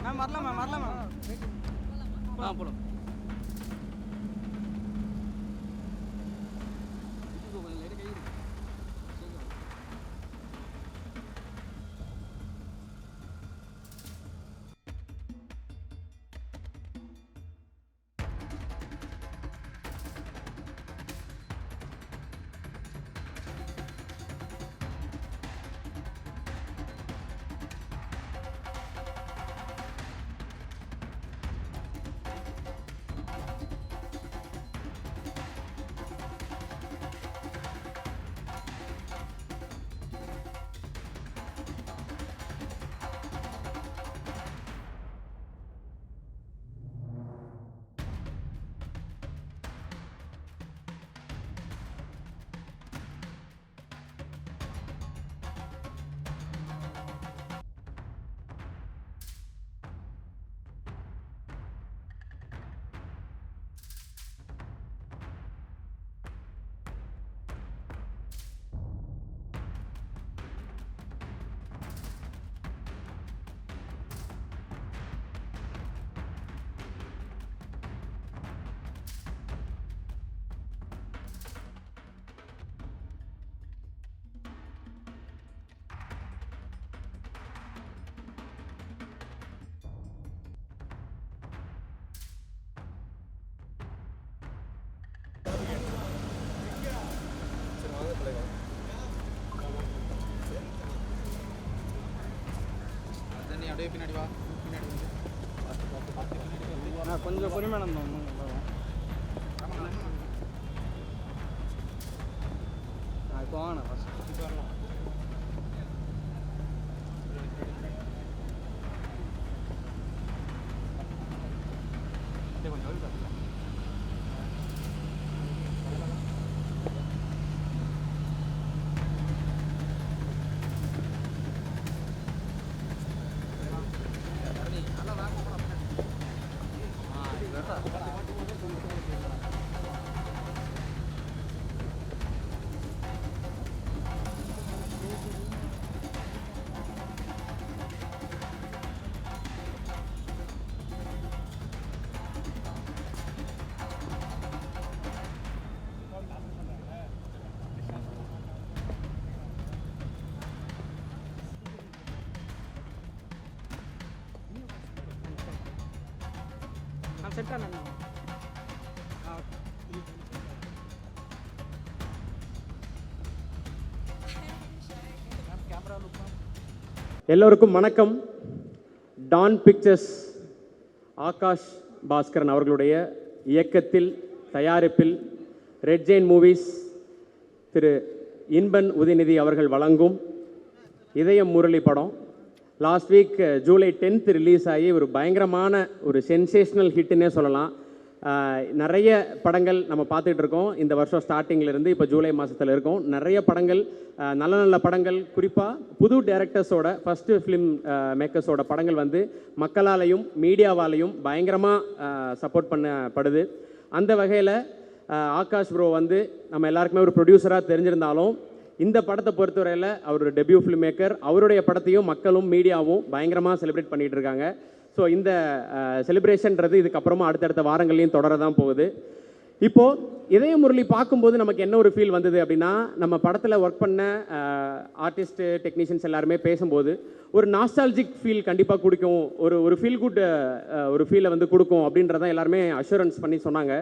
Ma'am வரலாம் ma'am வரலாம் ma'am போலாம். அப்படியே பின்னாடி வா. பின்னாடி வந்து கொஞ்சம் பொறுமையாக நடந்தோம். இப்போ வாங்க ஃபஸ்ட் வரலாம். கொஞ்சம் எல்லோருக்கும் வணக்கம். டான் பிக்சர்ஸ் ஆகாஷ் பாஸ்கரன் அவர்களுடைய இயக்கத்தில் தயாரிப்பில் ரெட் ஜெயின் மூவிஸ் திரு இன்பன் உதயநிதி அவர்கள் வழங்கும் இதயம் முரளி படம் last week July 10th release ஆகி ஒரு பயங்கரமான ஒரு சென்சேஷனல் ஹிட்டுன்னே சொல்லலாம். நிறைய படங்கள் நம்ம பார்த்துட்டு இருக்கோம். இந்த வருஷம் ஸ்டார்டிங்கிலேருந்து இப்போ ஜூலை மாதத்தில் இருக்கோம். நிறைய படங்கள், நல்ல நல்ல படங்கள், குறிப்பாக புது டைரக்டர்ஸோட ஃபஸ்ட்டு ஃபிலிம் மேக்கர்ஸோட படங்கள் வந்து மக்களாலையும் மீடியாவாலையும் பயங்கரமாக சப்போர்ட் பண்ணப்படுது. அந்த வகையில் ஆகாஷ் ப்ரோ வந்து நம்ம எல்லாருக்குமே ஒரு ப்ரொடியூசராக தெரிஞ்சிருந்தாலும் இந்த படத்தை பொறுத்தவரையில் அவர் ஒரு டெபியூ ஃபிலிம் மேக்கர். அவருடைய படத்தையும் மக்களும் மீடியாவும் பயங்கரமாக செலிப்ரேட் பண்ணிகிட்டு இருக்காங்க. ஸோ இந்த செலிப்ரேஷன்றது இதுக்கப்புறமா அடுத்தடுத்த வாரங்கள்லையும் தொடர தான் போகுது. இப்போது இதய முரளி பார்க்கும்போது நமக்கு என்ன ஒரு ஃபீல் வந்தது அப்படின்னா, நம்ம படத்தில் ஒர்க் பண்ண ஆர்டிஸ்ட்டு டெக்னீஷியன்ஸ் எல்லாருமே பேசும்போது ஒரு நாஸ்டாலஜிக் ஃபீல் கண்டிப்பாக கொடுக்கும், ஒரு ஃபீல் குட் ஒரு ஃபீலை வந்து கொடுக்கும் அப்படின்றதான் எல்லாருமே அஷூரன்ஸ் பண்ணி சொன்னாங்க.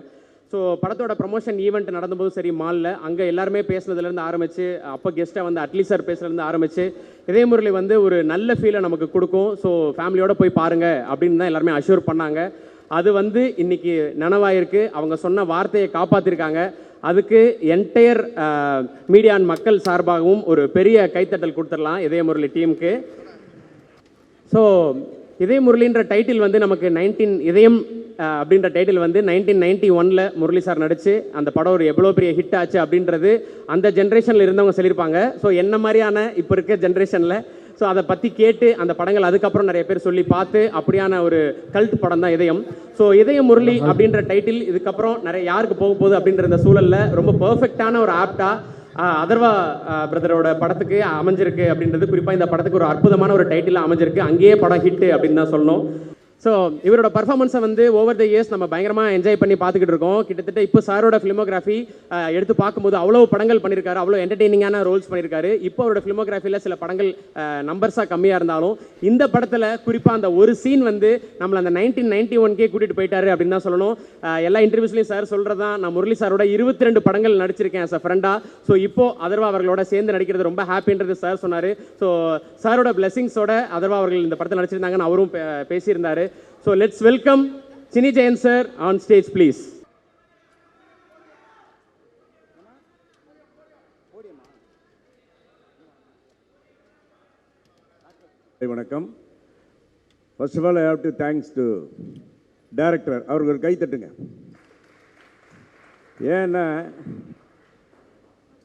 ஸோ படத்தோட ப்ரமோஷன் ஈவெண்ட் நடந்தபோது சரி, மாலில் அங்கே எல்லாருமே பேசுனதுலேருந்து ஆரம்பித்து, அப்போ கெஸ்ட்டாக வந்து அட்லி சார் பேசுகிறதுலேருந்து ஆரம்பித்து இதே முரளி வந்து ஒரு நல்ல ஃபீலை நமக்கு கொடுக்கும். ஸோ ஃபேமிலியோடு போய் பாருங்கள் அப்படின்னு தான் எல்லாருமே அஷ்யூர் பண்ணாங்க. அது வந்து இன்றைக்கி நனவாயிருக்கு. அவங்க சொன்ன வார்த்தையை காப்பாற்றிருக்காங்க. அதுக்கு என்டையர் மீடியா மக்கள் சார்பாகவும் ஒரு பெரிய கைத்தட்டல் கொடுத்துடலாம் இதய முரளி டீமுக்கு. ஸோ இதய முரளின்ற டைட்டில் வந்து நமக்கு இதயம் அப்படின்ற டைட்டில் வந்து 1991 முரளி சார் நடித்து அந்த படம் ஒரு எவ்வளோ பெரிய ஹிட் ஆச்சு அப்படின்றது அந்த ஜென்ரேஷனில் இருந்தவங்க சொல்லியிருப்பாங்க. ஸோ என்ன மாதிரியான இப்போ இருக்க ஜென்ரேஷனில் ஸோ அதை பற்றி கேட்டு அந்த படங்கள் அதுக்கப்புறம் நிறைய பேர் சொல்லி பார்த்து அப்படியான ஒரு கல்ட் படம் தான் இதயம். ஸோ இதய முரளி அப்படின்ற டைட்டில் இதுக்கப்புறம் நிறைய யாருக்கு போக போகுது அப்படின்ற இந்த சூழலில் ரொம்ப பர்ஃபெக்டான ஒரு ஆப்டாக அதர்வா பிரதரோட படத்துக்கு அமைஞ்சிருக்கு அப்படின்றது, குறிப்பாக இந்த படத்துக்கு ஒரு அற்புதமான ஒரு டைட்டில் அமைஞ்சிருக்கு. அங்கேயே படம் ஹிட் அப்படின்னு தான் சொல்லணும். ஸோ இவரோட பர்ஃபார்மன்ஸை வந்து ஓவர் த இயர்ஸ் நம்ம பயங்கரமாக என்ஜாய் பண்ணி பார்த்துக்கிட்டு இருக்கோம். கிட்டத்தட்ட இப்போ சாரோட ஃபிலிமோகிராஃபி எடுத்து பார்க்கும்போது அவ்வளோ படங்கள் பண்ணியிருக்காரு, அவ்வளோ என்டர்டெய்னிங்கான ரோல்ஸ் பண்ணியிருக்காரு. இப்போ அவரோட ஃபிலிமோகிராஃபியில் சில படங்கள் நம்பர்ஸாக கம்மியாக இருந்தாலும் இந்த படத்தில் குறிப்பாக அந்த ஒரு சீன் வந்து நம்மளை அந்த 1991 கூட்டிகிட்டு போயிட்டாரு அப்படின்னு தான் சொல்லணும். எல்லா இன்டர்வியூஸ்லையும் சார் சொல்கிறது தான், நான் முரளி சாரோட 22 படங்கள் நடிச்சிருக்கேன் ஆஸ் அ ஃப்ரெண்டாக. ஸோ இப்போ அதர்வா அவர்களோட சேர்ந்து நடிக்கிறது ரொம்ப ஹாப்பின்றது சார் சொன்னார். ஸோ சாரோட பிளெஸிங்ஸோட அதர்வா அவர்கள் இந்த படத்தில் நடிச்சிருந்தாங்கன்னு அவரும் பேசியிருந்தார். So let's welcome Chini Jayan sir on stage, please. வணக்கம். First of all, I have to thanks to director. அவர்கள் கை தட்டுங்க. ஏன்னா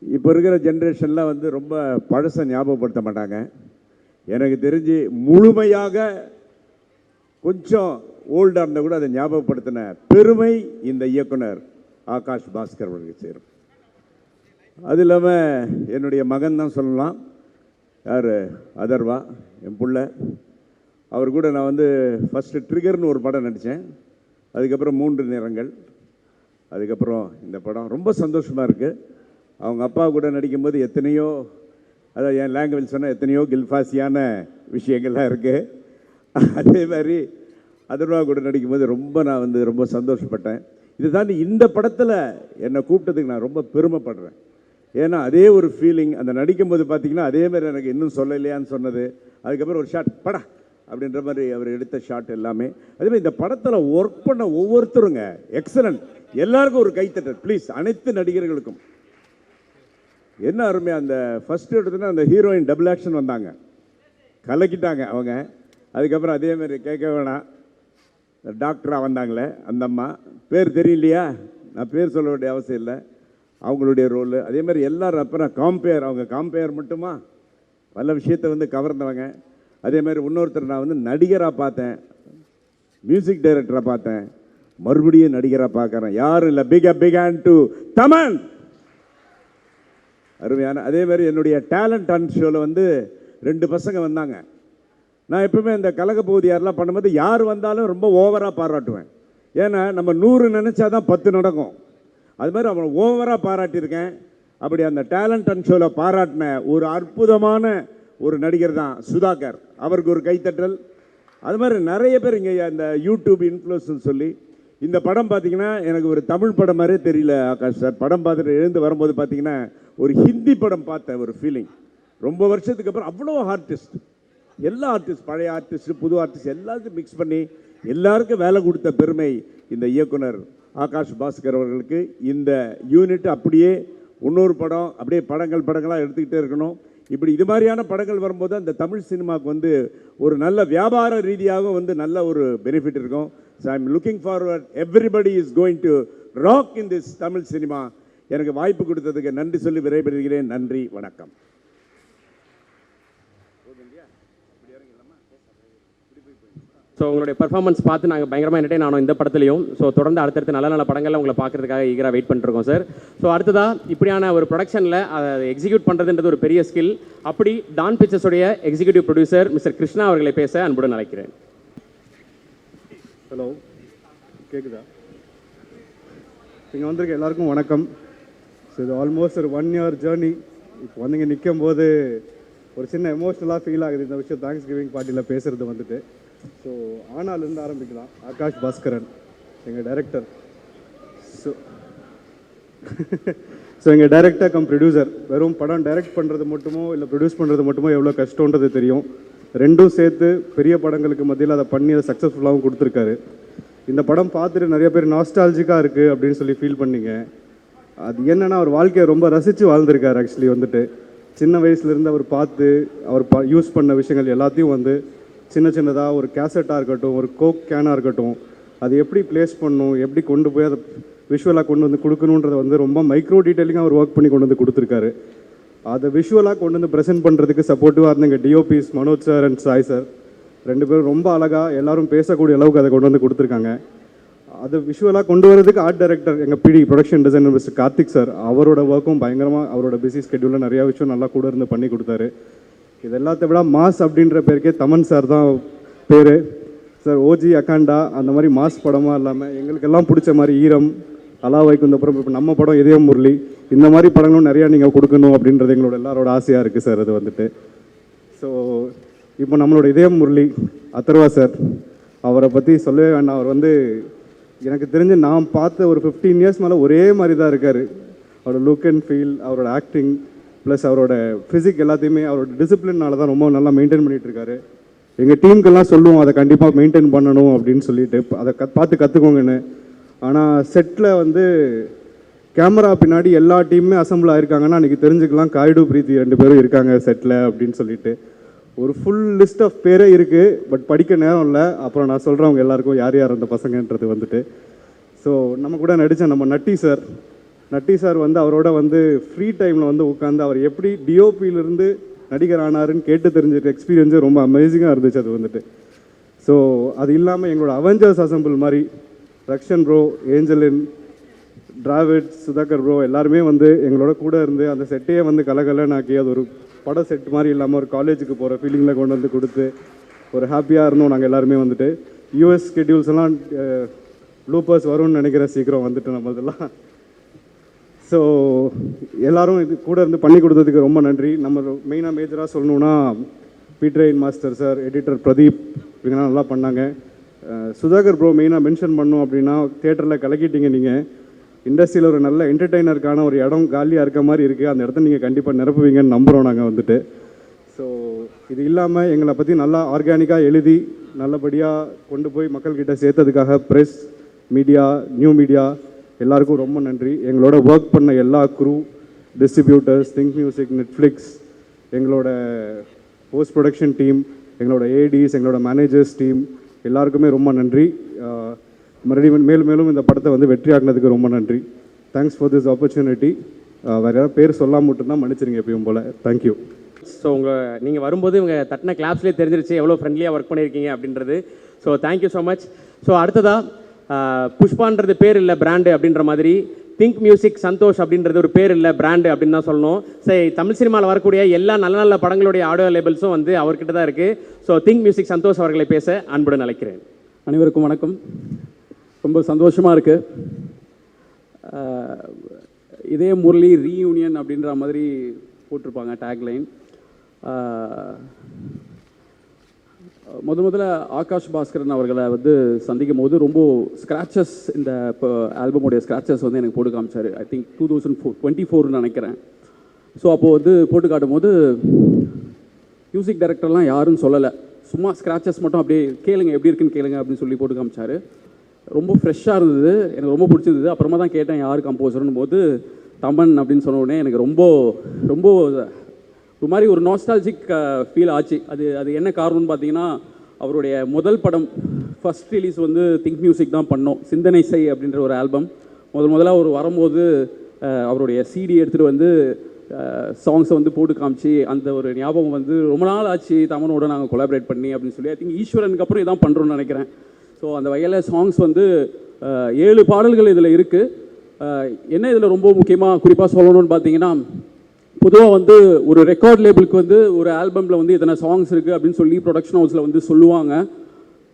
இப்போ இருக்கிற ஜென்ரேஷன்லாம் வந்து ரொம்ப பழசை ஞாபகப்படுத்த மாட்டாங்க. எனக்கு தெரிஞ்சு முழுமையாக கொஞ்சம் ஓல்டாக இருந்தால் கூட அதை ஞாபகப்படுத்தின பெருமை இந்த இயக்குனர் ஆகாஷ் பாஸ்கர் அவர்களுக்கு சேரும். அது இல்லாமல் என்னுடைய மகன் தான் சொல்லலாம். யார்? அதர்வா, என் புள்ள. அவர் கூட நான் வந்து ஃபஸ்ட்டு ட்ரிகர்னு ஒரு படம் நடித்தேன். அதுக்கப்புறம் 3 நிறங்கள். அதுக்கப்புறம் இந்த படம் ரொம்ப சந்தோஷமாக இருக்குது. அவங்க அப்பா கூட நடிக்கும்போது எத்தனையோ, அதாவது என் லாங்குவேஜ் சொன்னால் எத்தனையோ கில்ஃபாசியான விஷயங்கள்லாம் இருக்குது. அதே மாதிரி அதர்வா கூட நடிக்கும்போது நான் வந்து ரொம்ப சந்தோஷப்பட்டேன். இது தாண்டி இந்த படத்தில் என்னை கூப்பிட்டதுக்கு நான் ரொம்ப பெருமைப்படுறேன். ஏன்னா அதே ஒரு ஃபீலிங் அந்த நடிக்கும்போது பார்த்தீங்கன்னா அதே மாதிரி எனக்கு இன்னும் சொல்லலையான்னு சொன்னது. அதுக்கப்புறம் ஒரு ஷாட் படா அப்படின்ற மாதிரி அவர் எடுத்த ஷாட் எல்லாமே. அதேமாதிரி இந்த படத்தில் ஒர்க் பண்ண ஒவ்வொருத்தருங்க எக்ஸலண்ட். எல்லாருக்கும் ஒரு கைத்தட்டல் ப்ளீஸ், அனைத்து நடிகர்களுக்கும். என்ன அருமையாக அந்த ஃபஸ்ட்டு எடுத்துன்னா அந்த ஹீரோயின் டபுள் ஆக்ஷன் வந்தாங்க, கலக்கிட்டாங்க அவங்க. அதுக்கப்புறம் அதேமாதிரி கேட்க வேணாம், டாக்டராக வந்தாங்களே அந்த அம்மா, பேர் தெரியலையா, நான் பேர் சொல்ல வேண்டிய அவசியம் இல்லை, அவங்களுடைய ரோலு. அதேமாதிரி எல்லோரும் அப்புறம் அவங்க காம்பேர் மட்டுமா பல விஷயத்தை வந்து கவர்ந்தவங்க. அதேமாதிரி இன்னொருத்தர் நான் வந்து நடிகராக பார்த்தேன், மியூசிக் டைரக்டராக பார்த்தேன், மறுபடியும் நடிகராக பார்க்குறேன். யாரும் இல்லை, பிக் ஹேண்ட் டு தமன். அருமையான. அதேமாதிரி என்னுடைய டேலண்ட் ஹண்ட் ஷோவில் வந்து 2 பசங்க வந்தாங்க. நான் எப்பவுமே இந்த கலகப்பகுதி யாரெல்லாம் பண்ணும்போது யார் வந்தாலும் ரொம்ப ஓவராக பாராட்டுவேன். ஏன்னா நம்ம 100 நினச்சா தான் 10 நடக்கும். அது மாதிரி அவனை ஓவராக பாராட்டியிருக்கேன். அப்படி அந்த டேலண்ட் அண்ட் ஷோவில் பாராட்டின ஒரு அற்புதமான ஒரு நடிகர் தான் சுதாகர். அவருக்கு ஒரு கைத்தட்டல். அது மாதிரி நிறைய பேர் இங்கே இந்த யூடியூப் இன்ஃப்ளூயன்ஸ்னு சொல்லி இந்த படம் பார்த்தீங்கன்னா எனக்கு ஒரு தமிழ் படம் மாதிரியே தெரியல ஆகாஷ் சார். படம் பார்த்துட்டு எழுந்து வரும்போது பார்த்தீங்கன்னா ஒரு ஹிந்தி படம் பார்த்த ஒரு ஃபீலிங். ரொம்ப வருஷத்துக்கு அப்புறம் அவ்வளோ ஆர்டிஸ்ட், எல்லா ஆர்டிஸ்ட், பழைய ஆர்டிஸ்ட், புது ஆர்டிஸ்ட் எல்லாத்தையும் மிக்ஸ் பண்ணி எல்லாருக்கும் வேலை கொடுத்த பெருமை இந்த இயக்குனர் ஆகாஷ் பாஸ்கர் அவர்களுக்கு. இந்த யூனிட் அப்படியே இன்னொரு படம் அப்படியே படங்களாக எடுத்துக்கிட்டே இருக்கணும். இப்படி இது மாதிரியான படங்கள் வரும்போது அந்த தமிழ் சினிமாவுக்கு வந்து ஒரு நல்ல வியாபார ரீதியாக வந்து நல்ல ஒரு பெனிஃபிட் இருக்கும். So I am looking forward. Everybody is going to rock in this Tamil cinema. எனக்கு வாய்ப்பு கொடுத்ததுக்கு நன்றி சொல்லி விடைபெறுகிறேன். நன்றி, வணக்கம். ஸோ உங்களுடைய பர்ஃபார்மன்ஸ் பார்த்து நாங்கள் பயங்கரமாக என்டர்டெயின் ஆனோம் இந்த படத்துலையும். ஸோ தொடர்ந்து அடுத்தடுத்து நல்ல நல்ல படங்களில் உங்களை பார்க்குறதுக்காக ஈகராக வெயிட் பண்ணிருக்கோம் சார். ஸோ அடுத்ததாக இப்படியான ஒரு ப்ரொடக்ஷனில் அதை எக்ஸிக்யூட் பண்ணுறதுன்றது ஒரு பெரிய ஸ்கில். அப்படி டான் பிக்சர்ஸுடைய எக்ஸிக்யூட்டிவ் ப்ரொடியூசர் மிஸ்டர் கிருஷ்ணா அவர்களை பேச அன்புடன் அழைக்கிறேன். ஹலோ, கேட்குதா? இங்கே வந்திருக்க எல்லாருக்கும் வணக்கம். ஸோ இது ஆல்மோஸ்ட் ஒரு 1 year ஜேர்னி. இப்போ வந்து இங்கே நிற்கும் போது ஒரு சின்ன எமோஷ்னலாக ஃபீல் ஆகுது இந்த விஷயம். தேங்க்ஸ் கிவிங் பார்ட்டியில் பேசுகிறது வந்துட்டு. ஸோ ஆனாலேருந்து ஆரம்பிக்கலாம். ஆகாஷ் பாஸ்கரன் எங்கள் டைரக்டர். ஸோ எங்கள் டைரக்டர் கம் ப்ரொடியூசர். வெறும் படம் டைரக்ட் பண்ணுறது மட்டுமோ இல்லை ப்ரொடியூஸ் பண்ணுறது மட்டுமோ எவ்வளோ கஷ்டன்றது தெரியும். ரெண்டும் சேர்த்து பெரிய படங்களுக்கு மத்தியில் அதை பண்ணி அதை சக்ஸஸ்ஃபுல்லாகவும் கொடுத்துருக்காரு. இந்த படம் பார்த்துட்டு நிறைய பேர் நாஸ்டாலஜிக்காக இருக்குது அப்படின்னு சொல்லி ஃபீல் பண்ணிங்க. அது என்னென்னா அவர் வாழ்க்கையை ரொம்ப ரசித்து வாழ்ந்திருக்காரு. ஆக்சுவலி வந்துட்டு சின்ன வயசுலேருந்து அவர் பார்த்து அவர் யூஸ் பண்ண விஷயங்கள் எல்லாத்தையும் வந்து சின்னதாக ஒரு கேசட்டாக இருக்கட்டும், ஒரு கோக் கேனாக இருக்கட்டும், அது எப்படி ப்ளேஸ் பண்ணணும், எப்படி கொண்டு போய் அதை விஷுவலாக கொண்டு வந்து கொடுக்கணுன்றதை வந்து ரொம்ப மைக்ரோ டீட்டெயிலிங்காக அவர் ஒர்க் பண்ணி கொண்டு வந்து கொடுத்துருக்காரு. அதை விஷுவலாக கொண்டு வந்து ப்ரெசென்ட் பண்ணுறதுக்கு சப்போர்ட்டிவாக இருந்த எங்கள் DOPs Manoj sir and Sai sir 2 பேரும் ரொம்ப அழகாக எல்லாரும் பேசக்கூடிய அளவுக்கு அதை கொண்டு வந்து கொடுத்துருக்காங்க. அது விஷுவலாக கொண்டு வரதுக்கு ஆர்ட் டைரக்டர் எங்கள் பிடி production designer mister Karthik sir, அவரோட ஒர்க்கும் பயங்கரமாக, அவரோட பிஸி ஸ்கெட்யூலில் நிறையா விஷயம் நல்லா கூட இருந்து பண்ணி கொடுத்தாரு. இது எல்லாத்த விட மாஸ் அப்படின்ற பேருக்கே தமன் சார் தான் பேர். சார் ஓஜி, அகாண்டா அந்த மாதிரி மாஸ் படமாக இல்லாமல் எங்களுக்கெல்லாம் பிடிச்ச மாதிரி ஈரம், அலாவைக்கு அப்புறம் இப்போ நம்ம படம் இதயம் முரளி, இந்த மாதிரி படங்களும் நிறையா நீங்கள் கொடுக்கணும் அப்படின்றது எங்களோட எல்லாரோட ஆசையாக இருக்குது சார். அது வந்துட்டு ஸோ இப்போ நம்மளோட இதயம் முரளி அதர்வா சார், அவரை பற்றி சொல்லவே வேண்டாம். அவர் வந்து எனக்கு தெரிஞ்சு நான் பார்த்த ஒரு 15 இயர்ஸ் மேலே ஒரே மாதிரி தான் இருக்கார். அவரோட லுக் அண்ட் ஃபீல், அவரோட ஆக்டிங் ப்ளஸ் அவரோட ஃபிசிக் எல்லாத்தையுமே அவரோட டிசிப்ளினால தான் ரொம்ப நல்லா மெயின்டைன் பண்ணிகிட்டு இருக்காரு. எங்கள் டீமுக்கெல்லாம் சொல்லுவோம் அதை கண்டிப்பாக மெயின்டைன் பண்ணணும் அப்படின்னு சொல்லிட்டு, அதை பார்த்து கற்றுக்கோங்கன்னு. ஆனால் செட்டில் வந்து கேமரா பின்னாடி எல்லா டீமுமே அசம்பிள் ஆயிருக்காங்கன்னா அன்றைக்கி தெரிஞ்சுக்கலாம் காய்டு பிரீத்தி 2 பேரும் இருக்காங்க செட்டில் அப்படின்னு சொல்லிட்டு. ஒரு ஃபுல் லிஸ்ட் ஆஃப் பேரே இருக்குது, பட் படிக்க நேரம் இல்லை. அப்புறம் நான் சொல்கிறேன் அவங்க எல்லாருக்கும் யார் யார் அந்த பசங்கன்றது வந்துட்டு. ஸோ நம்ம கூட நடித்த நம்ம நட்டி சார் வந்து அவரோட வந்து ஃப்ரீ டைமில் வந்து உட்காந்து அவர் எப்படி டிஓபியிலிருந்து நடிகர் ஆனாருன்னு கேட்டு தெரிஞ்சுட்டு எக்ஸ்பீரியன்ஸே ரொம்ப அமேசிங்காக இருந்துச்சு அது வந்துட்டு. ஸோ அது இல்லாமல் எங்களோட அவெஞ்சர்ஸ் அசம்பிள் மாதிரி ரக்ஷன் ப்ரோ, ஏஞ்சலின், டிராவிட், சுதாகர் ப்ரோ எல்லாருமே வந்து எங்களோட கூட இருந்து அந்த செட்டையே வந்து கலகலனாக்கி அது ஒரு பட செட் மாதிரி இல்லாமல் ஒரு காலேஜுக்கு போகிற ஃபீலிங்கில் கொண்டு வந்து கொடுத்து ஒரு ஹாப்பியாக இருந்தோம் நாங்கள் எல்லாருமே வந்துட்டு. யூஎஸ் ஸ்கெட்யூல்ஸ் எல்லாம் ப்ளூப்பர்ஸ் வரும்னு நினைக்கிறேன் சீக்கிரம் வந்துட்டு நம்ம இதெல்லாம். ஸோ எல்லோரும் இது கூட இருந்து பண்ணி கொடுத்ததுக்கு ரொம்ப நன்றி. நம்ம மெயினாக மேஜராக சொல்லணுன்னா பீட்ரெயின் மாஸ்டர் சார், எடிட்டர் பிரதீப், இவங்கெல்லாம் நல்லா பண்ணாங்க. சுதாகர் ப்ரோ மெயினாக மென்ஷன் பண்ணோம் அப்படின்னா, தியேட்டரில் கலக்கிட்டீங்க நீங்கள். இண்டஸ்ட்ரியில் ஒரு நல்ல என்டர்டெய்னருக்கான ஒரு இடம் காலியாக இருக்க மாதிரி இருக்குது. அந்த இடத்த நீங்கள் கண்டிப்பாக நிரப்புவீங்கன்னு நம்புகிறோம் நாங்கள் வந்துட்டு. ஸோ இது இல்லாமல் எங்களை பற்றி நல்லா ஆர்கானிக்காக எழுதி நல்லபடியாக கொண்டு போய் மக்கள்கிட்ட சேர்த்ததுக்காக ப்ரெஸ், மீடியா, நியூ மீடியா எல்லாருக்கும் ரொம்ப நன்றி. எங்களோட ஒர்க் பண்ண எல்லா crew, distributors, Think Music, Netflix, எங்களோட போஸ்ட் ப்ரொடக்ஷன் டீம், எங்களோட ஏடிஸ், எங்களோட மேனேஜர்ஸ் டீம் எல்லாருக்குமே ரொம்ப நன்றி. மறுபடியும் மேலும் இந்த படத்தை வந்து வெற்றி ஆகினதுக்கு ரொம்ப நன்றி. Thanks for this opportunity. வேறு யாராவது பேர் சொல்லாமல் மட்டும்தான் மன்னிச்சிருங்க எப்பயும் போல். தேங்க்யூ. ஸோ நீங்கள் வரும்போது இவங்க தட்டின கிளாப்ஸ்லேயே தெரிஞ்சிருச்சு எவ்வளோ ஃப்ரெண்ட்லியாக ஒர்க் பண்ணியிருக்கீங்க அப்படின்றது. So thank you so much. So அடுத்ததாக புஷ்பான்றது பேர் இல்லை பிராண்டு அப்படின்ற மாதிரி திங்க் மியூசிக் சந்தோஷ் அப்படின்றது ஒரு பேர் இல்லை பிராண்டு அப்படின்னு தான் சொல்லணும். சரி, தமிழ் சினிமாவில் வரக்கூடிய எல்லா நல்ல நல்ல படங்களுடைய ஆடியோ லேபிள்ஸும் வந்து அவர்கிட்ட தான் இருக்குது. ஸோ திங்க் மியூசிக் சந்தோஷ் அவர்களை பேச அன்புடன் அழைக்கிறேன். அனைவருக்கும் வணக்கம். ரொம்ப சந்தோஷமாக இருக்குது. இதே முரளி ரீயூனியன் அப்படின்ற மாதிரி போட்டிருப்பாங்க டேக்லைன். முதல்ல ஆகாஷ் பாஸ்கரன் அவர்களை வந்து சந்திக்கும் போது ரொம்ப ஸ்க்ராச்சஸ், இந்த இப்போ ஆல்பமுடைய ஸ்க்ராச்சஸ் வந்து எனக்கு போட்டு காமிச்சார். ஐ திங்க் 2024 நினைக்கிறேன். ஸோ அப்போது வந்து போட்டு காட்டும் போது மியூசிக் டைரக்டர்லாம் யாருன்னு சொல்லலை, சும்மா ஸ்க்ராச்சஸ் மட்டும் அப்படியே கேளுங்க எப்படி இருக்குன்னு கேளுங்க அப்படின்னு சொல்லி போட்டு காமிச்சார். ரொம்ப ஃப்ரெஷ்ஷாக இருந்தது, எனக்கு ரொம்ப பிடிச்சிருந்தது. அப்புறமா தான் கேட்டேன் யார் கம்போசர்னும் போது தமன் அப்படின்னு சொன்ன உடனே எனக்கு ரொம்ப ரொம்ப ஒரு மாதிரி ஒரு நாஸ்டாலஜிக் ஃபீல் ஆச்சு. அது என்ன காரணம்னு பார்த்தீங்கன்னா, அவருடைய முதல் படம் ஃபஸ்ட் ரிலீஸ் வந்து திங்க் மியூசிக் தான் பண்ணோம். சிந்தனை செய் அப்படின்ற ஒரு ஆல்பம் முதல்ல அவர் வரும்போது அவருடைய சிடி எடுத்துகிட்டு வந்து சாங்ஸை வந்து போட்டு காமிச்சு அந்த ஒரு ஞாபகம் வந்து ரொம்ப நாள் ஆச்சு தமனோட நாங்கள் கொலாபரேட் பண்ணி அப்படின்னு சொல்லி. ஐ திங்க் ஈஸ்வரனுக்கு அப்புறம் இதான் பண்ணுறோன்னு நினைக்கிறேன். ஸோ அந்த வகையில் சாங்ஸ் வந்து 7 பாடல்கள் இதில் இருக்குது. என்ன இதில் ரொம்ப முக்கியமாக குறிப்பாக சொல்லணும்னு பார்த்தீங்கன்னா, பொதுவாக வந்து ஒரு ரெக்கார்ட் லேபிளுக்கு வந்து ஒரு ஆல்பமில் வந்து இத்தனை சாங்ஸ் இருக்குது அப்படின்னு சொல்லி ப்ரொடக்ஷன் ஹவுஸில் வந்து சொல்லுவாங்க.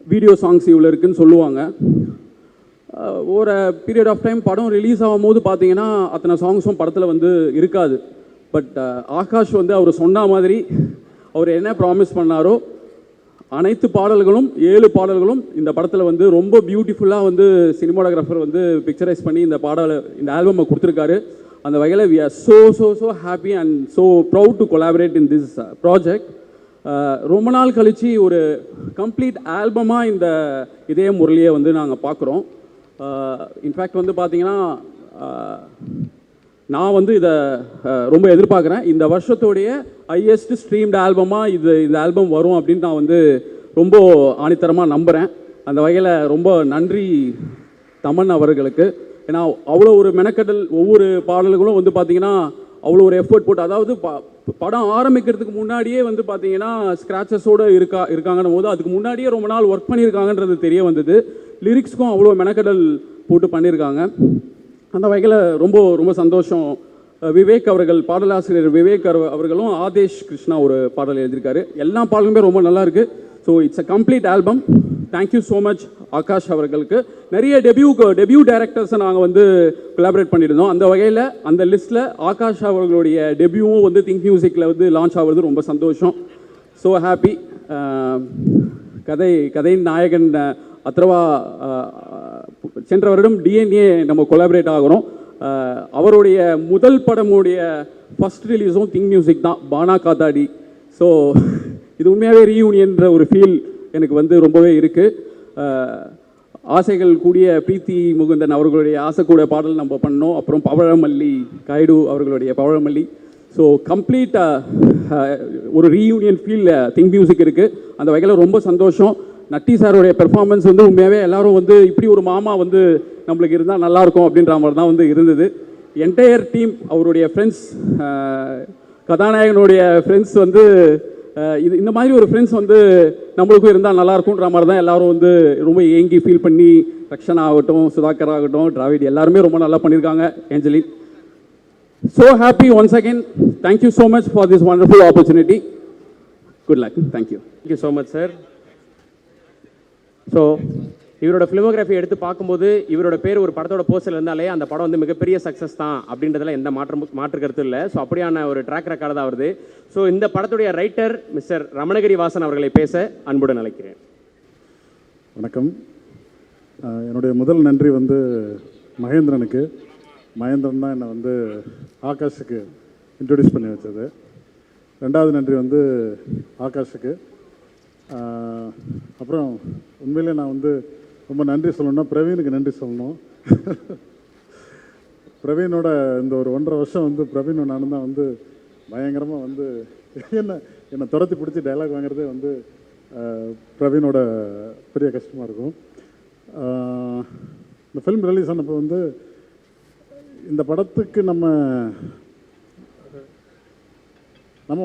வீடியோ சாங்ஸ் இவ்வளோ இருக்குதுன்னு சொல்லுவாங்க. ஒரு பீரியட் ஆஃப் டைம் படம் ரிலீஸ் ஆகும்போது பார்த்தீங்கன்னா அத்தனை சாங்ஸும் படத்தில் வந்து இருக்காது. பட் ஆகாஷ் வந்து அவர் சொன்ன மாதிரி அவர் என்ன ப்ராமிஸ் பண்ணாரோ அனைத்து பாடல்களும் 7 பாடல்களும் இந்த படத்தில் வந்து ரொம்ப பியூட்டிஃபுல்லாக வந்து சினிமாட்டோகிராஃபர் வந்து பிக்சரைஸ் பண்ணி இந்த ஆல்பமை கொடுத்துருக்காரு. அந்த வகையில் we are so happy and so proud to collaborate in this project. ரொம்ப நாள் கழித்து ஒரு கம்ப்ளீட் ஆல்பமாக இந்த இதே முரளியை வந்து நாங்கள் பார்க்குறோம். இன்ஃபேக்ட் வந்து பார்த்திங்கன்னா நான் வந்து இதை ரொம்ப எதிர்பார்க்குறேன். இந்த வருஷத்தோடைய ஹையஸ்ட் ஸ்ட்ரீம்டு ஆல்பமாக இந்த ஆல்பம் வரும் அப்படின்னு நான் வந்து ரொம்ப ஆணித்தரமாக நம்புகிறேன். அந்த வகையில் ரொம்ப நன்றி தமன் அவர்களுக்கு. ஏன்னா அவ்வளோ ஒரு மெனக்கடல், ஒவ்வொரு பாடல்களும் வந்து பார்த்திங்கன்னா அவ்வளோ ஒரு எஃபர்ட் போட்டு, அதாவது படம் ஆரம்பிக்கிறதுக்கு முன்னாடியே வந்து பார்த்தீங்கன்னா ஸ்க்ராச்சஸோடு இருக்காங்கன்னும் போது அதுக்கு முன்னாடியே ரொம்ப நாள் ஒர்க் பண்ணியிருக்காங்கன்றது தெரிய வந்தது. லிரிக்ஸ்க்கும் அவ்வளோ மெனக்கடல் போட்டு பண்ணியிருக்காங்க. அந்த வகையில் ரொம்ப ரொம்ப சந்தோஷம். விவேக் அவர்கள், பாடலாசிரியர் விவேக் அவர்களும் ஆதேஷ் கிருஷ்ணா ஒரு பாடல் எழுதியிருக்காரு. எல்லா பாடலுமே ரொம்ப நல்லா இருக்கு. So it's a complete album. Thank you so much Akash அவர்களுக்கு. நிறைய டெபியூ டைரக்டர்ஸை நாங்கள் வந்து கொலாபரேட் பண்ணியிருந்தோம். அந்த வகையில் அந்த லிஸ்ட்டில் ஆகாஷ் அவர்களுடைய டெபியூவும் வந்து திங்க் மியூசிக்கில் வந்து லான்ச் ஆகுறது ரொம்ப சந்தோஷம். So happy. கதையின் நாயகன் அத்ரவா சென்ற வருடம் டிஎன்ஏ நம்ம கொலாபரேட் ஆகிறோம். அவருடைய முதல் படமுடைய ஃபஸ்ட் ரிலீஸும் திங்க் மியூசிக் தான், பானா காத்தாடி. ஸோ இது உண்மையாகவே ரீயூனியன்ற ஒரு ஃபீல் எனக்கு வந்து ரொம்பவே இருக்குது. ஆசைகள் கூடிய பிரீத்தி முகுந்தன் அவர்களுடைய ஆசை கூட பாடல் நம்ம பண்ணோம். அப்புறம் பவழமல்லி காய்டு அவர்களுடைய பவழமல்லி. ஸோ கம்ப்ளீட்டாக ஒரு ரீயூனியன் ஃபீல் திங்க் மியூசிக் இருக்குது. அந்த வகையில் ரொம்ப சந்தோஷம். நட்டி சாருடைய பெர்ஃபார்மன்ஸ் வந்து உண்மையாகவே எல்லாரும் வந்து இப்படி ஒரு மாமா வந்து நம்மளுக்கு இருந்தால் நல்லாயிருக்கும் அப்படின்ற மாதிரி தான் வந்து இருந்தது. என்டையர் டீம், அவருடைய ஃப்ரெண்ட்ஸ், கதாநாயகனுடைய ஃப்ரெண்ட்ஸ் வந்து இந்த மாதிரி ஒரு ஃப்ரெண்ட்ஸ் வந்து நம்மளுக்கும் இருந்தால் நல்லாயிருக்குன்ற மாதிரி தான் எல்லாரும் வந்து ரொம்ப ஏங்கி ஃபீல் பண்ணி, ரக்ஷனா ஆகட்டும், சுதாகர் ஆகட்டும், டிராவிட் எல்லாருமே ரொம்ப நல்லா பண்ணியிருக்காங்க. Anjali, so happy once again. Thank you so much for this wonderful opportunity. Good luck. Thank you. Thank you so much sir. So இவரோட ஃபிலிமோகிராஃபி எடுத்து பார்க்கும்போது இவரோட பேர் ஒரு படத்தோட போஸ்டர் இருந்தாலே அந்த படம் வந்து மிகப்பெரிய சக்ஸஸ் தான் அப்படின்றதுல எந்த மாற்று கருத்தும் இல்லை. ஸோ அப்படியான ஒரு ட்ராக் ரெக்கார்டு தான் வருது. ஸோ இந்த படத்துடைய ரைட்டர் மிஸ்டர் ரமணகிரி வாசன் அவர்களை பேச அன்புடன் அழைக்கிறேன். வணக்கம். என்னுடைய முதல் நன்றி வந்து மகேந்திரனுக்கு. மகேந்திரன் தான் என்னை வந்து ஆகாஷுக்கு இன்ட்ரடியூஸ் பண்ணி வச்சது. ரெண்டாவது நன்றி வந்து ஆகாஷுக்கு. அப்புறம் உண்மையிலே நான் வந்து ரொம்ப நன்றி சொல்லணும்னா பிரவீனுக்கு நன்றி சொல்லணும். பிரவீனோட இந்த ஒரு 1.5 வருஷம் வந்து பிரவீனும் நானும் தான் வந்து பயங்கரமாக வந்து என்னை துரத்தி பிடிச்சி டைலாக் வாங்குறதே வந்து பிரவீனோட பெரிய கஷ்டமாக இருக்கும். இந்த ஃபிலிம் ரிலீஸ் ஆனப்போ வந்து இந்த படத்துக்கு நம்ம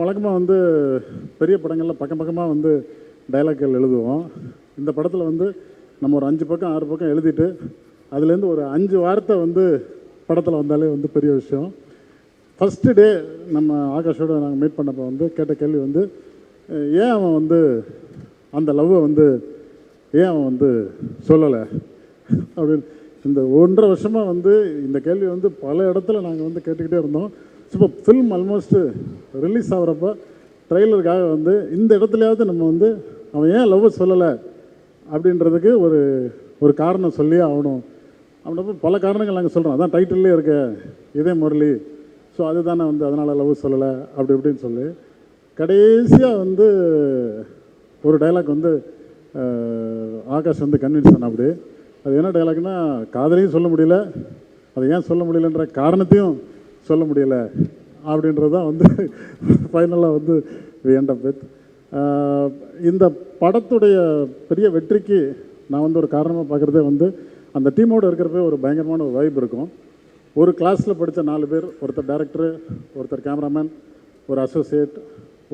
வழக்கமாக வந்து பெரிய படங்களில் பக்கமாக வந்து டைலாக்கள் எழுதுவோம். இந்த படத்தில் வந்து நம்ம ஒரு 5 பக்கம் 6 பக்கம் எழுதிட்டு அதுலேருந்து ஒரு 5 வார்த்தை வந்து படத்தில் வந்தாலே வந்து பெரிய விஷயம். ஃபஸ்ட்டு டே நம்ம ஆகாஷோட நாங்கள் மீட் பண்ணப்போ வந்து கேட்ட கேள்வி வந்து ஏன் அவன் வந்து அந்த லவ்வை வந்து ஏன் அவன் வந்து சொல்லலை அப்படின்னு. இந்த 1.5 வருஷமாக வந்து இந்த கேள்வி வந்து பல இடத்துல நாங்கள் வந்து கேட்டுக்கிட்டே இருந்தோம். ஸோ இப்போ ஃபில்ம் ஆல்மோஸ்ட்டு ரிலீஸ் ஆகிறப்ப ட்ரெய்லருக்காக வந்து இந்த இடத்துலையாவது நம்ம வந்து அவன் ஏன் லவ்வை சொல்லலை அப்படின்றதுக்கு ஒரு காரணம் சொல்லியே ஆகணும் அப்படின்றப்ப பல காரணங்கள் நாங்கள் சொல்கிறோம். அதான் டைட்டில்லே இருக்க இதே முரளி. ஸோ அதுதானே வந்து அதனால் லவ் சொல்லலை அப்படி இப்படின்னு சொல்லி கடைசியாக வந்து ஒரு டைலாக் வந்து ஆகாஷ் வந்து கன்வின்ஸ் பண்ண. அப்படி அது என்ன டைலாக்னா, காதலையும் சொல்ல முடியல, அதை ஏன் சொல்ல முடியலன்ற காரணத்தையும் சொல்ல முடியலை அப்படின்றது தான் வந்து ஃபைனலாக வந்து எண்ட் ஆஃப் வித். இந்த படத்துடைய பெரிய வெற்றிக்கு நான் வந்து ஒரு காரணமாக பார்க்குறதே வந்து அந்த டீமோடு இருக்கிறப்ப ஒரு பயங்கரமான ஒரு வைப் இருக்கும். ஒரு கிளாஸில் படித்த 4 பேர், ஒருத்தர் டைரக்டரு, ஒருத்தர் கேமராமேன், ஒரு அசோசியேட்,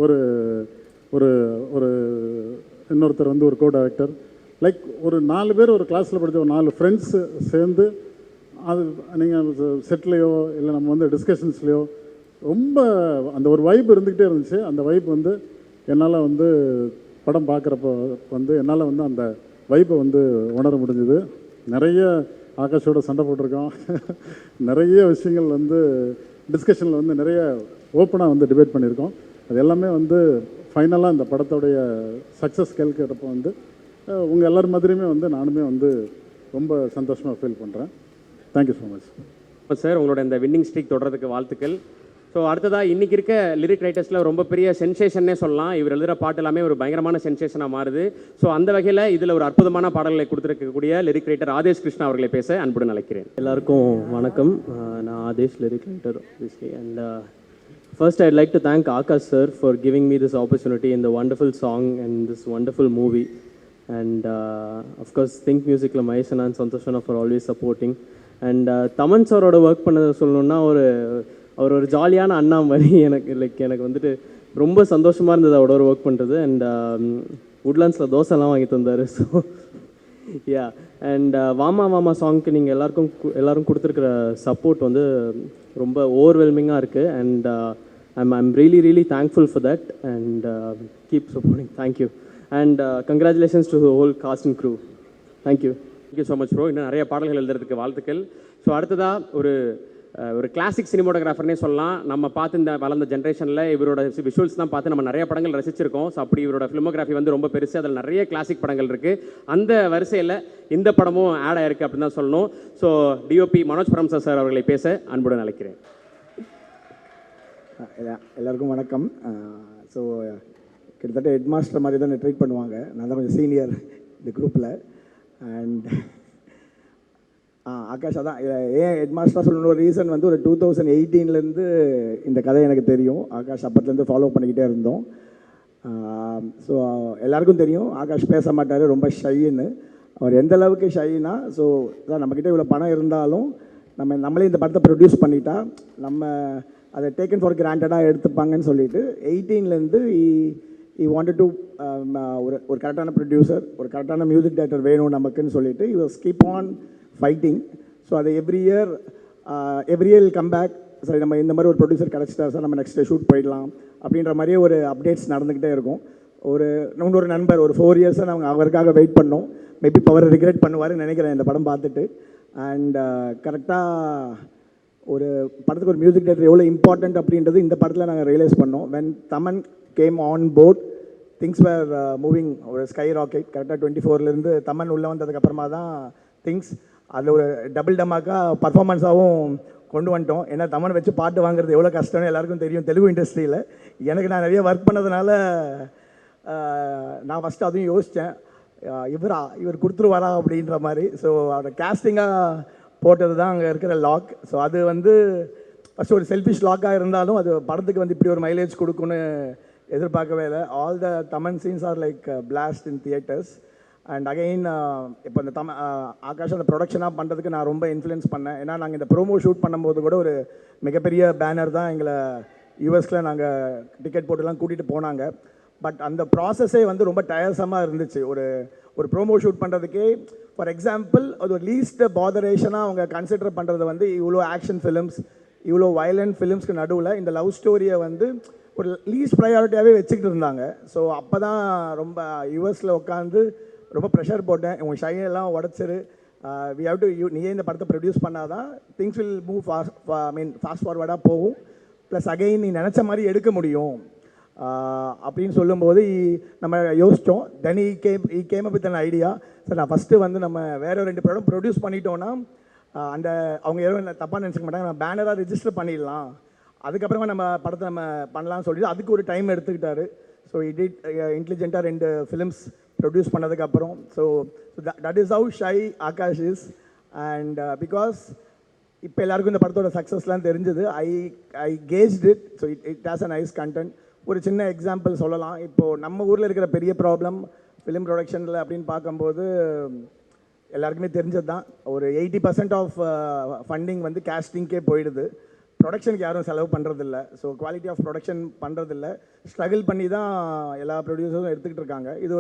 ஒரு ஒரு ஒரு இன்னொருத்தர் வந்து ஒரு கோ டைரக்டர், லைக் ஒரு 4 பேர் ஒரு கிளாஸில் படித்த ஒரு 4 ஃப்ரெண்ட்ஸு சேர்ந்து அது நீங்கள் செட்லேயோ இல்லை நம்ம வந்து டிஸ்கஷன்ஸ்லேயோ ரொம்ப அந்த ஒரு வைப் இருந்துக்கிட்டே இருந்துச்சு. அந்த வைப் வந்து என்னால் வந்து படம் பார்க்குறப்போ வந்து என்னால் வந்து அந்த வைப்பை வந்து உணர முடிஞ்சுது. நிறைய ஆகாஷோட சண்டை போட்டிருக்கோம். நிறைய விஷயங்கள் வந்து டிஸ்கஷனில் வந்து நிறைய ஓப்பனாக வந்து டிபேட் பண்ணியிருக்கோம். அது எல்லாமே வந்து ஃபைனலாக இந்த படத்தோடைய சக்ஸஸ் கேட்குறப்போ வந்து உங்கள் எல்லோரும் மாதிரியுமே வந்து நானுமே வந்து ரொம்ப சந்தோஷமாக ஃபீல் பண்ணுறேன். Thank you so much sir. உங்களோட இந்த வின்னிங் ஸ்ட்ரீக் தொடர்றதுக்கு வாழ்த்துக்கள். ஸோ அடுத்ததாக இன்றைக்கி இருக்க லிரிக் ரைட்டர்ஸில் ரொம்ப பெரிய சென்சேஷன்னே சொல்லலாம். இவர் எழுதுகிற பாட்டு எல்லாமே ஒரு பயங்கரமான சென்சேஷனாக மாறுது. ஸோ அந்த வகையில் இதில் ஒரு அற்புதமான பாடல்களை கொடுத்துருக்கக்கூடிய லிரிக் ரைட்டர் ஆதேஷ் கிருஷ்ணா அவர்களை பேச அன்புடன் அழைக்கிறேன். எல்லாருக்கும் வணக்கம். நான் Aadesh, lyric writer obviously. And first I'd like to thank Akash sir for giving me this opportunity in the wonderful song and this wonderful movie. And of course Think Music la Mahesh and Santosh Anna for always supporting. And Taman sir oda work பண்ணத சொல்லணும்னா அவர் ஒரு ஜாலியான அண்ணா மாதிரி எனக்கு வந்துட்டு ரொம்ப சந்தோஷமாக இருந்தது அவரோட ஒரு ஒர்க் பண்ணுறது. அண்ட் உட்லாண்ட்ஸில் தோசைலாம் வாங்கி தந்தார். ஸோ யா, அண்ட் வாமா வாமா சாங்க்கு நீங்கள் எல்லாரும் கொடுத்துருக்குற சப்போர்ட் வந்து ரொம்ப ஓவர்வெல்மிங்காக இருக்குது. And I'm really thankful for that, and keep supporting. Thank you, and congratulations to the whole cast and crew. Thank you so much bro. இன்னும் நிறைய பாடல்கள் எழுதுறதுக்கு வாழ்த்துக்கள். ஸோ அடுத்ததாக ஒரு கிளாசிக் சினிமோட்டோகிராஃபர்னே சொல்லலாம். நம்ம பார்த்து இந்த வளர்ந்த ஜென்ரேஷனில் இவரோட விஷுவல்ஸ் தான் பார்த்து நம்ம நிறைய படங்கள் ரசிச்சிருக்கோம். ஸோ அப்படி இவரோட ஃபிலிமோகிராஃபி வந்து ரொம்ப பெருசு. அதில் நிறைய கிளாசிக் படங்கள் இருக்குது. அந்த வரிசையில் இந்த படமும் ஆட் ஆயிருக்கு அப்படின்னு தான் சொல்லணும். ஸோ டிஓபி மனோஜ் பரம்சா சார் அவர்களை பேச அன்புடன் அழைக்கிறேன். எல்லாருக்கும் வணக்கம். ஸோ கிட்டத்தட்ட ஹெட் மாஸ்டர் மாதிரி தான் ட்ரீட் பண்ணுவாங்க. நான் தான் கொஞ்சம் சீனியர் இந்த குரூப்பில். அண்ட் ஆகாஷ் தான் ஏன் ஹெட் மாஸ்டராக சொல்லணும் ஒரு ரீசன் வந்து ஒரு 2018 இந்த கதை எனக்கு தெரியும். ஆகாஷ் அப்பத்துலேருந்து ஃபாலோ பண்ணிக்கிட்டே இருந்தோம். ஸோ எல்லாருக்கும் தெரியும் ஆகாஷ் பேச மாட்டார், ரொம்ப ஷைன்னு. அவர் எந்த அளவுக்கு ஷைனா, ஸோ நம்மக்கிட்ட இவ்வளோ பணம் இருந்தாலும் நம்மளே இந்த படத்தை ப்ரொடியூஸ் பண்ணிட்டா நம்ம அதை டேக்கன் ஃபார் கிராண்டடாக எடுத்துப்பாங்கன்னு சொல்லிட்டு 18 he wanted to ஒரு கரெக்டான ப்ரொடியூசர், ஒரு கரெக்டான மியூசிக் டைரக்டர் வேணும் நமக்குன்னு சொல்லிட்டு he was keep on fighting. So அதை எவ்ரி இயர் கம் பேக், சரி நம்ம இந்த மாதிரி ஒரு ப்ரொடியூசர் கிடச்சிட்டா சார், நம்ம நெக்ஸ்ட் ஷூட் போயிடலாம் அப்படின்ற மாதிரியே ஒரு அப்டேட்ஸ் நடந்துக்கிட்டே இருக்கும். இன்னொரு நண்பர் ஒரு 4 இயர்ஸாக நாங்கள் அவருக்காக வெயிட் பண்ணோம். மேபி பவர் ரிக்ரெட் பண்ணுவாருன்னு நினைக்கிறேன் இந்த படம் பார்த்துட்டு. அண்ட் கரெக்டாக ஒரு படத்துக்கு ஒரு மியூசிக் டைரக்டர் எவ்வளோ இம்பார்ட்டண்ட் அப்படின்றது இந்த படத்தில் நாங்கள் ரியலைஸ் பண்ணோம். When Thaman came on board, things were moving ஒரு ஸ்கை ராக்கெட். கரெக்டாக 24 தமன் உள்ளே வந்ததுக்கப்புறமா தான் திங்ஸ் அதில் ஒரு டபுள் டமாக்காக பர்ஃபார்மன்ஸாகவும் கொண்டு வந்துட்டோம். ஏன்னா தமன் வச்சு பாட்டு வாங்குறது எவ்வளோ கஷ்டம்னு எல்லாருக்கும் தெரியும் தெலுங்கு இண்டஸ்ட்ரியில். எனக்கு நான் நிறைய ஒர்க் பண்ணதுனால நான் ஃபஸ்ட்டு அதையும் யோசித்தேன், இவர் கொடுத்துருவாரா அப்படின்ற மாதிரி. ஸோ அவரோட கேஸ்டிங்காக போட்டது தான் அங்கே இருக்கிற லாக். ஸோ அது வந்து ஃபஸ்ட்டு ஒரு செல்ஃபிஷ் லாக்காக இருந்தாலும் அது படத்துக்கு வந்து இப்படி ஒரு மைலேஜ் கொடுக்குன்னு எதிர்பார்க்கவே இல்லை. All the Thaman scenes are like blast in theatres. And again இப்போ இந்த ஆகாஷ் அந்த ப்ரொடக்ஷனாக பண்ணுறதுக்கு நான் ரொம்ப இன்ஃப்ளூயன்ஸ் பண்ணேன். ஏன்னா நாங்கள் இந்த ப்ரோமோ ஷூட் பண்ணும்போது கூட ஒரு மிகப்பெரிய பேனர் தான் எங்களை யூஎஸில் நாங்கள் டிக்கெட் போட்டுலாம் கூட்டிகிட்டு போனாங்க. பட் அந்த ப்ராசஸே வந்து ரொம்ப டயர்ஸமாக இருந்துச்சு. ஒரு ப்ரோமோ ஷூட் பண்ணுறதுக்கே ஃபார் எக்ஸாம்பிள் அது ஒரு லீஸ்ட் பாதரேஷனாக அவங்க கன்சிடர் பண்ணுறது வந்து இவ்வளோ ஆக்ஷன் ஃபிலிம்ஸ், இவ்வளோ வயலண்ட் ஃபிலிம்ஸ்க்கு நடுவில் இந்த லவ் ஸ்டோரியை வந்து ஒரு லீஸ்ட் ப்ரையாரிட்டியாகவே வச்சுக்கிட்டு இருந்தாங்க. ஸோ அப்போ தான் ரொம்ப யூஎஸில் உட்காந்து ரொம்ப ப்ரெஷர் போட்டேன், உங்கள் ஷையெல்லாம் உடச்சிரு, வி ஹவ் டு நீயே இந்த படத்தை ப்ரொடியூஸ் பண்ணால் தான் திங்ஸ் வில் மூவ் ஃபாஸ்ட் ஃபார்வர்டாக போகும். ப்ளஸ் அகெயின் நீ நினச்ச மாதிரி எடுக்க முடியும் அப்படின்னு சொல்லும்போது நம்ம யோசித்தோம். Then he came up with an idea. Sir நான் ஃபஸ்ட்டு வந்து நம்ம வேறு 2 படம் ப்ரொடியூஸ் பண்ணிட்டோன்னா அந்த அவங்க எதுவும் தப்பாக நினச்சிக்க மாட்டாங்க, நம்ம பேனராக ரிஜிஸ்டர் பண்ணிடலாம், அதுக்கப்புறமா நம்ம படத்தை நம்ம பண்ணலாம்னு சொல்லிட்டு அதுக்கு ஒரு டைம் எடுத்துக்கிட்டாரு. ஸோ இடிட் இன்டெலிஜென்ட்டாக 2 ஃபிலிம்ஸ் ப்ரொடியூஸ் பண்ணதுக்கப்புறம். So that is how shy Aakash is. And because இப்போ எல்லாருக்கும் இந்த படத்தோட சக்ஸஸ்லாம் தெரிஞ்சது. I gauged it. So it has a nice content. ஒரு சின்ன எக்ஸாம்பிள் சொல்லலாம். இப்போது நம்ம ஊரில் இருக்கிற பெரிய ப்ராப்ளம் ஃபிலிம் ப்ரொடக்ஷனில் அப்படின்னு பார்க்கும்போது எல்லாருக்குமே தெரிஞ்சது தான். ஒரு 80% ஆஃப் ஃபண்டிங் வந்து கேஸ்டிங்க்கே போயிடுது. ப்ரொடக்ஷனுக்கு யாரும் செலவு பண்ணுறதில்ல. ஸோ குவாலிட்டி ஆஃப் ப்ரொடக்ஷன் பண்ணுறதில்ல. ஸ்ட்ரகிள் பண்ணி தான் எல்லா ப்ரொடியூசரும் எடுத்துக்கிட்டு இருக்காங்க. இது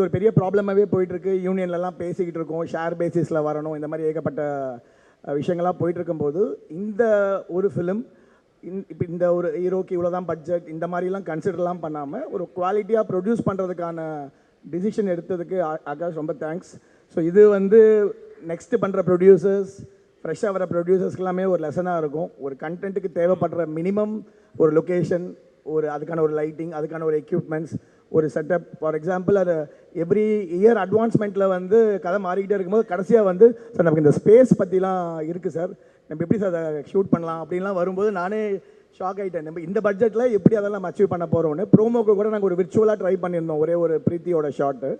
ஒரு பெரிய ப்ராப்ளமாகவே போயிட்டுருக்கு. யூனியன்லலாம் பேசிக்கிட்டு இருக்கோம், ஷேர் பேசிஸில் வரணும், இந்த மாதிரி ஏகப்பட்ட விஷயங்கள்லாம் போயிட்டுருக்கும்போது இந்த ஒரு ஃபிலிம் இப்போ இந்த ஒரு ஹீரோக்கு இவ்வளோ தான் பட்ஜெட் இந்த மாதிரிலாம் கன்சிடர்லாம் பண்ணாமல் ஒரு குவாலிட்டியாக ப்ரொடியூஸ் பண்ணுறதுக்கான டிசிஷன் எடுத்ததுக்கு ஆகாஷ் ரொம்ப தேங்க்ஸ். ஸோ இது வந்து நெக்ஸ்ட்டு பண்ணுற ப்ரொடியூசர்ஸ், ஃப்ரெஷ்ஷாக வர ப்ரொடியூசர்ஸ்க்கு எல்லாமே ஒரு லெசனாக இருக்கும். ஒரு கண்டென்ட்டுக்கு தேவைப்படுற மினிமம் ஒரு லொக்கேஷன், அதுக்கான ஒரு லைட்டிங், அதுக்கான ஒரு எக்யூப்மெண்ட்ஸ், ஒரு செட்டப். ஃபார் எக்ஸாம்பிள் அது எவ்ரி இயர் அட்வான்ஸ்மெண்ட்டில் வந்து கதை மாறிக்கிட்டே இருக்கும்போது கடைசியாக வந்து சார் நமக்கு இந்த ஸ்பேஸ் பற்றிலாம் இருக்குது சார், நம்ம எப்படி சார் அதை ஷூட் பண்ணலாம் அப்படின்லாம் வரும்போது நானே ஷாக் ஆகிட்டேன். நம்ம இந்த பட்ஜெட்டில் எப்படி அதெல்லாம் நம்ம அச்சீவ் பண்ண போகிறோன்னு. ப்ரோமோக்கு கூட நாங்கள் ஒரு விர்ச்சுவலாக ட்ரை பண்ணியிருந்தோம், ஒரே ஒரு பிரீத்தியோட ஷாட்டு.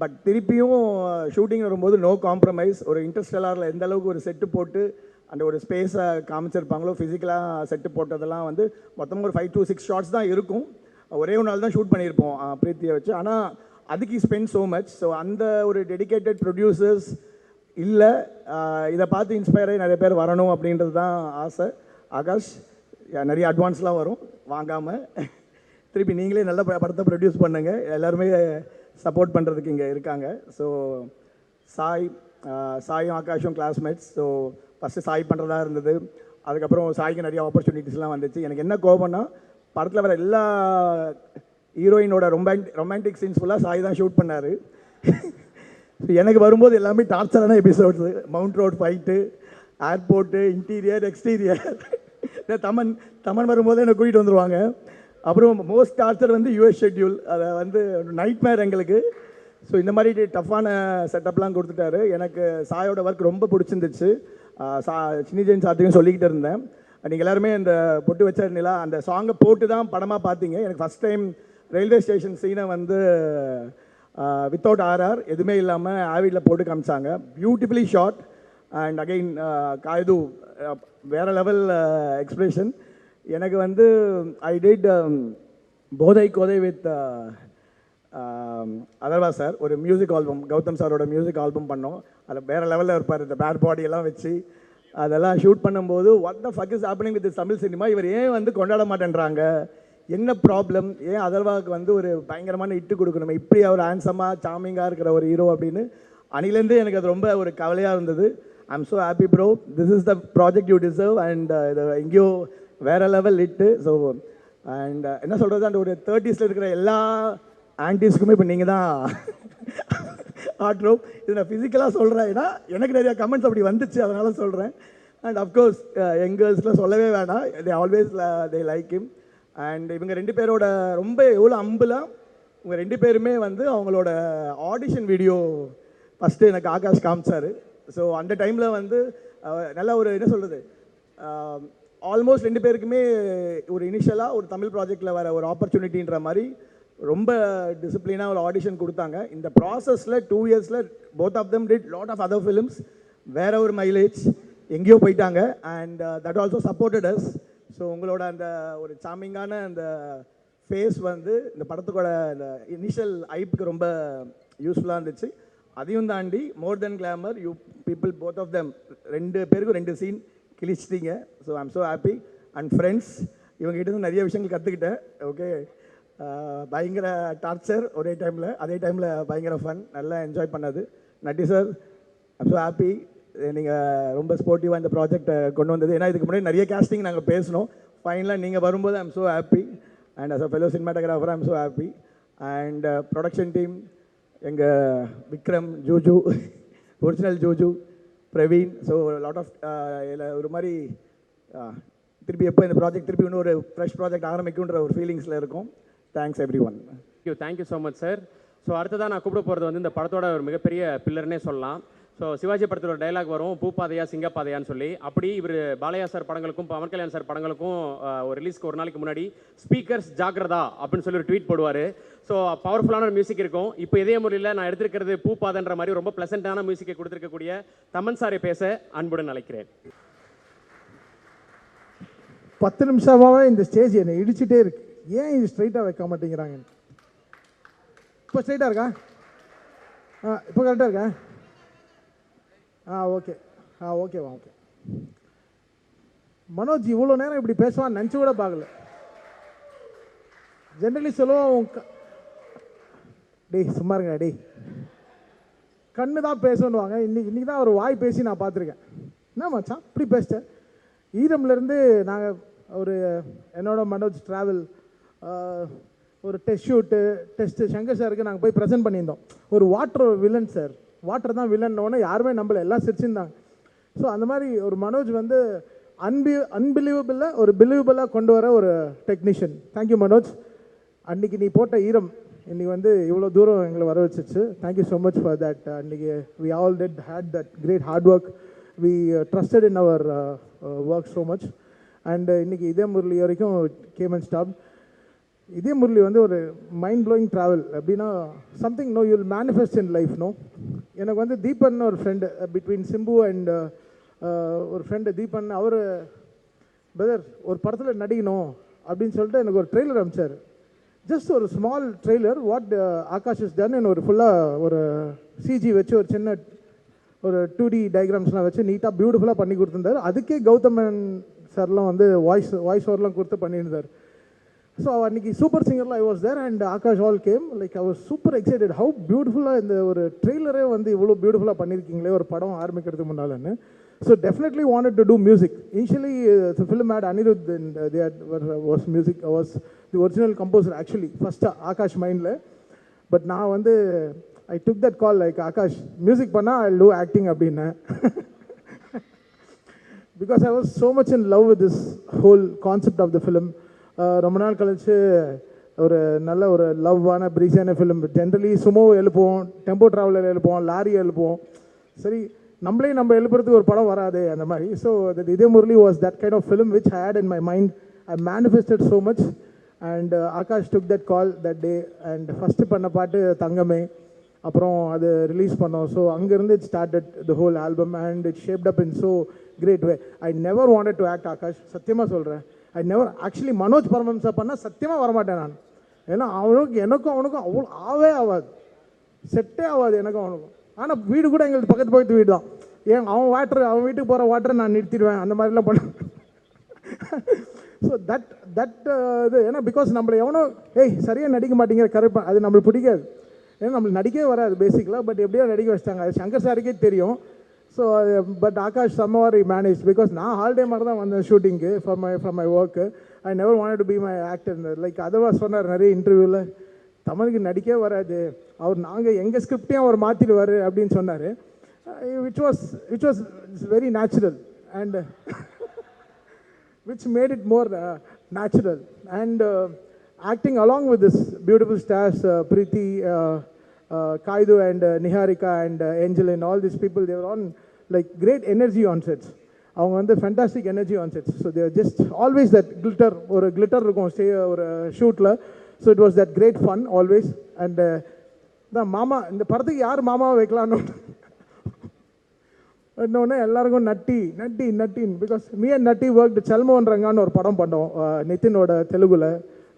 பட் திருப்பியும் ஷூட்டிங் வரும்போது நோ காம்ப்ரமைஸ். ஒரு இன்டர்ஸ்டெல்லாரில் எந்த அளவுக்கு ஒரு செட்டு போட்டு அந்த ஒரு ஸ்பேஸை காமிச்சிருப்பாங்களோ, ஃபிசிக்கலாக செட்டு போட்டதெல்லாம் வந்து மொத்தமாக ஒரு 5 to 6 ஷார்ட்ஸ் தான் இருக்கும். ஒரே ஒரு நாள் தான் ஷூட் பண்ணியிருப்போம் பிரீத்தியை வச்சு. ஆனால் அதுக்கு ஸ்பெண்ட் ஸோ மச். ஸோ அந்த ஒரு டெடிக்கேட்டட் ப்ரொடியூசர்ஸ் இல்லை, இதை பார்த்து இன்ஸ்பயர் ஆகி நிறைய பேர் வரணும் அப்படின்றது தான் ஆசை. ஆகாஷ் நிறைய அட்வான்ஸ்லாம் வரும் வாங்காமல் திருப்பி நீங்களே நல்ல படத்தை ப்ரொடியூஸ் பண்ணுங்கள். எல்லாருமே சப்போர்ட் பண்ணுறதுக்கு இங்கே இருக்காங்க. ஸோ சாயும் ஆகாஷும் கிளாஸ்மேட்ஸ். ஸோ ஃபஸ்ட்டு சாய் பண்ணுறதா இருந்தது. அதுக்கப்புறம் சாய்க்கு நிறைய ஆப்பர்ச்சுனிட்டிஸ்லாம் வந்துச்சு. எனக்கு என்ன கோபம்னா படத்தில் வர எல்லா ஹீரோயினோட ரொமான்டிக் சீன்ஸ் ஃபுல்லாக சாய் தான் ஷூட் பண்ணார். எனக்கு வரும்போது எல்லாமே டார்ச்சரான episodes. Mount road fight, airport, interior, exterior. Thaman வரும்போது என்னை கூட்டிகிட்டு வந்துடுவாங்க. அப்புறம் மோஸ்ட் டார்ச்சர் வந்து யூஎஸ் ஷெட்யூல். அதை வந்து நைட் மேர் எங்களுக்கு. ஸோ இந்த மாதிரி டஃப்பான செட்டப்லாம் கொடுத்துட்டாரு. எனக்கு சாயோட ஒர்க் ரொம்ப பிடிச்சிருந்துச்சு. சினி ஜெயின் சார்ட்டையும் சொல்லிக்கிட்டு இருந்தேன். நீங்கள் எல்லாருமே இந்த பொட்டு வச்ச நிலா அந்த சாங்கை போட்டு தான் படமாக பார்த்தீங்க. எனக்கு ஃபஸ்ட் டைம் ரயில்வே ஸ்டேஷன் சீனை வந்து வித்தவுட் ஆர்ஆர் எதுவுமே இல்லாமல் ஆவிடில் போட்டு காமிச்சாங்க. Beautifully shot. அண்ட் அகெயின் காயது வேறு லெவல் எக்ஸ்பிரஷன். எனக்கு வந்து I did Bodhai Kodhai with Atharvaa sir ஒரு மியூசிக் ஆல்பம், கௌதம் சாரோட மியூசிக் ஆல்பம் பண்ணோம். அதில் வேறு லெவலில் இருப்பார். இந்த பேட் பாடியெல்லாம் வச்சு அதெல்லாம் ஷூட் பண்ணும்போது what the fuck is happening with Tamil cinema, இவர் ஏன் வந்து கொண்டாட மாட்டேன்றாங்க, என்ன ப்ராப்ளம், ஏன் அதர்வாவுக்கு வந்து ஒரு பயங்கரமான இட்டு கொடுக்கணுமே, இப்படி அவர் ஹேண்ட்ஸமாக சாமிங்காக இருக்கிற ஒரு ஹீரோ அப்படின்னு அணிலேருந்து எனக்கு அது ரொம்ப ஒரு கவலையாக இருந்தது. ஐ am so happy bro, this is the project you deserve. And இது எங்கேயோ வேறு லெவல் இட்டு. ஸோ அண்ட் என்ன சொல்கிறது, அந்த ஒரு 30s இருக்கிற எல்லா ஆன்டிஸ்க்குமே இப்போ நீங்கள் தான் ஆட்ரோ. இது நான் ஃபிசிக்கலாக சொல்கிறேன், ஏன்னா எனக்கு நிறையா கமெண்ட்ஸ் அப்படி வந்துச்சு, அதனால் சொல்கிறேன். அண்ட் அஃப்கோர்ஸ் யங் கேர்ள்ஸ்லாம் சொல்லவே வேணாம், they always they like him. And இவங்க 2 பேரோட ரொம்ப எவ்வளோ அம்புலாம் இவங்க 2 பேருமே வந்து அவங்களோட ஆடிஷன் வீடியோ ஃபஸ்ட்டு எனக்கு ஆகாஷ் காமிச்சார். ஸோ அந்த டைமில் வந்து நல்லா ஒரு என்ன சொல்கிறது, ஆல்மோஸ்ட் 2 பேருக்குமே ஒரு இனிஷியலாக ஒரு தமிழ் ப்ராஜெக்டில் வர ஒரு ஆப்பர்ச்சுனிட்டின்ற மாதிரி ரொம்ப டிசிப்ளினாக ஒரு ஆடிஷன் கொடுத்தாங்க. இந்த ப்ராசஸில் 2 இயர்ஸில் both of them did lot of other films. வேற ஒரு மைலேஜ் எங்கேயோ போயிட்டாங்க. And that also supported us. So உங்களோட அந்த ஒரு சாமிங்கான அந்த ஃபேஸ் வந்து இந்த படத்துக்கோட இந்த இனிஷியல் ஐப்புக்கு ரொம்ப யூஸ்ஃபுல்லாக இருந்துச்சு. அதையும் தாண்டி more than glamour you people both of them 2 பேருக்கும் 2 சீன் கிழிச்சிட்டீங்க. So I am so happy. And friends, இவங்ககிட்ட நிறைய விஷயங்கள் கற்றுக்கிட்டேன். ஓகே, பயங்கர டார்ச்சர் ஒரே டைமில், அதே டைமில் பயங்கர ஃபன், நல்லா என்ஜாய் பண்ணது. Natty sir, I am so happy நீங்கள் ரொம்ப ஸ்போர்ட்டிவாக இந்த ப்ராஜெக்டை கொண்டு வந்தது. ஏன்னா இதுக்கு முன்னாடி நிறைய கேஸ்டிங் நாங்கள் பேசினோம். ஃபைனலாக நீங்கள் வரும்போது I am so happy. And as a fellow cinematographer I am so happy. And production team எங்கள் Vikram, Juju, original Juju, Praveen. So lot of ஒரு மாதிரி திருப்பி எப்போ இந்த ப்ராஜெக்ட் திருப்பி இன்னொரு ஃப்ரெஷ் ப்ராஜெக்ட் ஆரம்பிக்குன்ற ஒரு ஃபீலிங்ஸில் இருக்கும். Thanks every one. Thank you so much sir. So அடுத்ததான் நான் கூப்பிட போகிறது வந்து இந்த படத்தோட ஒரு மிகப்பெரிய பில்லர்னே சொல்லலாம். ஸோ சிவாஜி படத்தில் ஒரு டைலாக் வரும், பூப்பாதையா சிங்கப்பாதையான்னு சொல்லி. அப்படி இவர் பாலையா சார் படங்களுக்கும் பவன் கல்யாண் சார் படங்களுக்கும் ஒரு ரிலீஸ்க்கு ஒரு நாளைக்கு முன்னாடி ஸ்பீக்கர்ஸ் ஜாக்கிரதா அப்படின்னு சொல்லி ஒரு ட்வீட் போடுவார். ஸோ பவர்ஃபுல்லான ஒரு மியூசிக் இருக்கும். இப்போ இதே முறையில் நான் எடுத்திருக்கிறது பூப்பாதன்ற மாதிரி ரொம்ப ப்ளசண்ட்டான மியூசிக்கை கொடுத்துருக்கக்கூடிய தமன் சாரை பேச அன்புடன் அழைக்கிறேன். 10 நிமிஷமாகவே இந்த ஸ்டேஜ் என்னை இடிச்சுட்டே இருக்கு. ஏன் இது ஸ்ட்ரைட்டாக வைக்க மாட்டேங்கிறாங்க? இப்போ ஸ்ட்ரைட்டாக இருக்கா? இப்போ கரெக்டாக இருக்கா? ஓகே. ஓகேவா? ஓகே. மனோஜ் இவ்வளோ நேரம் இப்படி பேசுவான்னு நினச்சி கூட பார்க்கல. ஜென்ரலி சொல்லுவோம், டேய் சும்மா இருங்க டேய், கண்ணு தான் பேசணுவாங்க. இன்னைக்கு தான் ஒரு வாய் பேசி நான் பார்த்துருக்கேன். என்ன மச்சான் இப்படி பேசிட்டேன்? ஈரம்லேருந்து நாங்கள் ஒரு என்னோட மனோஜ் ட்ராவல் ஒரு டெஸ்ட்டு சங்கர் சாருக்கு நாங்கள் போய் ப்ரெசென்ட் பண்ணியிருந்தோம். ஒரு வாட்டர் வில்லன் சார், வாட்டர் தான் வில்லன்னோடனே யாருமே நம்பலை, எல்லாம் சிரிச்சிருந்தாங்க. ஸோ அந்த மாதிரி ஒரு மனோஜ் வந்து அன்பிலீவபிளாக ஒரு பிலீவபிளாக கொண்டு வர ஒரு டெக்னீஷியன். தேங்க்யூ மனோஜ். அன்றைக்கி நீ போட்ட ஈரம் இன்றைக்கி வந்து இவ்வளோ தூரம் எங்களை வர வச்சிச்சு. Thank you so much for that. அன்றைக்கி we all had that great hard work. We trusted in our work so much. And இன்றைக்கி இதே முரளி வரைக்கும் கேம் அண்ட் ஸ்டாப். இதே முரளி வந்து ஒரு மைண்ட் ப்ளோயிங் ட்ராவல். அப்படின்னா something no you'll manifest in life. No, எனக்கு வந்து தீபன் ஒரு ஃப்ரெண்டு பிட்வீன் சிம்பு அண்ட் ஒரு ஃப்ரெண்டு தீபன். அவர் பிரதர் ஒரு படத்தில் நடிக்கணும் அப்படின்னு சொல்லிட்டு எனக்கு ஒரு ட்ரெய்லர் அனுப்பிச்சார். ஜஸ்ட் ஒரு small trailer, what Akash is done. ஒரு ஃபுல்லாக ஒரு சிஜி வச்சு ஒரு சின்ன ஒரு 2D டயக்ராம்ஸ்லாம் வச்சு நீட்டாக பியூட்டிஃபுல்லாக பண்ணி கொடுத்துருந்தாரு. அதுக்கே கௌதமன் சார்லாம் வந்து வாய்ஸ் ஓவர்லாம் கொடுத்து பண்ணியிருந்தார். ஸோ அன்றைக்கி சூப்பர் சிங்கரில் I was there and Aakash all came. Like I was super excited how பியூட்டிஃபுல்லாக இந்த ஒரு ட்ரெய்லரே வந்து இவ்வளோ பியூட்டிஃபுல்லாக பண்ணியிருக்கீங்களே ஒரு படம் ஆரம்பிக்கிறதுக்கு முன்னாலன்னு. So definitely wanted to do music. Initially the film had Anirudh and they had was music was the original composer actually first Aakash மைண்டில். பட் நான் வந்து I took that call like Aakash music பண்ணால் ஐ டூ ஆக்டிங் அப்படின்னேன். Because I was so much in love with this whole concept of the film. ரொம்ப நாள் கழிச்சு ஒரு நல்ல ஒரு லவ்வான பிரீஸான ஃபிலிம். ஜென்ரலி சுமோ எழுப்புவோம், டெம்போ ட்ராவலர் எழுப்புவோம், லாரி எழுப்புவோம். சரி நம்மளே நம்ம எழுப்புறதுக்கு ஒரு படம் வராது அந்த மாதிரி. So Idhayam Murali was that kind of film which I had in my mind. I manifested so much and Akash took that call that day and first பண்ண பாட்டு தங்கமே. அப்புறம் அது ரிலீஸ் பண்ணோம். ஸோ அங்கேருந்து it started the whole album and it shaped up in so great way. I never wanted to act Akash, சத்தியமாக சொல்கிறேன். I never actually Manoj Paramahamsa பண்ணால் சத்தியமாக வரமாட்டேன் நான். ஏன்னா எனக்கும் அவனுக்கும் அவ்வளோ ஆகாது, செட்டே ஆகாது எனக்கும் அவனுக்கும். ஆனால் வீடு கூட எங்களுக்கு பக்கத்து பக்கத்து வீடு தான். அவன் வீட்டுக்கு போகிற வாட்டரை நான் நிறுத்திடுவேன், அந்த மாதிரிலாம் பண்ணுவேன். ஸோ தட் இது ஏன்னா பிகாஸ் நம்மளை எவனோ சரியாக நடிக்க மாட்டேங்கிற கரெக்டாக அது நம்மளுக்கு பிடிக்காது. ஏன்னா நம்மளுக்கு நடிக்கவே வராது பேசிக்கலாக. பட் எப்படியோ நடிக்க வச்சிட்டாங்க, அது சங்கர் சாருக்கே தெரியும். So but Aakash somehow manage because நான் ஹாலிடே மாதிரி தான் வந்தேன் ஷூட்டிங்கு from my work. I never wanted to be my actor. Like அதர்வாஸ் சொன்னார் நிறைய இன்டர்வியூவில், தமிழுக்கு நடிக்கவே வராது அவர், நாங்கள் எங்கள் ஸ்கிரிப்டையும் அவர் மாற்றிடுவார் அப்படின்னு சொன்னார். Which was very natural and which made it more natural. And acting along with this beautiful stars, Preeti, Kaidu and Niharika and Angelin, all these people, they were on like great energy on sets. அவங்க வந்து fantastic energy on sets. So there just always that glitter, ஒரு glitter இருக்கும் ஒரு ஷூட்டில். So it was that great fun always. And தான் மாமா, இந்த படத்துக்கு யார் மாமாவை வைக்கலான்னு இன்னொன்று எல்லாருக்கும் நட்டின் because me and Natty work செல்மோன்றாங்கன்னு ஒரு படம் பண்ணோம் நிதினோட தெலுங்குல.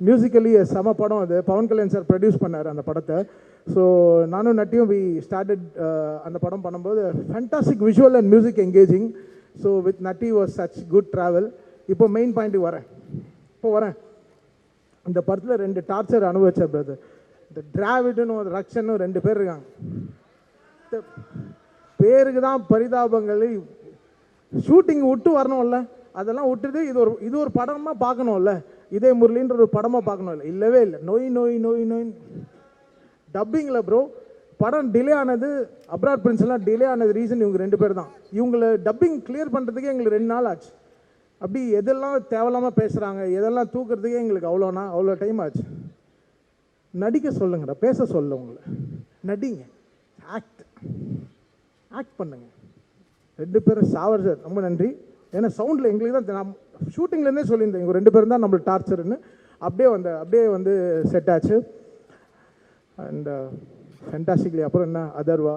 மியூசிக்கலி செம படம் அது. பவன் கல்யாண் சார் ப்ரொடியூஸ் பண்ணார் அந்த படத்தை. ஸோ நானும் நட்டியும் வி ஸ்டார்டட் அந்த படம் பண்ணும்போது fantastic visual and music engaging. So with Natty was such good travel. இப்போ மெயின் பாயிண்ட்டுக்கு வரேன். இந்த படத்தில் 2 டார்ச்சர் அனுபவிச்ச பிரதர். இந்த டிராவிட்னு ஒரு ரக்ஷன்னு 2 பேர் இருக்காங்க. பேருக்கு தான் பரிதாபங்கள். ஷூட்டிங் விட்டு வரணும்ல, அதெல்லாம் விட்டுட்டு இது ஒரு படமாக பார்க்கணும்ல, இதே முரளின்ற ஒரு படமாக பார்க்கணும்ல. இல்லவே இல்லை. நோய் டப்பிங்கில் ப்ரோ படம் டிலே ஆனது, அப்ராட் பிரின்ஸ் எல்லாம் டிலே ஆனது ரீசன் இவங்க 2 பேர் தான். இவங்களை டப்பிங் கிளியர் பண்ணுறதுக்கே எங்களுக்கு 2 நாள் ஆச்சு. அப்படி எதெல்லாம் தேவையில்லாமல் பேசுகிறாங்க, எதெல்லாம் தூக்குறதுக்கே எங்களுக்கு அவ்வளோ டைம் ஆச்சு. நடிக்க சொல்லுங்கடா, பேச சொல்ல உங்களை, நடிங்க, ஆக்ட் பண்ணுங்க. 2 பேரும் சாவர் சார் ரொம்ப நன்றி. ஏன்னா சவுண்டில் எங்களுக்கு தான் நான் ஷூட்டிங்லேருந்தே சொல்லியிருந்தேன் இவங்க 2 பேரும் தான் நம்மளுக்கு டார்ச்சர்னு. அப்படியே வந்து செட் ஆச்சு. அண்ட் ஃபேண்டாஸ்டிக்லி அப்புறம் என்ன Atharvaa,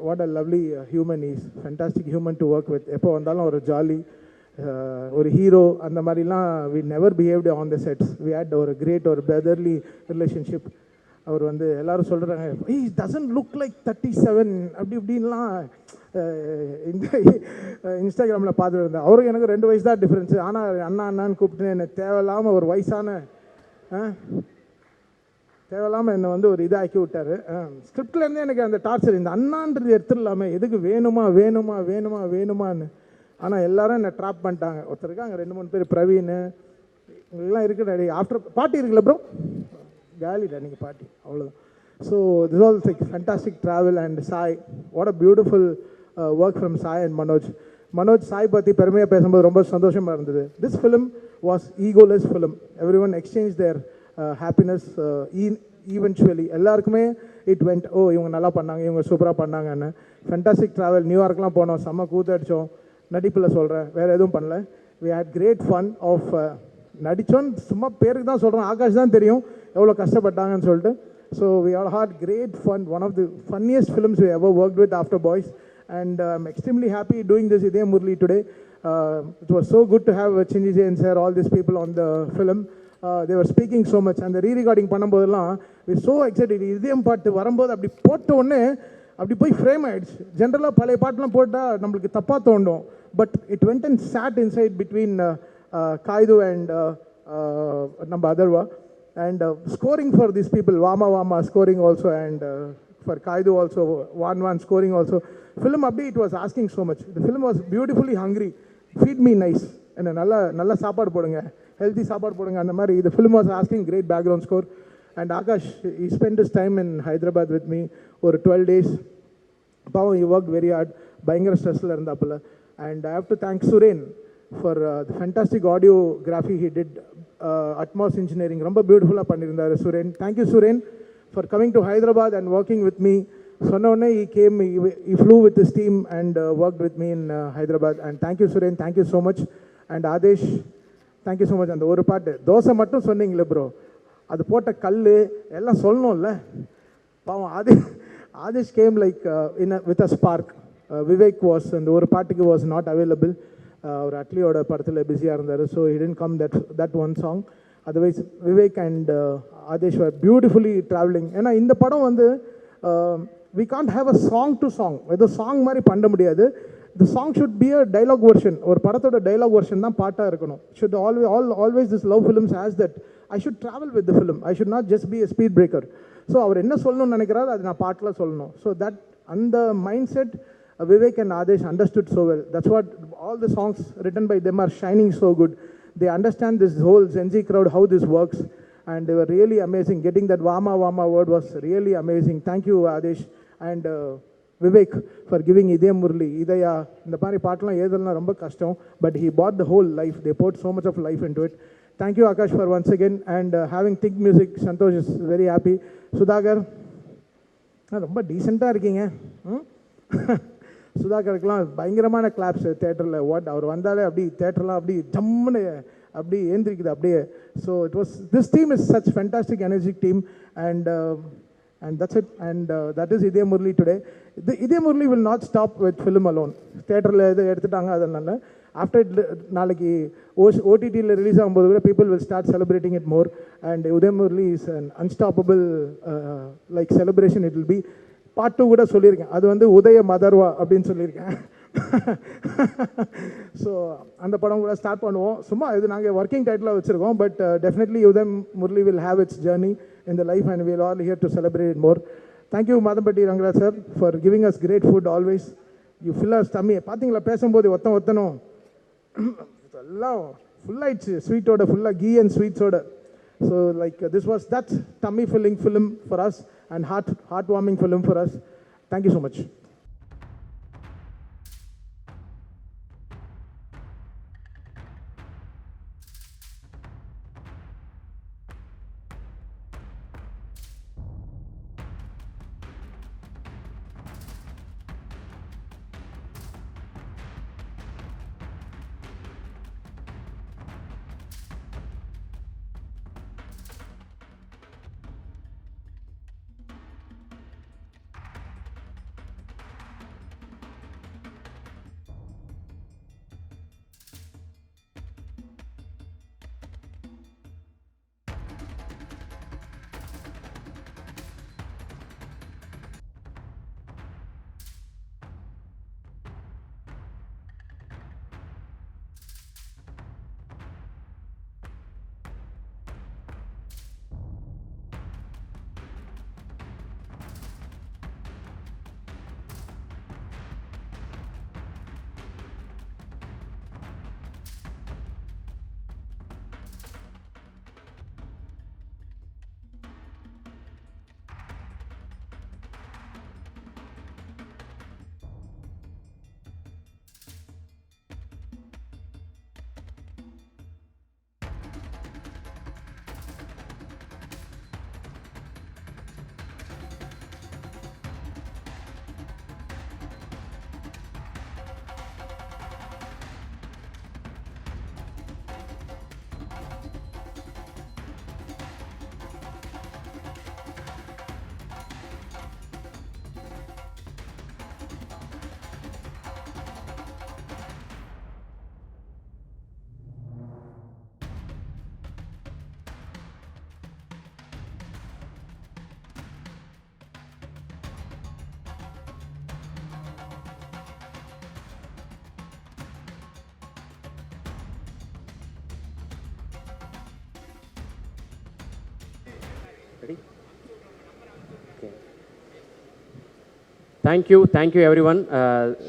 what a lovely human is, fantastic human to work with. எப்போ வந்தாலும் ஒரு ஜாலி, ஒரு ஹீரோ அந்த மாதிரிலாம். We never behaved on the sets. We had ஒரு கிரேட் ஒரு பிரதர்லி ரிலேஷன்ஷிப். அவர் வந்து எல்லோரும் சொல்கிறாங்க டசன்ட் லுக் லைக் 37 அப்படி இப்படின்லாம் இந்த இன்ஸ்டாகிராமில் பார்த்துட்டு இருந்தேன். அவருக்கு எனக்கு 2 வயசு தான் டிஃப்ரென்ஸு. ஆனால் அண்ணான்னு கூப்பிட்டு என்னை தேவையில்லாமல் ஒரு வயசான என்னை வந்து ஒரு இதாக்கி விட்டார். ஸ்கிரிப்ட்லேருந்தே எனக்கு அந்த டார்ச்சர், இந்த அண்ணான்றது எடுத்துடலாமே, எதுக்கு வேணுமான்னு. ஆனால் எல்லாரும் என்னை ட்ராப் பண்ணிட்டாங்க. ஒருத்தருக்கு அங்கே 2-3 பேர், பிரவீன் இவங்கெல்லாம் இருக்குது. ஆஃப்டர் பார்ட்டி இருக்குல்ல ப்ரோ, காலிடா நீங்கள் பார்ட்டி, அவ்வளோதான். So this all like fantastic travel. And Sai, what a beautiful work from Sai and Manoj. Sai பற்றி பெருமையாக பேசும்போது ரொம்ப சந்தோஷமாக இருந்தது. This film was egoless film. Everyone exchange their happiness eventually. எல்லாருக்குமே இட் வெண்ட், இவங்க நல்லா பண்ணாங்க, இவங்க சூப்பராக பண்ணாங்கன்னு. Fantastic travel. நியூயார்க்லாம் போனோம், செம்ம கூத்தடிச்சோம். நடிப்பில் சொல்கிறேன், வேறு எதுவும் பண்ணல. We had great fun of நடித்தோன்னு சும்மா பேருக்கு தான் சொல்கிறோம். ஆகாஷ் தான் தெரியும் எவ்வளோ கஷ்டப்பட்டாங்கன்னு சொல்லிட்டு. So we all had great fun. One of the funniest films we ever worked with after Boys. And I'm extremely happy doing this Idhe Murli today. It was so good to have Chinji Jay and sir, all these people on the film. They were speaking so much. And the re-recording பண்ணும்போதெல்லாம் we so excited. இதயம் பாட்டு வரும்போது அப்படி போட்ட உடனே அப்படி போய் frame ஆயிடுச்சு. ஜென்ரலாக பழைய பாட்டெலாம் போட்டால் நம்மளுக்கு தப்பாக தோண்டும், but it went and sat inside between காய்து அண்ட் நம்ம Atharva. And scoring for these people, Vama scoring also, and for Kaidu also, One scoring also. Film update, it was asking so much. The film was beautifully hungry. Feed me nice. And nalla saapad podunga, healthy saapad podunga and mari. The film was asking great background score. And Akash, he spent his time in Hyderabad with me for 12 days. He worked very hard. Bayangara stress la irundapala. And I have to thank Suren for the fantastic audiography he did. Atmos engineering, ரொம்ப பியூட்டிஃபுல்லாக பண்ணியிருந்தார் Suren. Thank you Suren for coming to Hyderabad and working with me. சொன்ன உடனே he flew with his team and worked with me in Hyderabad. And thank you Suren, thank you so much. And Aadesh, thank you so much. அந்த ஒரு பாட்டு தோசை மட்டும் சொன்னீங்களே ப்ரோ, அது போட்ட கல் எல்லாம் சொல்லணும்ல. பாவம் Aadesh game like with a spark. Vivek was அந்த ஒரு பாட்டுக்கு வாஸ் நாட் அவைலபிள். அவர் அட்லியோட படத்தில் பிஸியாக இருந்தார், so he didn't come that one song. Otherwise Vivek and Aadesh were beautifully traveling. ஏன்னா இந்த படம் வந்து we can't have a song to song, ஏதோ சாங் மாதிரி பண்ண முடியாது. The song should be a dialogue version. ஒரு படத்தோட dialogue version தான் பாட்டாக இருக்கணும். Should always this love films has that I should travel with the film, I should not just be a speed breaker. So அவர் என்ன சொல்லணும்னு நினைக்கிறாரு அது நான் பாட்டில் சொல்லணும். ஸோ தட் அந்த mindset Vivek and Adesh understood so well. That's what all the songs written by them are shining so good. They understand this whole Gen Z crowd, how this works, and they were really amazing. Getting that Vama word was really amazing. Thank you Adesh and Vivek for giving Idaya Murli. Idaya, இந்த மாதிரி பாட்டெலாம் ஏதெல்லாம் ரொம்ப கஷ்டம், but he bought the whole life. They put so much of life into it. Thank you Akash for once again, and having Think Music, Santosh is very happy. Sudhakar, ரொம்ப டீசெண்டாக இருக்கீங்க. சுதாகருக்கெலாம் பயங்கரமான claps தேட்டரில். அவர் வந்தாலே அப்படி தேட்டர்லாம் அப்படி ஜம்முன்னு அப்படி ஏந்திரிக்குது அப்படியே. So it was this team is such fantastic energic team. And that's it. And that is இதய முரளி டுடே. இதய Murali will not stop with film alone. தேட்டரில் எது எடுத்துட்டாங்க அதனால ஆஃப்டர் நாளைக்கு ஓடிடியில் ரிலீஸ் ஆகும்போது கூட people will start celebrating it more. And Idhayam Murali is an unstoppable like celebration. It will be part 2 கூட சொல்லியிருக்கேன். அது வந்து உதய மதர்வா அப்படின்னு சொல்லியிருக்கேன். ஸோ அந்த படம் கூட ஸ்டார்ட் பண்ணுவோம். சும்மா இது நாங்கள் ஒர்க்கிங் டைட்டிலாக வச்சுருக்கோம். But definitely Udhayam Murali will have its journey in the life and will all here to celebrate it more. Thank you Madhampatti Rangaraj sir for giving us great food always. You fill us tummy. பார்த்தீங்களா பேசும்போது ஒத்தனும் எல்லாம் ஃபுல்லாகிடுச்சு ஸ்வீட்டோட, ஃபுல்லாக கீ அண்ட் ஸ்வீட்ஸோட. So like this was that tummy filling film for us and heartwarming film for us. Thank you so much. Ready? Okay, thank you every one.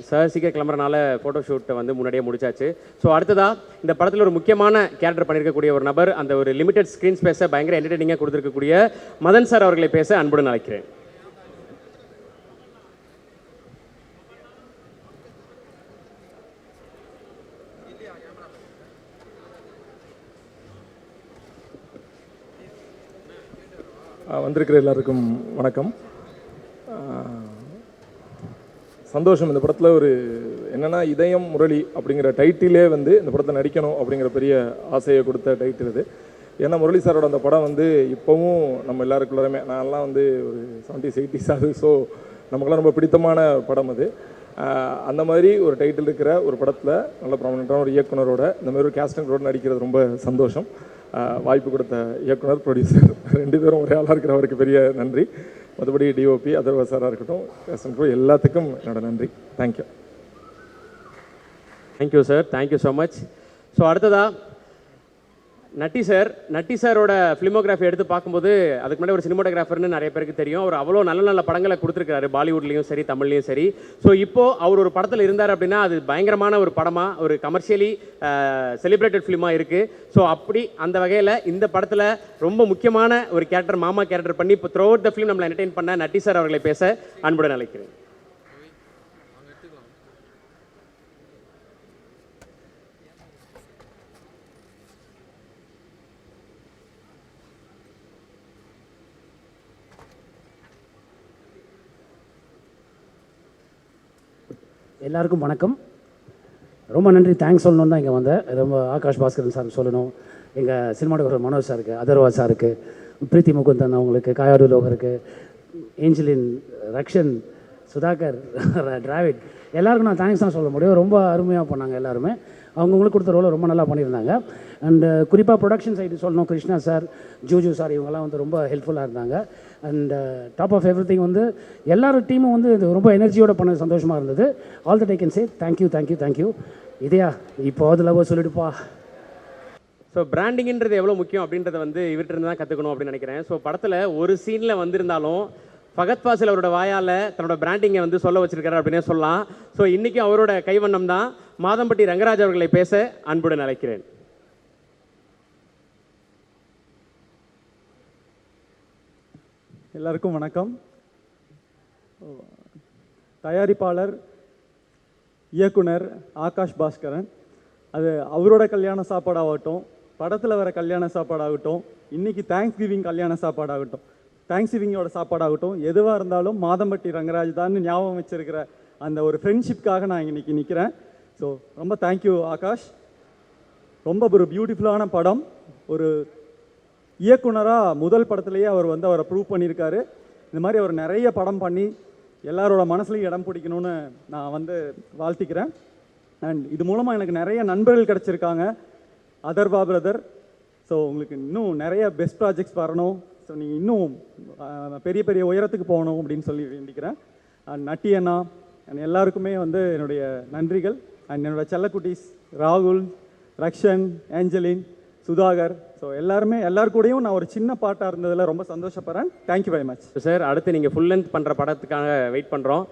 Sir சீக்கிரம் கிளம்புறனால photo ஷூட்டை வந்து முன்னாடியே முடிச்சாச்சு. ஸோ அடுத்ததாக இந்த படத்தில் ஒரு முக்கியமான கேரக்டர் பண்ணியிருக்கக்கூடிய ஒரு நபர், அந்த ஒரு லிமிடெட் ஸ்க்ரீன் ஸ்பேஸை பயங்கர என்டர்டெய்னிங்காக கொடுத்துருக்கக்கூடிய மதன் சார் அவர்களை பேச அன்புடன் அழைக்கிறேன். வந்திருக்கிற எல்லாருக்கும் வணக்கம். சந்தோஷம். இந்த படத்தில் ஒரு என்னென்னா இதயம் முரளி அப்படிங்கிற டைட்டிலே வந்து இந்த படத்தை நடிக்கணும் அப்படிங்கிற பெரிய ஆசையை கொடுத்த டைட்டில் இது. ஏன்னா முரளி சாரோட அந்த படம் வந்து இப்போவும் நம்ம எல்லாருக்குள்ளருமே, நான்லாம் வந்து ஒரு 70s 80s ஆகுது. ஸோ நமக்குலாம் ரொம்ப பிடித்தமான படம் அது. அந்த மாதிரி ஒரு டைட்டில் இருக்கிற ஒரு படத்தில் நல்ல ப்ராமினெண்ட்டான ஒரு இயக்குனரோட இந்த மாதிரி ஒரு கேஸ்டிங்கோட நடிக்கிறது ரொம்ப சந்தோஷம். வாய்ப்பு கொடுத்த இயக்குனர், ப்ரொடியூசர் 2 பேரும் ஒரே ஆளாக இருக்கிறவருக்கு பெரிய நன்றி. மற்றபடி டிஓபி அதர்வா சாராக இருக்கட்டும், கேஸ்டிங் எல்லாத்துக்கும் என்னோட நன்றி. Thank you. Thank you sir, thank you so much. So அடுத்ததாக நட்டி சாரோட ஃபிலிமோகிராஃபி எடுத்து பார்க்கும்போது அதுக்கு முன்னாடி ஒரு சினிமாட்டோகிராஃபர்னு நிறைய பேருக்கு தெரியும். அவர் அவ்வளோ நல்ல நல்ல படங்களை கொடுத்துருக்காரு, பாலிவுட்லேயும் சரி தமிழ்லையும் சரி. ஸோ இப்போது அவர் ஒரு படத்தில் இருந்தார் அப்படின்னா அது பயங்கரமான ஒரு படமாக, ஒரு கமர்ஷியலி செலிப்ரேட்டட் ஃபிலிமாக இருக்குது. ஸோ அப்படி அந்த வகையில் இந்த படத்தில் ரொம்ப முக்கியமான ஒரு கேரக்டர், மாமா கேரக்டர் பண்ணி இப்போ த்ரூ அவுட் த ஃபிலிம் நம்மளை என்டர்டெயின் பண்ண நட்டி சார் அவர்களை பேச அன்புடன் அழைக்கிறேன். எல்லாருக்கும் வணக்கம். ரொம்ப நன்றி, தேங்க்ஸ் சொல்லணும் தான் இங்கே வந்தேன். ரொம்ப ஆகாஷ் பாஸ்கரன் சார் சொல்லணும், எங்கள் சினிமாட்டோகிராஃபர் மனோஜ் சாருக்கு, அதர்வா சாருக்கு, பிரீத்தி முகுந்தன் அவங்களுக்கு, காயாடு லோகருக்கு, ஏஞ்சலின், ரக்ஷன், சுதாகர், டிராவிட், எல்லாருக்கும் நான் தேங்க்ஸ் தான் சொல்ல முடியும். ரொம்ப அருமையாக பண்ணாங்க எல்லாருமே. அவங்களுக்கு கொடுத்த ரோலை ரொம்ப நல்லா பண்ணியிருந்தாங்க. அண்டு குறிப்பாக ப்ரொடக்ஷன் சைடு சொல்லணும், கிருஷ்ணா சார், ஜூஜு சார், இவங்கெல்லாம் வந்து ரொம்ப ஹெல்ப்ஃபுல்லாக இருந்தாங்க. அண்ட் டாப் ஆஃப் எவ்ரி திங் வந்து எல்லாரும் டீமும் வந்து இது ரொம்ப எனர்ஜியோட பண்ண சந்தோஷமாக இருந்தது. All that I can say thank you. இதையா இப்போ அதில் சொல்லிடுப்பா. ஸோ பிராண்டிங்கிறது எவ்வளோ முக்கியம் அப்படின்றத வந்து இவர்கிட்ட தான் கற்றுக்கணும் அப்படின்னு நினைக்கிறேன். ஸோ படத்தில் ஒரு சீனில் வந்திருந்தாலும் ஃபகத் ஃபாசில் அவரோட வாயால் தன்னோட பிராண்டிங்கை வந்து சொல்ல வச்சிருக்காரு அப்படின்னே சொல்லலாம். ஸோ இன்றைக்கி அவரோட கைவண்ணம் தான். மாதம்பட்டி ரங்கராஜ் அவர்களை பேச அன்புடன் அழைக்கிறேன். எல்லாருக்கும் வணக்கம். தயாரிப்பாளர், இயக்குனர் ஆகாஷ் பாஸ்கரன், அது அவரோட கல்யாண சாப்பாடாகட்டும், படத்தில் வர கல்யாண சாப்பாடாகட்டும், இன்றைக்கி தேங்க்ஸ் கிவிங் கல்யாண சாப்பாடாகட்டும், தேங்க்ஸ் கிவிங்கோட சாப்பாடாகட்டும், எதுவாக இருந்தாலும் மாதம்பட்டி ரங்கராஜ் தான் ஞாபகம் வச்சிருக்கிற அந்த ஒரு ஃப்ரெண்ட்ஷிப்காக நான் இன்றைக்கி நிற்கிறேன். ஸோ ரொம்ப தேங்க்யூ ஆகாஷ். ரொம்ப ஒரு பியூட்டிஃபுல்லான படம். ஒரு இயக்குனராக முதல் படத்துலேயே அவர் வந்து அவரை ப்ரூவ் பண்ணியிருக்காரு. இந்த மாதிரி அவர் நிறைய படம் பண்ணி எல்லாரோட மனசுலையும் இடம் பிடிக்கணும்னு நான் வந்து வாழ்த்திக்கிறேன். அண்ட் இது மூலமாக எனக்கு நிறைய நண்பர்கள் கிடச்சிருக்காங்க. அதர்வா பிரதர், ஸோ உங்களுக்கு இன்னும் நிறைய பெஸ்ட் ப்ராஜெக்ட்ஸ் வரணும். ஸோ நீங்கள் இன்னும் பெரிய பெரிய உயரத்துக்கு போகணும் அப்படின்னு சொல்லி வேண்டிக்கிறேன். அண்ட் நட்டி அண்ணா அண்ட் எல்லாருக்குமே வந்து என்னுடைய நன்றிகள். அண்ட் என்னோடய செல்லக்குட்டீஸ் ராகுல், ரக்ஷன், ஏஞ்சலின், சுதாகர், ஸோ எல்லாருக்கூடையும் நான் ஒரு சின்ன பாட்டாக இருந்ததில் ரொம்ப சந்தோஷப்படுறேன். Thank you very much sir. அடுத்து நீங்கள் ஃபுல் லென்த் பண்ணுற படத்துக்காக வெயிட் பண்ணுறோம்.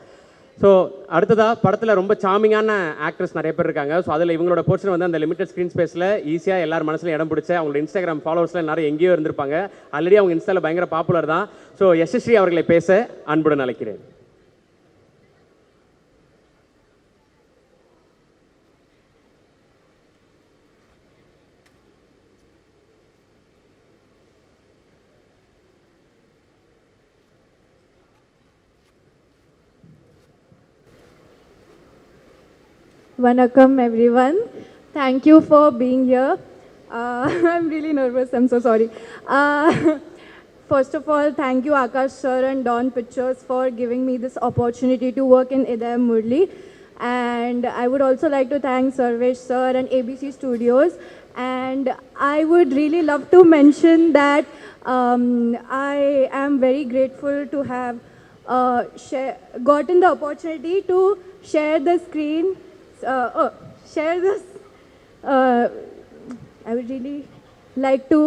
ஸோ அடுத்ததாக படத்தில் ரொம்ப சாமிங்கான ஆக்ட்ரஸ் நிறைய பேர் இருக்காங்க. ஸோ அதில் இவங்களோட போர்ஷன் வந்து அந்த லிமிடெட் ஸ்க்ரீன் ஸ்பேஸில் ஈஸியாக எல்லார் மனசில் இடம் பிடிச்ச அவங்களோட இன்ஸ்டாகிராம் ஃபாலோவர்ஸில் எல்லாரும் எங்கேயோ இருந்திருப்பாங்க. ஆல்ரெடி அவங்க இன்ஸ்டாவில் பயங்கர பாப்புலர் தான். ஸோ யசஸ்ரீ அவர்களை பேச அன்புடன் அழைக்கிறேன். Vanakkam everyone. Thank you for being here. I'm really nervous. I'm so sorry. First of all, thank you Akash sir and Dawn Pictures for giving me this opportunity to work in Idayam Murli. And I would also like to thank Sarvesh sir and ABC Studios. And I would really love to mention that I am very grateful to have gotten the opportunity to share the screen. Share this. I would really like to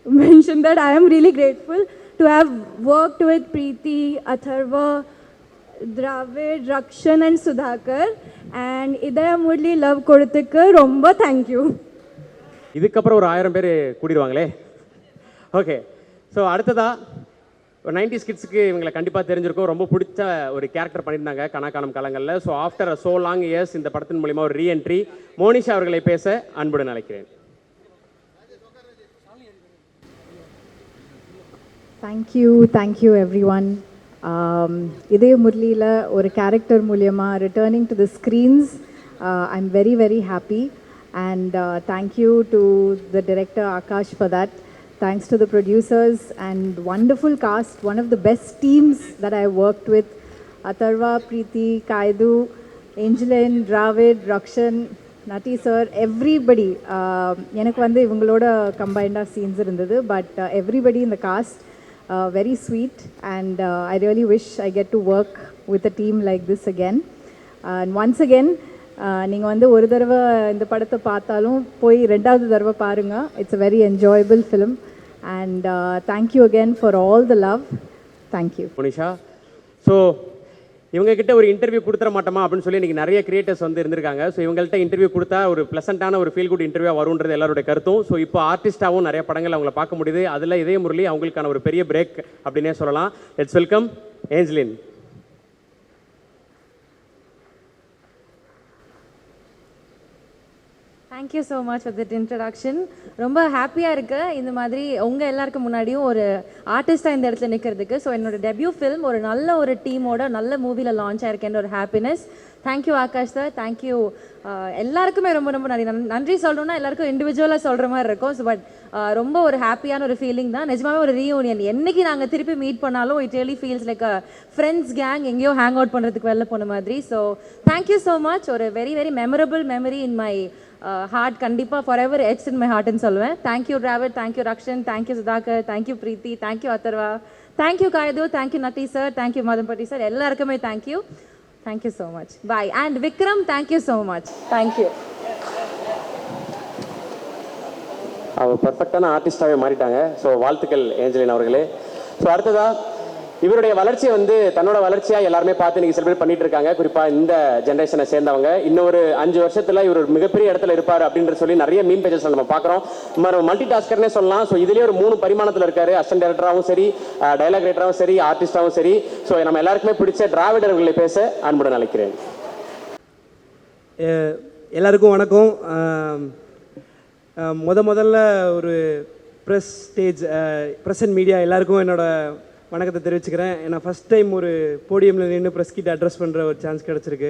mention that I am really grateful to have worked with Preeti, Atharva, Dravid, Rakshan and Sudhakar, and Idaya Murli love கொடுத்துக்கு ரொம்ப thank you. இதுக்கப்புறம் ஒரு 1000 பேர் கூடிடுவாங்களே. Okay, so அடுத்ததா ஒரு 90s கிட்ஸுக்கு இவங்களை கண்டிப்பாக தெரிஞ்சிருக்கும். ரொம்ப பிடிச்ச ஒரு கேரக்டர் பண்ணியிருந்தாங்க கணக்கானம் காலங்களில். So after a so long years இந்த படத்தின் மூலிமா ஒரு ரீஎன்ட்ரி. மோனிஷா அவர்களை பேச அன்புடன் அழைக்கிறேன். Thank you everyone. இதே முரளியில் ஒரு கேரக்டர் மூலியமாக returning to the screens I'm very happy and thank you to the director Akash for that. Thanks to the producers and wonderful cast, one of the best teams that I worked with. Atharva, Preeti, Kaidu, Angeline, Dravid, Rakshan, Nati sir, everybody. எனக்கு வந்து இவங்களோட கம்பைண்டாக scenes இருந்தது, but everybody in the cast very sweet and I really wish I get to work with a team like this again. And once again, நீங்கள் வந்து ஒரு தடவை இந்த படத்தை பார்த்தாலும் போய் ரெண்டாவது தடவை பாருங்கள். It's a very enjoyable film and thank you again for all the love. Thank you. Monisha, so இவங்ககிட்ட ஒரு இன்டர்வியூ கொடுத்துட மாட்டோமா அப்படின்னு சொல்லி இன்றைக்கி நிறைய கிரியேட்டர்ஸ் வந்து இருந்திருக்காங்க. ஸோ இவங்கள்ட்ட இன்டர்வியூ கொடுத்தா ஒரு ப்ளசண்ட்டான ஒரு ஃபீல் குட் இன்டர்வியூ வரும்ன்றது எல்லாருடைய கருத்தும். ஸோ இப்போ ஆர்டிஸ்டாகவும் நிறைய படங்கள் அவங்கள பார்க்க முடியுது. அதில் இதே முரளி அவங்களுக்கான ஒரு பெரிய பிரேக் அப்படின்னே சொல்லலாம். Let's welcome Angeline. Thank you so much for that introduction. ரொம்ப ஹாப்பியாக இருக்குது இந்த மாதிரி உங்கள் எல்லாருக்கும் முன்னாடியும் ஒரு ஆர்டிஸ்ட்டாக இந்த இடத்துல நிற்கிறதுக்கு. ஸோ என்னோட டெபியூ ஃபிலிம் ஒரு நல்ல ஒரு டீமோட நல்ல மூவியில் லான்ச் ஆயிருக்கேன்ற ஒரு happiness. Thank you Akash sir, thank you எல்லாருக்குமே ரொம்ப ரொம்ப நன்றி சொல்லணும்னா எல்லாருக்கும் இண்டிவிஜுவலாக சொல்கிற மாதிரி இருக்கும். ஸோ பட் ரொம்ப ஒரு ஹாப்பியான ஒரு ஃபீலிங் தான். நிஜமாவே ஒரு ரீயூனியன். என்றைக்கு நாங்கள் திருப்பி மீட் பண்ணாலும் it really feels like a friends gang எங்கேயோ ஹேங் அவுட் பண்ணுறதுக்கு வெளில போன மாதிரி. So thank you so much. ஒரு very memorable memory in my heart. கண்டிப்பாக for ever it's in my ஹார்ட்னு சொல்லுவேன். Thank you Dravid, thank you Rakshan, thank you Sudhakar, thank you Preethi, thank you Atharva, thank you Kayadu, thank you Natty sir, thank you Madhampatti sir, எல்லாருக்குமே thank you. Thank you so much. Bye. And Vikram, thank you so much. Thank you. அவர் பர்ஃபெக்டான ஆர்டிஸ்டாகவே மாறிட்டாங்க. So வாழ்த்துக்கள் ஏஞ்சலின் அவர்களே. So அடுத்ததாக இவருடைய வளர்ச்சியை வந்து தன்னோட வளர்ச்சியாக எல்லாருமே பார்த்து இன்றைக்கி செலிப்ரேட் பண்ணிட்டு இருக்காங்க. குறிப்பாக இந்த ஜென்ரேஷனை சேர்ந்தவங்க. இன்னொரு 5 வருஷத்தில் இவர் மிகப்பெரிய இடத்துல இருப்பார் அப்படின்ற சொல்லி நிறைய மீம் பேஜஸ் நம்ம பார்க்குறோம். மல்டி டாஸ்கர்னே சொல்லலாம். ஸோ இதுலேயே ஒரு 3 பரிமாணத்தில் இருக்காரு. அசிஸ்டன்ட் டைரக்டராகவும் சரி, டைலாக் ரைட்டராகவும் சரி, ஆர்டிஸ்டாகவும் சரி. ஸோ நம்ம எல்லாருக்குமே பிடிச்ச டிராவிடர்களை பேச அன்புடன் அழைக்கிறேன். எல்லாருக்கும் வணக்கம். முதல்ல ஒரு ப்ரெஸ் ஸ்டேஜ் ப்ரெசன்ட் மீடியா எல்லாருக்கும் என்னோட வணக்கத்தை தெரிவிச்சுக்கிறேன். ஏன்னா ஃபஸ்ட் டைம் ஒரு போடியமில் நின்று ப்ரெஸ் கிட்ட அட்ரஸ் பண்ணுற ஒரு சான்ஸ் கிடச்சிருக்கு.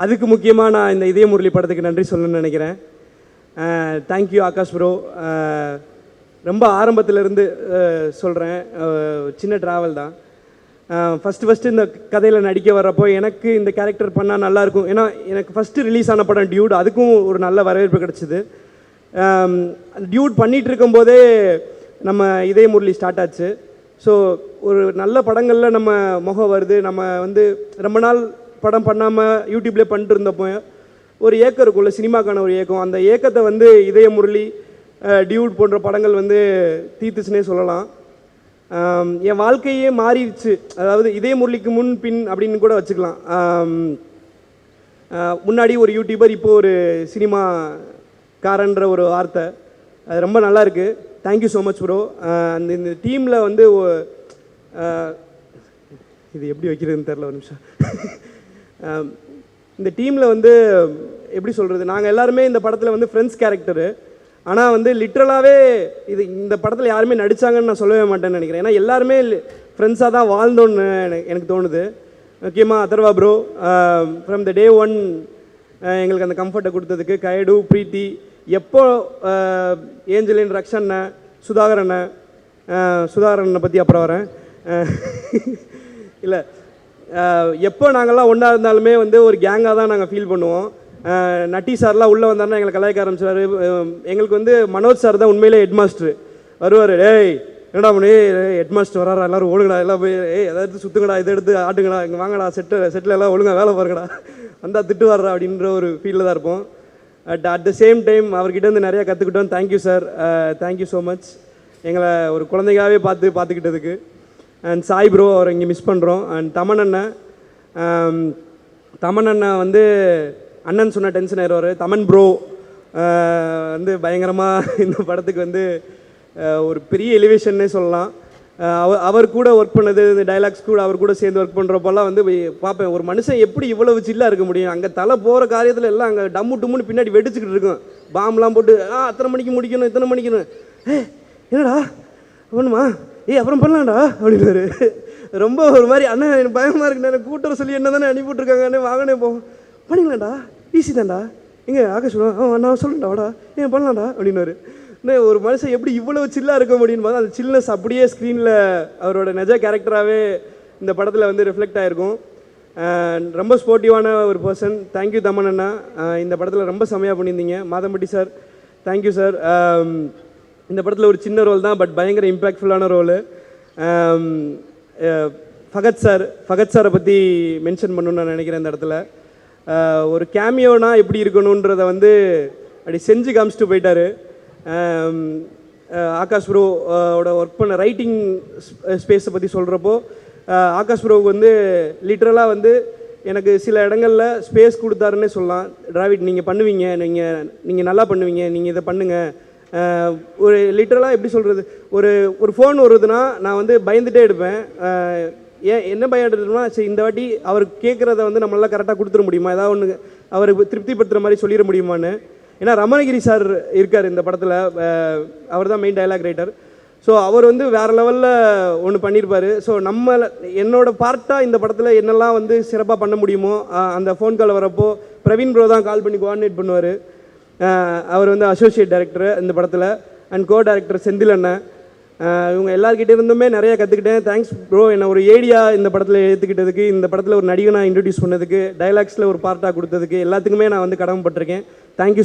அதுக்கு முக்கியமாக நான் இந்த இதே முரளி படத்துக்கு நன்றி சொல்லணும்னு நினைக்கிறேன். Thank you Akash bro. ரொம்ப ஆரம்பத்திலேருந்து சொல்கிறேன், சின்ன ட்ராவல் தான். ஃபஸ்ட்டு இந்த கதையில் நடிக்க வர்றப்போ எனக்கு இந்த கேரக்டர் பண்ணால் நல்லாயிருக்கும். ஏன்னா எனக்கு ஃபஸ்ட்டு ரிலீஸ் ஆன படம் டியூட், அதுக்கும் ஒரு நல்ல வரவேற்பு கிடச்சிது. டியூட் பண்ணிகிட்டு இருக்கும்போதே நம்ம இதே முரளி ஸ்டார்ட் ஆச்சு. ஸோ ஒரு நல்ல படங்களில் நம்ம முகம் வருது. நம்ம வந்து ரொம்ப நாள் படம் பண்ணாமல் யூடியூப்லேயே பண்ணிட்டு இருந்தப்போ ஒரு ஏக்கம் இருக்கும்ல, சினிமாக்கான ஒரு ஏக்கம். அந்த ஏக்கத்தை வந்து இதய முரளி, டியூட் போன்ற படங்கள் வந்து தீர்த்துச்சுன்னே சொல்லலாம். என் வாழ்க்கையே மாறிடுச்சு. அதாவது இதய முரளிக்கு முன் பின் அப்படின்னு கூட வச்சுக்கலாம். முன்னாடி ஒரு யூடியூபர், இப்போ ஒரு சினிமாக்காரன்ற ஒரு வார்த்தை. அது ரொம்ப நல்லா இருக்குது. Thank you so much bro. இந்த டீமில் வந்து இது எப்படி வைக்கிறதுன்னு தெரில, ஒரு நிமிஷம். இந்த டீமில் வந்து எப்படி சொல்கிறது, நாங்கள் எல்லாருமே இந்த படத்தில் வந்து ஃப்ரெண்ட்ஸ் கேரக்டரு. ஆனால் வந்து லிட்ரலாகவே இந்த படத்தில் யாருமே நடித்தாங்கன்னு நான் சொல்லவே மாட்டேன்னு நினைக்கிறேன். ஏன்னா எல்லாருமே ஃப்ரெண்ட்ஸாக தான் வாழ்ந்தோன்னு எனக்கு தோணுது. முக்கியமாக அதர்வா ப்ரோ ஃப்ரம் த டே 1 எங்களுக்கு அந்த கம்ஃபர்ட்டை கொடுத்ததுக்கு. கைடு, பிரீத்தி, எப்போ ஏஞ்சலின், ரக்ஷண்ண, சுதாகரண்ண பற்றி அப்புறம் வரேன். இல்லை, எப்போ நாங்கள்லாம் ஒன்றா இருந்தாலுமே வந்து ஒரு கேங்காக தான் நாங்கள் ஃபீல் பண்ணுவோம். நட்டி சார்லாம் உள்ளே வந்தாருன்னா எங்களை கலாய்க்க ஆரம்பிச்சிடாரு. எங்களுக்கு வந்து மனோஜ் சார் தான் உண்மையிலே ஹெட் மாஸ்டர். வருவார், டேய் என்னடா பண்ணி ஹெட் மாஸ்டர் வராரா, எல்லோரும் ஒழுங்கடா, எல்லாம் போய் எதாவது சுற்றுங்கடா, இதை எடுத்து ஆட்டுங்கடா, இங்கே வாங்கடா, செட்டில் எல்லாம் ஒழுங்காக வேலை பாருங்கடா, வந்தால் திட்டு வர்றா அப்படின்ற ஒரு ஃபீலில் தான் இருப்போம். அட் த சேம் டைம் அவர்கிட்ட வந்து நிறையா கற்றுக்கிட்டோம். Thank you sir, thank you so much. எங்களை ஒரு குழந்தைங்களாகவே பார்த்துக்கிட்டதுக்கு. அண்ட் சாய் ப்ரோ அவரை இங்கே மிஸ் பண்ணுறோம். அண்ட் தமன் அண்ணன் வந்து அண்ணன் சொன்ன டென்ஷன் ஆயிடுவார். தமன் ப்ரோ வந்து பயங்கரமாக இந்த படத்துக்கு வந்து ஒரு பெரிய எலிவேஷன்னே சொல்லலாம். அவர் கூட ஒர்க் பண்ணது, இந்த டைலாக்ஸ் கூட அவர் கூட சேர்ந்து ஒர்க் பண்ணுறப்பெல்லாம் வந்து பார்ப்பேன், ஒரு மனுஷன் எப்படி இவ்வளவு சில்லாக இருக்க முடியும். அங்கே தலை போகிற காரியத்தில் எல்லாம் அங்கே டம்மு டும்முன்னு பின்னாடி வெடிச்சுக்கிட்டு இருக்கும். பாம்பெலாம் போட்டு அத்தனை மணிக்கு முடிக்கணும், இத்தனை மணிக்கணும். என்னடா ஒன்றுமா அப்புறம் பண்ணலாம்டா அப்படின்னாரு. ரொம்ப ஒரு மாதிரி அண்ணன் எனக்கு பயமாக இருக்குண்ணே, எனக்கு கூட்டுற சொல்லி என்ன தானே அனுப்பிவிட்ருக்காங்க, அண்ணே வாங்கனே பண்ணிக்கலாம்டா, ஈஸி தான்டா, எங்கே ஆகாஷ் நான் சொல்லுண்டா வாடா பண்ணலாம்டா அப்படின்னாரு. ஒரு மனுஷன் எப்படி இவ்வளவு சில்லாக இருக்க முடியும்னு பார்த்தா அந்த சில்னஸ் அப்படியே ஸ்க்ரீனில் அவரோட நிஜ கேரக்டராகவே இந்த படத்தில் வந்து ரிஃப்ளெக்ட் ஆகிருக்கும். ரொம்ப ஸ்போர்ட்டிவான ஒரு பர்சன். தேங்க்யூ தமன் அண்ணா, இந்த படத்தில் ரொம்ப செமையாக பண்ணியிருந்தீங்க. Madhampatty sir thank you sir. இந்த படத்தில் ஒரு சின்ன ரோல் தான், பட் பயங்கர இம்பேக்ட்ஃபுல்லான ரோலு. ஃபகத் சாரை பற்றி மென்ஷன் பண்ணணுன்னு நான் நினைக்கிறேன். இந்த இடத்துல ஒரு கேமியோனா எப்படி இருக்கணுன்றதை வந்து அப்படி செஞ்சு காமிச்சிட்டு போயிட்டார். ஆகாஷ் ப்ரோவோட ஒர்க் பண்ண ரைட்டிங் ஸ்பேஸை பற்றி சொல்கிறப்போ ஆகாஷ் ப்ரோவுக்கு வந்து லிட்ரலாக வந்து எனக்கு சில இடங்களில் ஸ்பேஸ் கொடுத்தாருன்னே சொல்லலாம். டிராவிட் நீங்கள் பண்ணுவீங்க, நீங்கள் நல்லா பண்ணுவீங்க, நீங்கள் இதை பண்ணுங்கள். ஒரு லிட்ரலாக எப்படி சொல்கிறது, ஒரு ஃபோன் வருதுன்னா நான் வந்து பயந்துகிட்டே எடுப்பேன். என்ன பயம் எடுத்துட்டோம்னா, சரி இந்த வாட்டி அவர் கேட்குறத வந்து நம்மளால் கரெக்டாக கொடுத்துட முடியுமா, ஏதாவது ஒன்று அவருக்கு திருப்திப்படுத்துகிற மாதிரி சொல்லிட முடியுமான்னு. ஏன்னா ரமணகிரி சார் இருக்கார் இந்த படத்தில், அவர் தான் மெயின் டைலாக் ரைட்டர். ஸோ அவர் வந்து வேறு லெவலில் ஒன்று பண்ணியிருப்பார். ஸோ என்னோடய பார்ட்டாக இந்த படத்தில் என்னெல்லாம் வந்து சிறப்பாக பண்ண முடியுமோ அந்த ஃபோன் கால் வரப்போ பிரவீன் ப்ரோ தான் கால் பண்ணி கோஆர்டினேட் பண்ணுவார். அவர் வந்து அசோசியேட் டைரக்டர் இந்த படத்தில். அண்ட் கோ டைரக்டர் செந்தில் அண்ணன். இவங்க எல்லாருக்கிட்டே இருந்துமே நிறையா கற்றுக்கிட்டேன். தேங்க்ஸ் ப்ரோ, என்னை ஒரு ஏடியா இந்த படத்தில் ஏற்றுக்கிட்டதுக்கு, இந்த படத்தில் ஒரு நடிகனாக இன்ட்ரடியூஸ் பண்ணதுக்கு, டைலாக்ஸில் ஒரு பார்ட்டாக கொடுத்ததுக்கு எல்லாத்துக்குமே நான் வந்து கடமைப்பட்டிருக்கேன். Thank you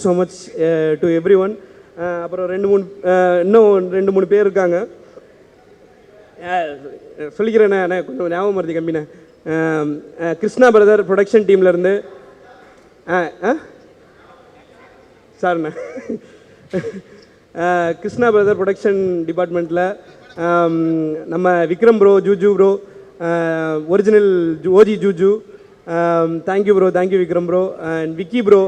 so much to everyone. அப்புறம் இன்னும் ரெண்டு மூணு பேர் இருக்காங்க, சொல்லிக்கிறேண்ணே, கொஞ்சம் ஞாபகம் மருதி கம்மிண்ணே. கிருஷ்ணா பிரதர் ப்ரொடக்ஷன் டீம்லேருந்து சார்ண்ணே, கிருஷ்ணா பிரதர் ப்ரொடக்ஷன் டிபார்ட்மெண்ட்டில் நம்ம Vikram bro, Juju bro, original OG Juju, thank you bro, thank you Vikram bro. And Vicky bro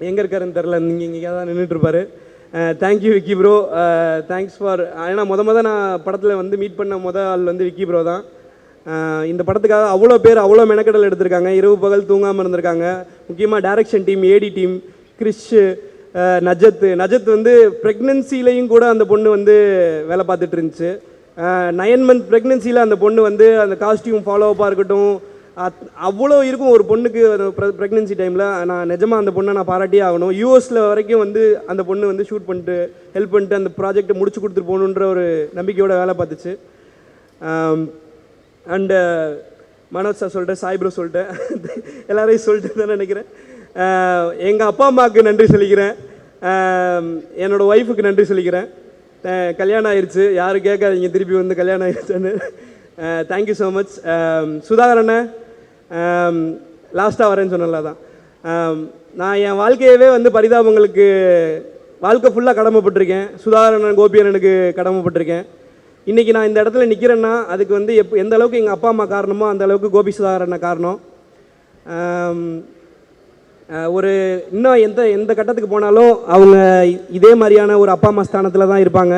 எங்கே இருக்காருன்னு தெரில, இங்கே தான் நின்றுட்டுருப்பார். Thank you Vicky bro, thanks for. ஏன்னா நான் படத்தில் வந்து மீட் பண்ண ஆள் வந்து விக்கி ப்ரோ தான். இந்த படத்துக்காக அவ்வளோ பேர் அவ்வளோ மெனக்கடல் எடுத்திருக்காங்க, இரவு பகல் தூங்காமல் இருந்திருக்காங்க. முக்கியமாக டைரக்ஷன் டீம், ஏடி டீம், கிறிஷ், நஜத் வந்து ப்ரெக்னென்சிலையும் கூட அந்த பொண்ணு வந்து வேலை பார்த்துட்டு இருந்துச்சு. 9 மந்த் ப்ரெக்னென்சியில் அந்த பொண்ணு வந்து அந்த காஸ்டியூம் ஃபாலோ அப்பாக இருக்கட்டும், அவ்வளோ இருக்கும் ஒரு பொண்ணுக்கு ப்ரெக்னென்சி டைமில். நான் நிஜமாக அந்த பொண்ணை நான் பாராட்டியே ஆகணும். யூஎஸில் வரைக்கும் வந்து அந்த பொண்ணு வந்து ஷூட் பண்ணிட்டு ஹெல்ப் பண்ணிட்டு அந்த ப்ராஜெக்டை முடிச்சு கொடுத்துட்டு போகணுன்ற ஒரு நம்பிக்கையோட வேலை பார்த்துச்சு. அண்டு மனோஜ் சார் சொல்லிட்டேன், சாய் ப்ரோ சொல்லிட்டேன், எல்லாரையும் சொல்லிட்டு தான் நினைக்கிறேன். எங்கள் அப்பா அம்மாவுக்கு நன்றி சொல்லிக்கிறேன், என்னோடய ஒய்ஃபுக்கு நன்றி சொல்லிக்கிறேன். கல்யாணம் ஆயிடுச்சு, யாரும் கேட்காதீங்க திருப்பி வந்து கல்யாணம் ஆயிடுச்சுன்னு. Thank you so much. சுதாகரண்ணே லாஸ்ட்டாக வரேன்னு சொன்னல தான். நான் என் வாழ்க்கையவே வந்து பரிதாபங்களுக்கு வாழ்க்கை ஃபுல்லாக கடமைப்பட்டிருக்கேன். சுதாகரண்ணன், கோபியண்ணனுக்கு கடமைப்பட்டிருக்கேன். இன்றைக்கி நான் இந்த இடத்துல நிற்கிறேன்னா அதுக்கு வந்து எந்த அளவுக்கு எங்கள் அப்பா அம்மா காரணமோ அந்த அளவுக்கு கோபி சுதாகரண்ணன் காரணம். ஒரு இன்னும் எந்த கட்டத்துக்கு போனாலும் அவங்க இதே மாதிரியான ஒரு அப்பா அம்மா ஸ்தானத்தில் தான் இருப்பாங்க.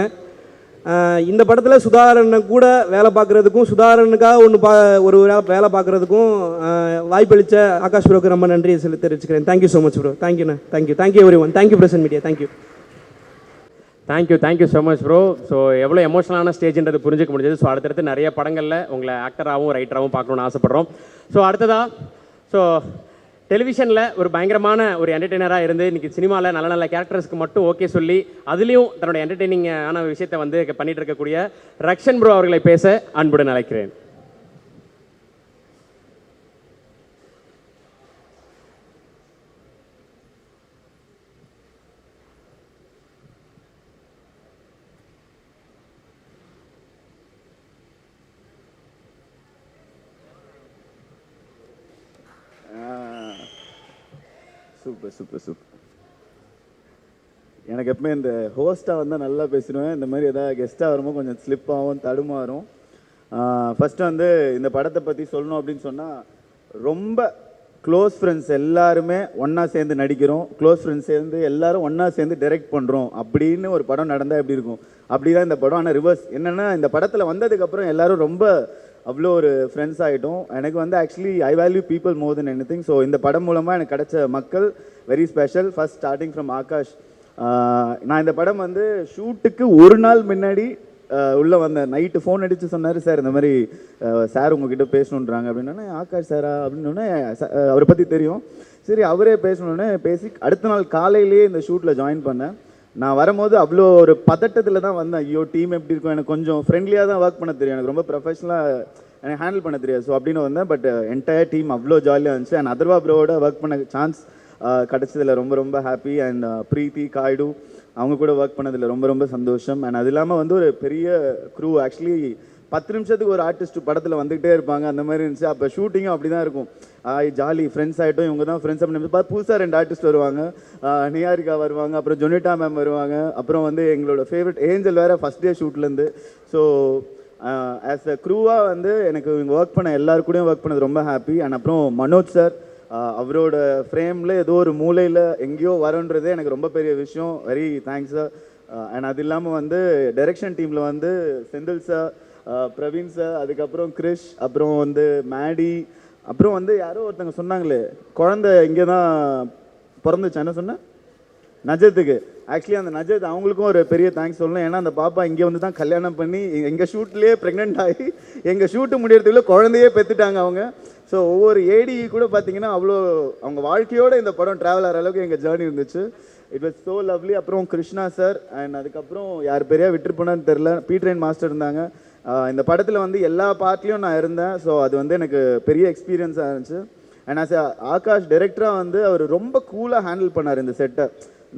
இந்த படத்தில் சுதாகரன் கூட வேலை பார்க்குறதுக்கும், சுதாகரனுக்காக ஒரு வேலை பார்க்குறதுக்கும் வாய்ப்பளித்த ஆகாஷ் ப்ரோக்கு ரொம்ப நன்றியை தெரிவிச்சுக்கிறேன். Thank you so much bro. தேங்க்யூண்ணா, thank you everyone. Thank you press and media. Thank you so much bro. So எவ்வளோ எமோஷனலான ஸ்டேஜ்ன்றது புரிஞ்சுக்க முடிஞ்சது. ஸோ அடுத்தடுத்து நிறைய படங்களில் உங்களை ஆக்டராகவும் ரைட்டராகவும் பார்க்கணுன்னு ஆசைப்பட்றோம். ஸோ அடுத்ததாக டெலிவிஷனில் ஒரு பயங்கரமான ஒரு என்டர்டெய்னராக இருந்து இன்றைக்கி சினிமாவில் நல்ல நல்ல கேரக்டர்ஸ்க்கு மட்டும் ஓகே சொல்லி அதுலேயும் தன்னோட என்டர்டெய்னிங்கான விஷயத்தை வந்து பண்ணிகிட்டு இருக்கக்கூடிய ரக்ஷன் ப்ரோ அவர்களை பேச அன்புடன் அழைக்கிறேன். சூப்பர். எனக்கு எப்பவுமே இந்த ஹோஸ்ட்டாக வந்தால் நல்லா பேசிடுவேன். இந்த மாதிரி எதாவது கெஸ்ட்டாக வரும்போது கொஞ்சம் ஸ்லிப் ஆகும், தடுமாறும். ஃபஸ்ட்டு வந்து இந்த படத்தை பற்றி சொல்லணும் அப்படின்னு சொன்னால், ரொம்ப க்ளோஸ் ஃப்ரெண்ட்ஸ் எல்லாருமே ஒன்றா சேர்ந்து நடிக்கிறோம், க்ளோஸ் ஃப்ரெண்ட்ஸ் சேர்ந்து எல்லாரும் ஒன்றா சேர்ந்து டைரக்ட் பண்ணுறோம் அப்படின்னு ஒரு படம் நடந்தால் எப்படி இருக்கும், அப்படி தான் இந்த படம். ஆனால் ரிவர்ஸ் என்னென்னா, இந்த படத்தில் வந்ததுக்கப்புறம் எல்லோரும் ரொம்ப அவ்வளோ ஒரு ஃப்ரெண்ட்ஸ் ஆகிட்டோம். எனக்கு வந்து actually I value people more then any thing. So இந்த படம் மூலமாக எனக்கு கிடைச்ச மக்கள் very special. First starting from Akash. நான் இந்த படம் வந்து ஷூட்டுக்கு ஒரு நாள் முன்னாடி உள்ளே வந்தேன். நைட்டு ஃபோன் அடித்து சொன்னார், சார் இந்த மாதிரி சார் உங்ககிட்ட பேசணுன்றாங்க அப்படின்னோடனே, ஆகாஷ் சாரா அப்படின்னோடனே அவரை பற்றி தெரியும். சரி அவரே பேசணுன்னே பேசி அடுத்த நாள் காலையிலேயே இந்த ஷூட்டில் ஜாயின் பண்ணேன். நான் வரும்போது அவ்வளோ ஒரு பதட்டத்தில் தான் வந்தேன். ஐயோ டீம் எப்படி இருக்கும், எனக்கு கொஞ்சம் ஃப்ரெண்ட்லியாக தான் ஒர்க் பண்ண தெரியும், எனக்கு ரொம்ப ப்ரொஃபஷனலாக எனக்கு ஹேண்டில் பண்ண தெரியாது. ஸோ அப்படின்னு வந்தேன். பட் என்டையர் டீம் அவ்வளோ ஜாலியாக இருந்துச்சு. அண்ட் அதர்வா ப்ரோவோட ஒர்க் பண்ண சான்ஸ் கிடச்சதில் ரொம்ப ரொம்ப ஹாப்பி. அண்ட் ப்ரீத்தி, காய்டு அவங்க கூட ஒர்க் பண்ணதில் ரொம்ப ரொம்ப சந்தோஷம். அண்ட் அது இல்லாமல் வந்து ஒரு பெரிய க்ரூ. ஆக்சுவலி 10 நிமிஷத்துக்கு ஒரு ஆர்டிஸ்ட் படத்தில் வந்துகிட்டே இருப்பாங்க, அந்த மாதிரி இருந்துச்சு. அப்போ ஷூட்டிங்கும் அப்படி தான் இருக்கும். ஜாலி ஃப்ரெண்ட்ஸ் ஆகிட்டோம், இவங்க தான் ஃப்ரெண்ட்ஸ் அப்படின்னு பார்த்து புதுசாக 2 ஆர்டிஸ்ட் வருவாங்க. நியாரிகா வருவாங்க, அப்புறம் ஜொனிட்டா மேம் வருவாங்க, அப்புறம் வந்து எங்களோட ஃபேவரட் ஏஞ்சல் வேறு ஃபஸ்ட் டே ஷூட்லேருந்து. ஸோ ஆஸ் அ க்ரூவாக வந்து எனக்கு இவங்க ஒர்க் பண்ண எல்லாருக்கூடையும் ஒர்க் பண்ணது ரொம்ப ஹாப்பி. அண்ட் அப்புறம் மனோஜ் சார், அவரோட ஃப்ரேமில் ஏதோ ஒரு மூலையில் எங்கேயோ வரன்றதே எனக்கு ரொம்ப பெரிய விஷயம். Very thanks sir. அண்ட் அது இல்லாமல் வந்து டைரக்ஷன் டீமில் வந்து செந்தில் சார், பிரவீன் சார், அதுக்கப்புறம் கிரிஷ், அப்புறம் வந்து மேடி, அப்புறம் வந்து யாரோ ஒருத்தங்க சொன்னாங்களே குழந்தை இங்கே தான் பிறந்துச்சு, என்ன சொன்னேன், நஜத்துக்கு. ஆக்சுவலி அந்த நஜத் அவங்களுக்கும் ஒரு பெரிய தேங்க்ஸ் சொல்லணும். ஏன்னா அந்த பாப்பா இங்கே வந்து தான் கல்யாணம் பண்ணி எங்கள் ஷூட்லேயே ப்ரெக்னென்ட் ஆகி எங்கள் ஷூட்டு முடியறதுக்குள்ளே குழந்தையே பெற்றுட்டாங்க அவங்க. ஸோ ஒவ்வொரு ஏடி கூட பார்த்தீங்கன்னா அவ்வளோ அவங்க வாழ்க்கையோடு இந்த படம் ட்ராவல் ஆகிற அளவுக்கு எங்கள் ஜேர்னி இருந்துச்சு. It was so lovely. அப்புறம் கிருஷ்ணா சார், அண்ட் அதுக்கப்புறம் யார் பெரியா விட்டுருப்போனான்னு தெரில, பீட்ரைன் மாஸ்டர் இருந்தாங்க. இந்த படத்தில் வந்து எல்லா பார்ட்லேயும் நான் இருந்தேன். ஸோ அது வந்து எனக்கு பெரிய எக்ஸ்பீரியன்ஸாக இருந்துச்சு. அண்ட் ஆஸ் ஆகாஷ் டைரக்டராக வந்து அவர் ரொம்ப கூலாக ஹேண்டில் பண்ணார் இந்த செட்டை.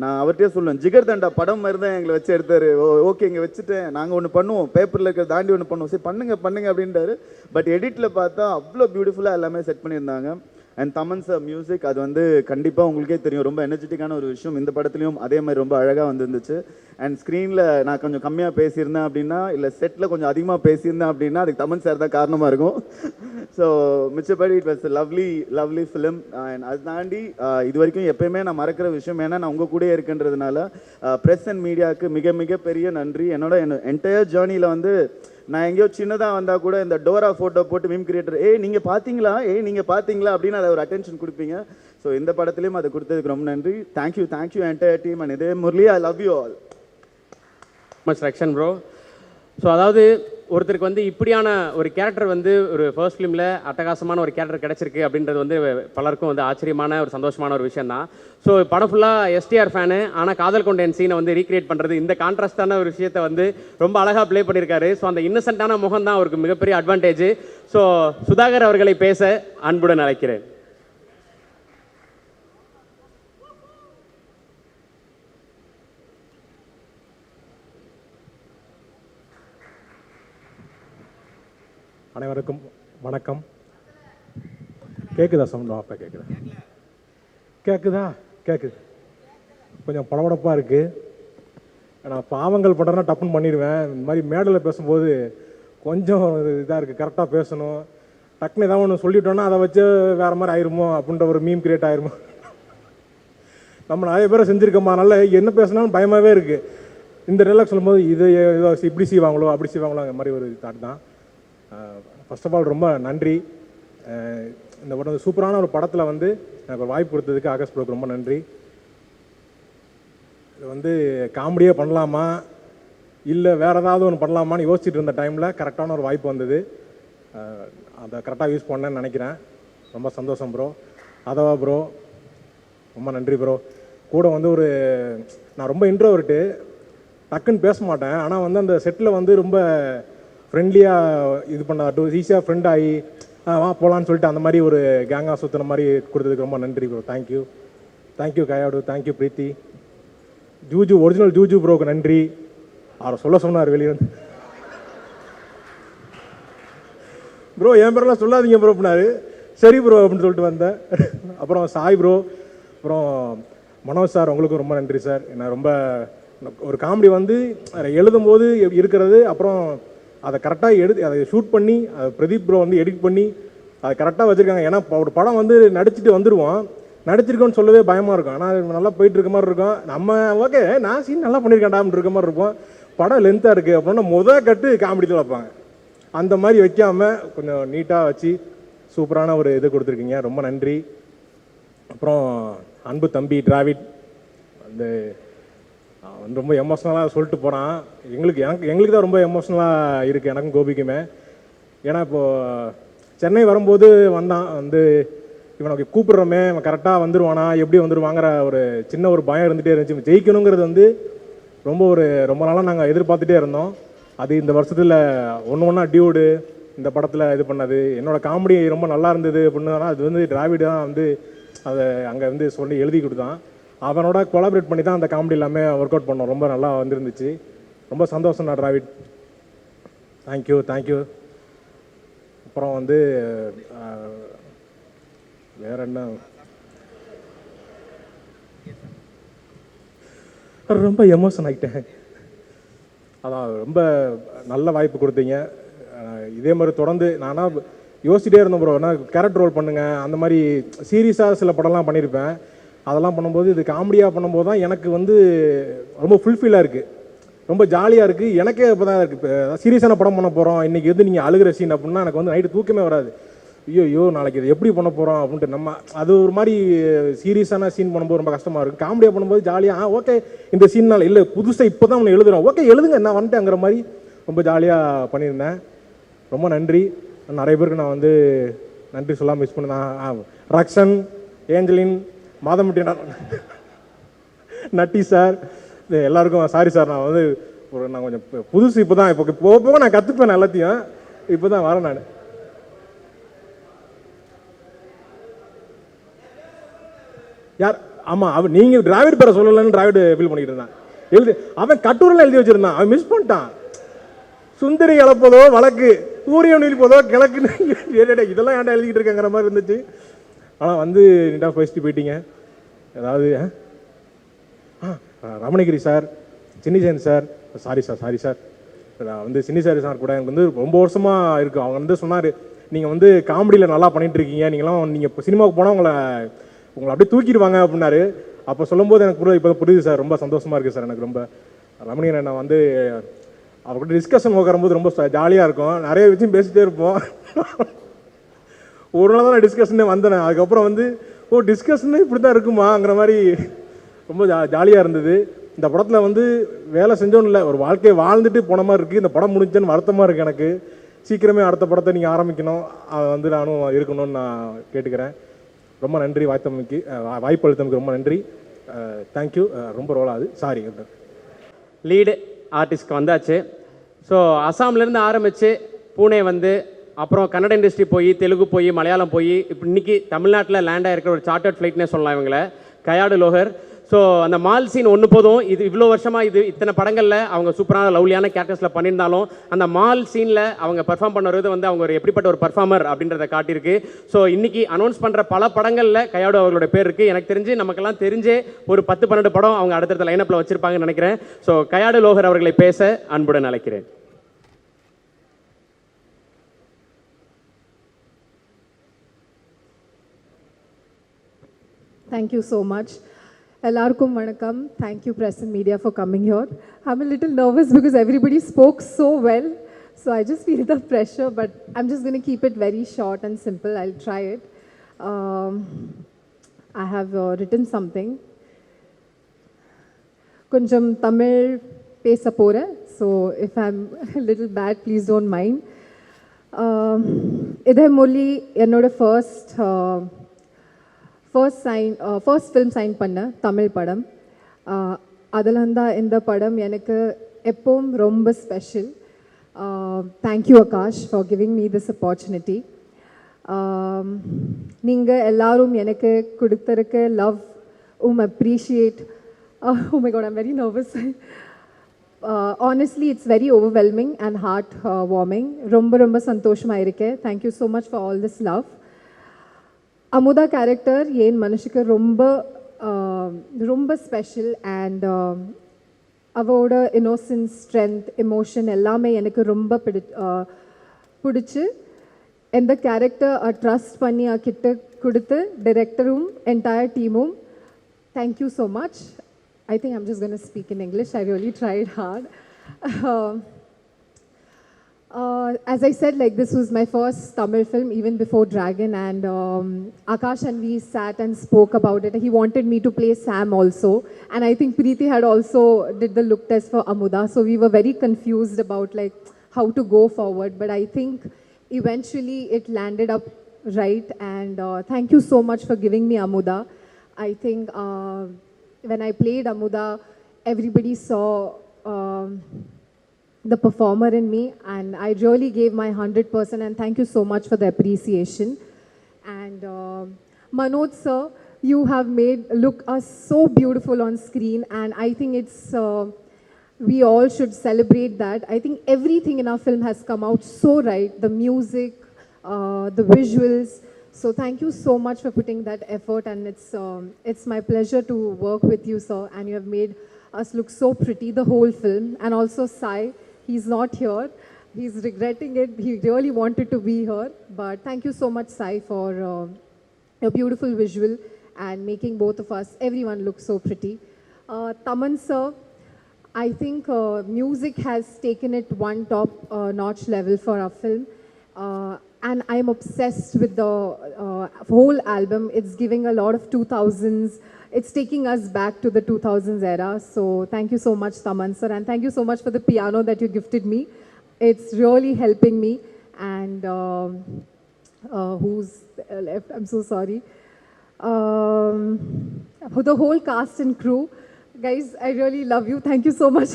நான் அவர்கிட்டே சொல்லுவேன், ஜிகர் தண்டா படம் மாதிரி தான் எங்களை வச்சு எடுத்தார். ஓகே இங்கே வச்சுட்டேன், நாங்கள் ஒன்று பண்ணுவோம், பேப்பரில் இருக்கிற தாண்டி ஒன்று பண்ணுவோம், சரி பண்ணுங்க அப்படின்றாரு. பட் எடிட்டில் பார்த்தா அவ்வளோ பியூட்டிஃபுல்லாக எல்லாமே செட் பண்ணியிருந்தாங்க. அண்ட் தமன் சார் மியூசிக், அது வந்து கண்டிப்பாக உங்களுக்கே தெரியும், ரொம்ப எனர்ஜெட்டிக்கான ஒரு விஷயம். இந்த படத்துலையும் அதே மாதிரி ரொம்ப அழகாக வந்துருந்துச்சு. அண்ட் ஸ்க்ரீனில் நான் கொஞ்சம் கம்மியாக பேசியிருந்தேன் அப்படின்னா, இல்லை செட்டில் கொஞ்சம் அதிகமாக பேசியிருந்தேன் அப்படின்னா அதுக்கு தமன் சார் தான் காரணமாக இருக்கும். ஸோ மிச்சபடி it was lovely film. And அது தாண்டி இது வரைக்கும் எப்பயுமே நான் மறக்கிற விஷயம், ஏன்னா நான் உங்கள் கூடயே இருக்குன்றதுனால ப்ரெஸ் அண்ட் மீடியாவுக்கு மிக மிக பெரிய நன்றி. என்னோட என்டையர் ஜேர்னியில் வந்து நான் எங்கேயோ சின்னதாக வந்தால் கூட இந்த டோரா ஃபோட்டோ போட்டு மீம் கிரியேட்டர் நீங்கள் பார்த்தீங்களா அப்படின்னு அதை ஒரு அட்டென்ஷன் கொடுப்பீங்க. ஸோ இந்த படத்துலையும் அதை கொடுத்ததுக்கு ரொம்ப நன்றி. Thank you entire team. அண்ட் இதே Murali, I love you all much Rakshan bro. So அதாவது ஒருத்தருக்கு வந்து இப்படியான ஒரு கேரக்டர் வந்து ஒரு ஃபர்ஸ்ட் ஃபிலிமில் அட்டகாசமான ஒரு கேரக்டர் கிடச்சிருக்கு அப்படின்றது வந்து பலருக்கும் வந்து ஆச்சரியமான ஒரு சந்தோஷமான ஒரு விஷயம் தான். ஸோ படம் ஃபுல்லாக எஸ்டிஆர் ஃபேனு, ஆனால் காதல் கொண்ட என் சீனை வந்து ரீக்ரியேட் பண்ணுறது, இந்த கான்ட்ராஸ்டான ஒரு விஷயத்தை வந்து ரொம்ப அழகாக ப்ளே பண்ணியிருக்காரு. ஸோ அந்த இன்னசென்ட்டான முகம் தான் அவருக்கு மிகப்பெரிய அட்வான்டேஜ். ஸோ சுதாகர் அவர்களை பேச அன்புடன் அழைக்கிறேன். அனைவருக்கும் வணக்கம். கேட்குதா சவுண்ட்? அப்போ கேட்குதா? கேட்குது. கொஞ்சம் படபடப்பாக இருக்குது. நான் பாவங்கள் படம்னா டப்புன்னு பண்ணிடுவேன். இந்த மாதிரி மேடையில் பேசும்போது கொஞ்சம் இதாக இருக்குது, கரெக்டாக பேசணும். டக்குன்னு ஏதாவது ஒன்று சொல்லிட்டோன்னா அதை வச்சு வேறு மாதிரி ஆயிருமோ அப்படின்ற ஒரு மீம் கிரியேட் ஆயிருமோ. நம்ம நிறைய பேரை செஞ்சுருக்கோமா, அதனால் என்ன பேசினாலும் பயமாகவே இருக்குது. இந்த டைலாக் சொல்லும்போது இது இப்படி செய்வாங்களோ அப்படி செய்வாங்களோ அந்த மாதிரி ஒரு தாட் தான். ஃபர்ஸ்ட் ஆஃப் ஆல் ரொம்ப நன்றி. இந்த படம் சூப்பரான ஒரு படத்தில் வந்து எனக்கு ஒரு வாய்ப்பு கொடுத்ததுக்கு ஆகாஷ் ப்ரோக்கு ரொம்ப நன்றி. இது வந்து காமெடியாக பண்ணலாமா இல்லை வேறு ஏதாவது ஒன்று பண்ணலாமான்னு யோசிச்சுட்டு இருந்த டைமில் கரெக்டான ஒரு வாய்ப்பு வந்தது. அதை கரெக்டாக யூஸ் பண்ணேன்னு நினைக்கிறேன். ரொம்ப சந்தோஷம் ப்ரோ. அதவா ப்ரோ ரொம்ப நன்றி ப்ரோ. கூட வந்து நான் ரொம்ப இன்ட்ரோவர்ட்டு, டக்குன்னு பேச மாட்டேன். ஆனால் வந்து அந்த செட்டில் வந்து ரொம்ப ஃப்ரெண்ட்லியாக இது பண்ண ஈஸியாக ஃப்ரெண்ட் ஆகி வா போகலான்னு சொல்லிட்டு அந்த மாதிரி ஒரு கேங்காக சுற்றுன மாதிரி கொடுத்ததுக்கு ரொம்ப நன்றி bro. Thank you Kayadu, thank you Preethi. Original Juju ப்ரோக்கு நன்றி. அவரை சொல்ல சொன்னார் வெளியே வந்து, ப்ரோ என் பேரெல்லாம் சொல்லாதீங்க ப்ரோ அப்படின்னாரு. சரி ப்ரோ அப்படின்னு சொல்லிட்டு வந்தேன். அப்புறம் சாய் ப்ரோ, அப்புறம் மனோஜ் சார் உங்களுக்கும் ரொம்ப நன்றி சார். நான் ரொம்ப ஒரு காமெடி வந்து எழுதும்போது இருக்கிறது, அப்புறம் அதை கரெக்டாக அதை ஷூட் பண்ணி அதை பிரதீப் ப்ரோ வந்து எடிட் பண்ணி அதை கரெக்டாக வச்சுருக்காங்க. ஏன்னா ஒரு படம் வந்து நடிச்சுட்டு வந்துடுவோம், நடிச்சிருக்கோன்னு சொல்லவே பயமாக இருக்கும். ஆனால் நல்லா போயிட்டு இருக்க மாதிரி இருக்கும். நம்ம ஓகே நான் சீன் நல்லா பண்ணியிருக்கேன்டான்னு இருக்க மாதிரி இருப்போம். படம் லென்த்தாக இருக்குது அப்படின்னா கட்டு காமெடி தான் வைப்பாங்க. அந்த மாதிரி வைக்காமல் கொஞ்சம் நீட்டாக வச்சு சூப்பரான ஒரு இது கொடுத்துருக்கீங்க. ரொம்ப நன்றி. அப்புறம் அன்பு தம்பி டிராவிட் வந்து வந்து ரொம்ப எமோஷ்னலாக சொல்லிட்டு போகிறான். எங்களுக்கு தான் ரொம்ப எமோஷ்னலாக இருக்குது, எனக்கும் கோபிக்குமே. ஏன்னா இப்போது சென்னை வரும்போது வந்தான் வந்து இவனுக்கு கூப்பிட்றோமே இவன் கரெக்டாக வந்துடுவானா எப்படி வந்துடுவாங்கிற ஒரு சின்ன ஒரு பயம் இருந்துகிட்டே இருந்துச்சு. ஜெயிக்கணுங்கிறது வந்து ரொம்ப நாளாக நாங்கள் எதிர்பார்த்துட்டே இருந்தோம். அது இந்த வருஷத்தில் ஒன்றா டியூடு இந்த படத்தில் இது பண்ணது. என்னோடய காமெடி ரொம்ப நல்லா இருந்தது அப்படின்னா அது வந்து டிராவிட் தான் வந்து அதை அங்கே வந்து சொல்லி எழுதி கொடுத்தான். அவனோட கொலாபரேட் பண்ணி தான் அந்த காமெடி எல்லாமே ஒர்க் அவுட் பண்ணோம். ரொம்ப நல்லா வந்துருந்துச்சு. ரொம்ப சந்தோஷம் தான் டிராவிட். தேங்க்யூ. அப்புறம் வந்து வேற என்ன, ரொம்ப எமோஷன் ஆகிட்டேன். அதான் ரொம்ப நல்ல வாய்ப்பு கொடுத்தீங்க. இதே மாதிரி தொடர்ந்து நானாக யோசிச்சிட்டே இருந்தேன் ப்ரோ, நான் கேரக்டர் ரோல் பண்ணுங்கள் அந்த மாதிரி சீரியஸாக சில படம்லாம் பண்ணியிருப்பேன். அதெல்லாம் பண்ணும்போது இது காமெடியாக பண்ணும்போது தான் எனக்கு வந்து ரொம்ப ஃபுல்ஃபில்லாக இருக்குது, ரொம்ப ஜாலியாக இருக்குது. எனக்கே இப்போ தான் இருக்குது. இப்போ சீரியஸான படம் பண்ண போகிறோம், இன்றைக்கி வந்து நீங்கள் அழுகிற சீன் அப்படின்னா எனக்கு வந்து நைட்டு தூக்கமே வராது. ஐயோ நாளைக்கு இது எப்படி பண்ண போகிறோம் அப்படின்ட்டு நம்ம அது ஒரு மாதிரி சீரியஸான சீன் பண்ணும்போது ரொம்ப கஷ்டமாக இருக்குது. காமெடியாக பண்ணும்போது ஜாலியாக ஓகே இந்த சீன்னால் இல்லை புதுசாக இப்போ தான் ஒன்று எழுதுகிறோம், ஓகே எழுதுங்க நான் வந்துட்டேங்கிற மாதிரி ரொம்ப ஜாலியாக பண்ணியிருந்தேன். ரொம்ப நன்றி. நிறைய பேருக்கு நான் வந்து நன்றி சொல்லாமல் மிஸ் பண்ணேன். ரக்ஷன், ஏஞ்சலின், மாதமுட்டி, நட்டி சார், எல்லாருக்கும் சாரி சார். நான் வந்து நான் கொஞ்சம் புதுசு இப்போ தான் போக நான் கற்றுப்பேன் எல்லாத்தையும். இப்போ தான் வரேன் நான். யார் ஆமாம் அவன் நீங்கள் டிராவிட் பேரை சொல்லலைன்னு டிராவிட் ஃபீல் பண்ணிக்கிட்டு இருந்தான். அவன் கட்டுரையில் எழுதி வச்சுருந்தான், அவன் மிஸ் பண்ணிட்டான். சுந்தரி இழப்பதோ வழக்கு, சூரியன் இழிப்பதோ கிழக்குன்னு இதெல்லாம் ஏன்டா எழுதிக்கிட்டு இருக்கேங்கிற மாதிரி இருந்துச்சு. ஆனால் வந்து நீட்டாக ஃபர்ஸ்ட்டு போயிட்டீங்க. ஏதாவது ரமணகிரி சார், சின்னிசேன் சார், சாரி சார் நான் வந்து சின்னிசாரி சார் கூட எனக்கு வந்து ரொம்ப வருஷமாக இருக்குது. அவங்க வந்து சொன்னார் நீங்கள் வந்து காமெடியில் நல்லா பண்ணிகிட்டு இருக்கீங்க, நீங்கள் இப்போ சினிமாவுக்கு போனால் உங்களை அப்படியே தூக்கிடுவாங்க அப்படின்னாரு. அப்போ சொல்லும்போது எனக்கு இப்போ புரியுது சார். ரொம்ப சந்தோஷமாக இருக்குது சார். எனக்கு ரொம்ப ரமணியனை நான் வந்து அவர்கிட்ட டிஸ்கஷன் உட்காரும்போது ரொம்ப ஜாலியாக இருக்கும். நிறைய விஷயம் பேசிகிட்டே இருப்போம். ஒரு நாள் தான் நான் டிஸ்கஷனே வந்தேன். அதுக்கப்புறம் வந்து டிஸ்கஷனே இப்படி தான் இருக்குமாங்கிற மாதிரி ரொம்ப ஜாலியாக இருந்தது. இந்த படத்தில் வந்து வேலை செஞ்சோன்னு இல்லை, ஒரு வாழ்க்கையை வாழ்ந்துட்டு போன மாதிரி இருக்குது. இந்த படம் முடிஞ்சேன்னு வருத்தமாக இருக்குது எனக்கு. சீக்கிரமே அடுத்த படத்தை நீங்கள் ஆரம்பிக்கணும், அதை வந்து நானும் இருக்கணும்னு நான் கேட்டுக்கிறேன். ரொம்ப நன்றி. வாய்ப்பு அளித்தமைக்கு ரொம்ப நன்றி. தேங்க்யூ. ரொம்ப ரோலாது சாரி. லீடு ஆர்டிஸ்ட்க்கு வந்தாச்சு. ஸோ அசாம்லேருந்து ஆரம்பித்து பூனே வந்து அப்புறம் கன்னட இண்டஸ்ட்ரி போய் தெலுங்கு போய் மலையாளம் போய் இப்போ இன்றைக்கி தமிழ்நாட்டில் லேண்ட் ஆகிருக்கிற ஒரு சார்ட்டர்ட் ஃப்ளைட்னே சொல்லலாம் இவங்களை, கயாடு லோகர். ஸோ அந்த மால் சீன் ஒன்று போதும். இது இவ்வளோ வருஷமாக இத்தனை படங்களில் அவங்க சூப்பரான லவ்லியான கேரக்டர்ஸில் பண்ணியிருந்தாலும் அந்த மால் சீனில் அவங்க பர்ஃபார்ம் பண்ணுறது வந்து அவங்க ஒரு எப்படிப்பட்ட ஒரு பர்ஃபார்மர் அப்படின்றத காட்டியிருக்கு. ஸோ இன்றைக்கி அனௌன்ஸ் பண்ணுற பல படங்களில் கயாடு அவர்களோட பேர் இருக்குது. எனக்கு தெரிஞ்சு நமக்கெல்லாம் தெரிஞ்சே ஒரு 10-12 படம் அவங்க அடுத்தடுத்த லைனப்பில் வச்சுருப்பாங்கன்னு நினைக்கிறேன். ஸோ கயாடு லோகர் அவர்களை பேச அன்புடன் அழைக்கிறேன். Thank you so much. Ellarkum vanakkam. Thank you press and media for coming here. I'm a little nervous because everybody spoke so well. So I just feel the pressure, but I'm just going to keep it very short and simple. I'll try it. I have written something. Konjam Tamil pesa pora. So if I'm a little bad, please don't mind. Idhe Murli ennoda first film sign பண்ண தமிழ் படம். அதில் தான் இந்த படம் எனக்கு எப்பவும் ரொம்ப special. Thank you Akash for giving me this opportunity. நீங்கள் எல்லாரும் எனக்கு கொடுத்துருக்க love appreciate. Oh my God, I'm very nervous. Honestly, it's very overwhelming and heart warming. ரொம்ப சந்தோஷமாக இருக்கேன். Thank you so much for all this love. Amudha character ஏன் மனுஷுக்கு ரொம்ப ரொம்ப ஸ்பெஷல் அண்ட் அவரோட இன்னோசன்ஸ் ஸ்ட்ரென்த் எமோஷன் எல்லாமே எனக்கு ரொம்ப பிடிச்சி எந்த கேரக்டர் ட்ரஸ்ட் பண்ணி கிட்ட கொடுத்து டைரக்டரும் என்டையர் டீமும் thank you so much. I think I'm just going to speak in English. I really tried hard. As I said, like this was my first Tamil film, even before Dragon, and Akash and we sat and spoke about it. He wanted me to play Sam also, and I think Preeti had also did the look test for Amuda, so we were very confused about like how to go forward. But I think eventually it landed up right, and thank you so much for giving me Amuda. I think when I played Amuda, everybody saw the performer in me, and I really gave my 100%, and thank you so much for the appreciation. And Manoj sir, you have made look us so beautiful on screen, and I think it's we all should celebrate that. I think everything in our film has come out so right, the music, the visuals. So thank you so much for putting that effort, and it's my pleasure to work with you, sir, and you have made us look so pretty the whole film. And also Sai, he's not here. He's regretting it. He really wanted to be here. But thank you so much, Sai, for your beautiful visual and making both of us, everyone look so pretty. Taman sir, I think music has taken it one top notch level for our film. And I'm obsessed with the whole album. It's giving a lot of 2000s. It's taking us back to the 2000s era. So thank you so much, Taman sir. And thank you so much for the piano that you gifted me. It's really helping me. And who's left? I'm so sorry. The whole cast and crew. Guys, I really love you. Thank you so much.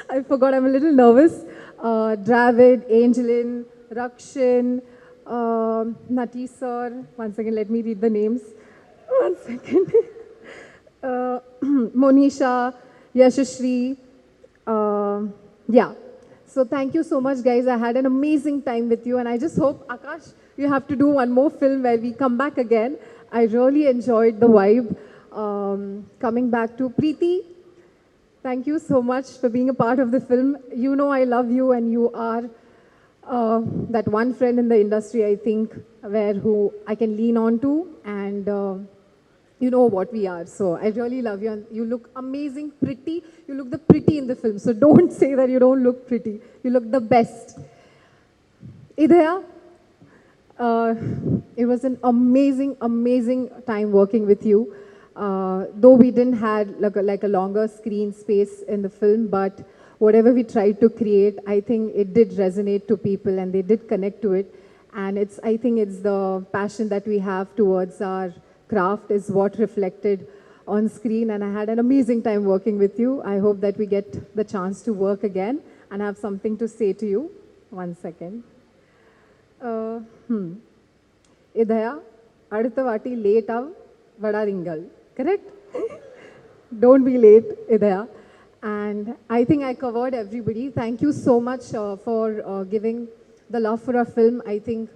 I forgot, I'm a little nervous. Dravid, Angelin, Rakshin, Nati sir. One second, let me read the names. One second. Monisha, Yashashri. Yeah. So thank you so much, guys. I had an amazing time with you, and I just hope, Akash, you have to do one more film where we come back again. I really enjoyed the vibe. Coming back to Preeti, thank you so much for being a part of the film. You know I love you, and you are that one friend in the industry, I think, who I can lean on to, and you know what we are. So I really love you, and you look amazing, pretty. You look the pretty in the film, so don't say that you don't look pretty. You look the best. Idhaya, it was an amazing, amazing time working with you. Though we didn't have like a longer screen space in the film, but whatever we tried to create, I think it did resonate to people, and they did connect to it. And I think it's the passion that we have towards our craft is what reflected on screen. And I had an amazing time working with you. I hope that we get the chance to work again and have something to say to you. One second. Idhaya, adutha vaati late av vadaringal. Correct? Don't be late, Idhaya. And I think I covered everybody. Thank you so much for giving the love for our film. I think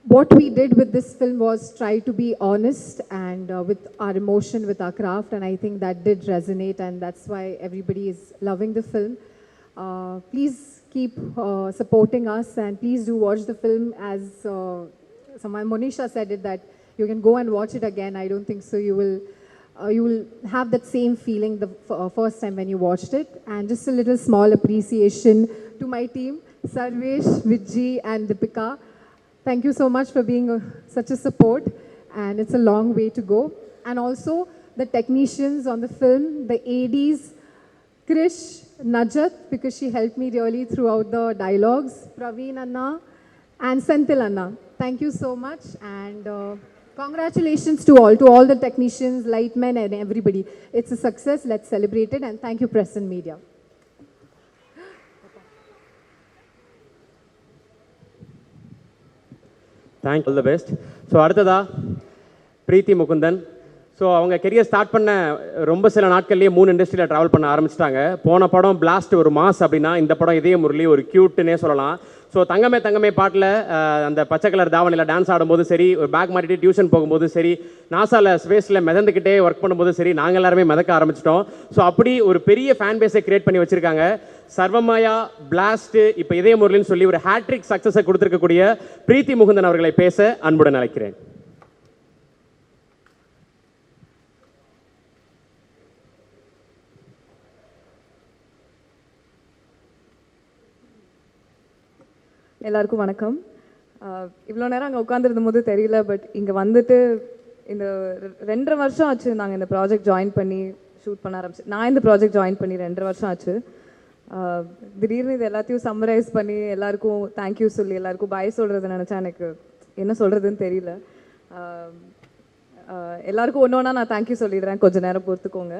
what we did with this film was try to be honest and with our emotion, with our craft, and I think that did resonate, and that's why everybody is loving the film. Please keep supporting us, and please do watch the film. As someone, Monisha said it, that you can go and watch it again. I don't think so. You will have that same feeling the first time when you watched it. And just a little small appreciation to my team, Sarvesh, Vijay, and Deepika. Thank you so much for being such a support, and it's a long way to go. And also the technicians on the film, the ADs, Krish, Najat, because she helped me really throughout the dialogues, Praveen Anna, and Senthil Anna. Thank you so much, and congratulations to all the technicians, lightmen, and everybody. It's a success. Let's celebrate it, and thank you, press and media. Thank all the best. So அடுத்ததா பிரீத்தி Mukundan. So அவங்க career start பண்ண ரொம்ப சில நாட்கள்லேயே 3 இண்டஸ்ட்ரியில் travel பண்ண ஆரம்பிச்சிட்டாங்க. போன படம் பிளாஸ்ட் ஒரு மாஸ் அப்படின்னா, இந்த படம் இதய முரளி ஒரு க்யூட்டுன்னே சொல்லலாம். ஸோ தங்கமே தங்கமே பாட்டில் அந்த பச்சை கலர் தாவணியில் டான்ஸ் ஆடும்போது சரி, ஒரு பேக் மாட்டிட்டு டியூஷன் போகும்போது சரி, நாசாவில் ஸ்பேஸில் மிதந்துக்கிட்டே ஒர்க் பண்ணும்போது சரி, நாங்கள் எல்லாருமே மிதக்க ஆரம்பிச்சிட்டோம். ஸோ அப்படி ஒரு பெரிய ஃபேன் பேஸை கிரியேட் பண்ணி வச்சுருக்காங்க. சர்வமாயா, பிளாஸ்ட்டு, இப்போ இதய முரளின்னு சொல்லி ஒரு ஹேட்ரிக் சக்ஸஸை கொடுத்துருக்கக்கூடிய பிரீத்தி முகுந்தன் அவர்களை பேச அன்புடன் அழைக்கிறேன். எல்லாருக்கும் வணக்கம். இவ்வளோ நேரம் அங்கே உட்காந்துருந்த போது தெரியல, பட் இங்கே வந்துட்டு இந்த 2.5 வருஷம் ஆச்சு நாங்கள் இந்த ப்ராஜெக்ட் ஜாயின் பண்ணி ஷூட் பண்ண ஆரம்பிச்சு. நான் இந்த ப்ராஜெக்ட் ஜாயின் பண்ணி 2.5 வருஷம் ஆச்சு. திடீர்னு இது எல்லாத்தையும் சம்மரைஸ் பண்ணி எல்லாருக்கும் தேங்க்யூ சொல்லி எல்லாருக்கும் பாய் சொல்கிறது நினச்சா எனக்கு என்ன சொல்கிறதுன்னு தெரியல. எல்லாருக்கும் ஒன்று ஒன்றா நான் தேங்க்யூ சொல்லிடுறேன், கொஞ்சம் நேரம் பொறுத்துக்கோங்க.